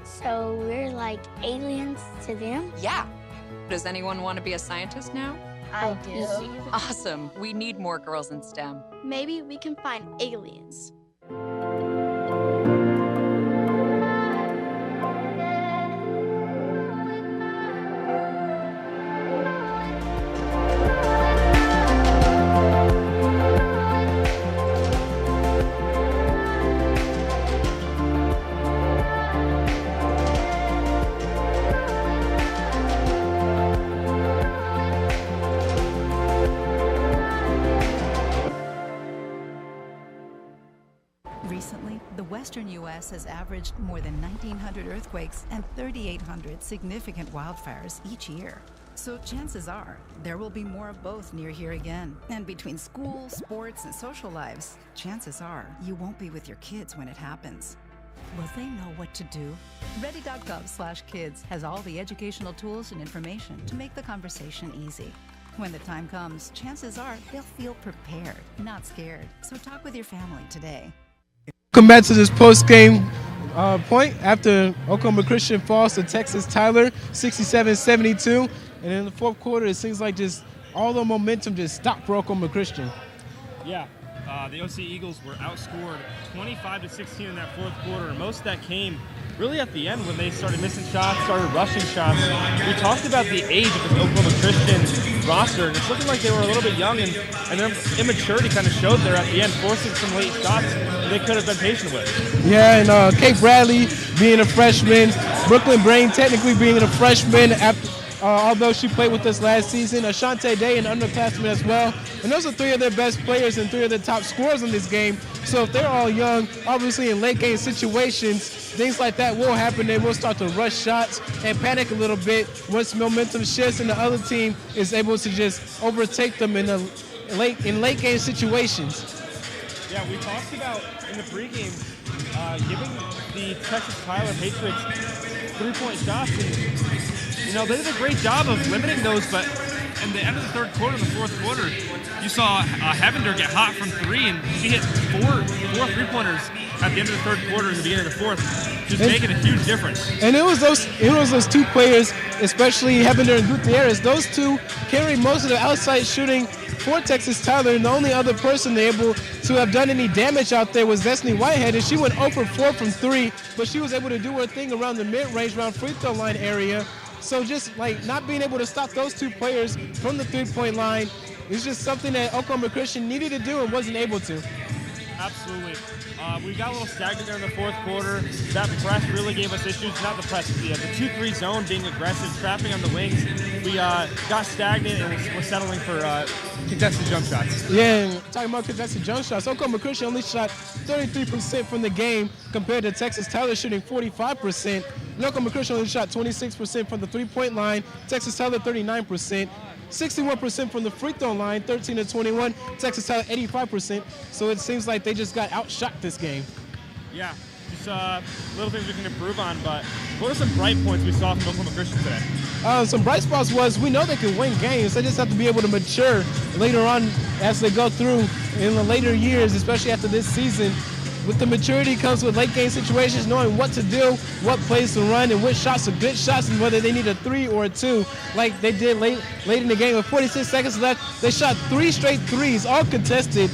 So we're like aliens to them? Yeah. Does anyone want to be a scientist now? I do. Awesome. We need more girls in STEM. Maybe we can find aliens. Recently, the western U.S. has averaged more than 1,900 earthquakes and 3,800 significant wildfires each year. So chances are there will be more of both near here again. And between school, sports, and social lives, chances are you won't be with your kids when it happens. Will they know what to do? Ready.gov/kids has all the educational tools and information to make the conversation easy. When the time comes, chances are they'll feel prepared, not scared. So talk with your family today. Come back to this post-game point after Oklahoma Christian falls to Texas Tyler 67-72. And in the fourth quarter, it seems like just all the momentum just stopped for Oklahoma Christian. Yeah, the OC Eagles were outscored 25-16 in that fourth quarter, and most of that came really at the end when they started missing shots, started rushing shots. We talked about the age of the Oklahoma Christian roster, and it's looking like they were a little bit young, and their immaturity kind of showed there at the end, forcing some late shots they could have been patient with. Yeah, and Kate Bradley being a freshman, Brooklyn Brain technically being a freshman, although she played with us last season, Ashante Day, an underclassman as well. And those are three of their best players and three of the top scorers in this game. So if they're all young, obviously in late game situations, things like that will happen. They will start to rush shots and panic a little bit once momentum shifts and the other team is able to just overtake them in late game situations. Yeah, we talked about in the pregame giving the Texas Tyler Patriots three-point shots. And, they did a great job of limiting those, but in the end of the third quarter, in the fourth quarter, you saw Hevender get hot from three, and she hit four three-pointers at the end of the third quarter and the beginning of the fourth, just making a huge difference. And it was those two players, especially Hevender and Gutierrez. Those two carried most of the outside shooting for Texas Tyler, and the only other person able to have done any damage out there was Destiny Whitehead, and she went 0 for 4 from 3, but she was able to do her thing around the mid-range, around free throw line area. So just like not being able to stop those two players from the three-point line is just something that Oklahoma Christian needed to do and wasn't able to. Absolutely. We got a little stagnant there in the fourth quarter. That press really gave us issues. Not the press, the 2-3 zone being aggressive, trapping on the wings. We got stagnant and we're settling for contested jump shots. Yeah, and talking about contested jump shots, Oklahoma Christian only shot 33% from the game compared to Texas Tyler shooting 45%. And Oklahoma Christian only shot 26% from the three-point line. Texas Tyler 39%. 61% from the free throw line, 13 to 21. Texas Tyler 85%. So it seems like they just got outshot this game. Yeah, just little things we can improve on, but what are some bright points we saw from Oklahoma Christian today? Some bright spots was we know they can win games. They just have to be able to mature later on as they go through in the later years, especially after this season. With the maturity comes with late game situations, knowing what to do, what plays to run, and which shots are good shots, and whether they need a 3 or a 2, like they did late in the game. With 46 seconds left, they shot 3 straight threes, all contested,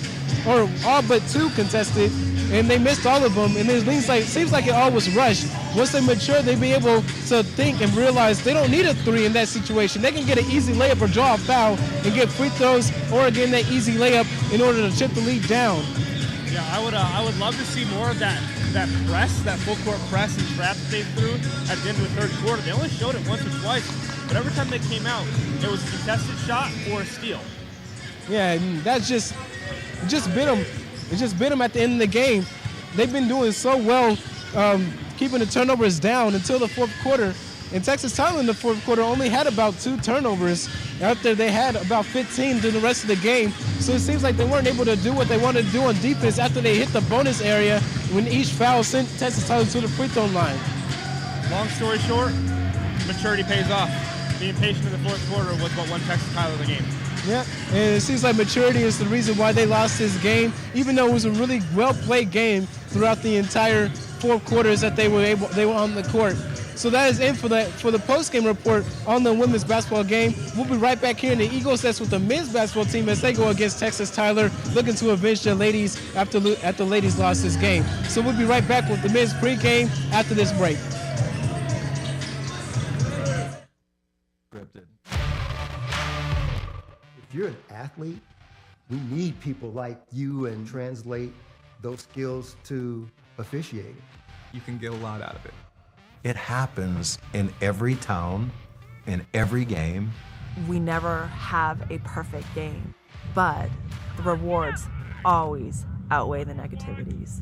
or all but 2 contested, and they missed all of them. And it seems like it all was rushed. Once they mature, they'll be able to think and realize they don't need a 3 in that situation. They can get an easy layup or draw a foul and get free throws or again that easy layup in order to chip the lead down. Yeah, I would love to see more of that press, that full court press and trap that they threw at the end of the third quarter. They only showed it once or twice, but every time they came out, it was a contested shot or a steal. Yeah, and that's just bit them. It just bit them at the end of the game. They've been doing so well keeping the turnovers down until the fourth quarter. And Texas Tyler in the fourth quarter only had about 2 turnovers after they had about 15 through the rest of the game. So it seems like they weren't able to do what they wanted to do on defense after they hit the bonus area when each foul sent Texas Tyler to the free throw line. Long story short, maturity pays off. Being patient in the fourth quarter was what won Texas Tyler the game. Yeah, and it seems like maturity is the reason why they lost this game, even though it was a really well-played game throughout the entire 4 quarters that they were on the court. So that is it for the post-game report on the women's basketball game. We'll be right back here in the Eagles Nest with the men's basketball team as they go against Texas Tyler, looking to avenge the ladies after the ladies lost this game. So we'll be right back with the men's pregame after this break. If you're an athlete, we need people like you and translate those skills to officiating. You can get a lot out of it. It happens in every town, in every game. We never have a perfect game, but the rewards always outweigh the negativities.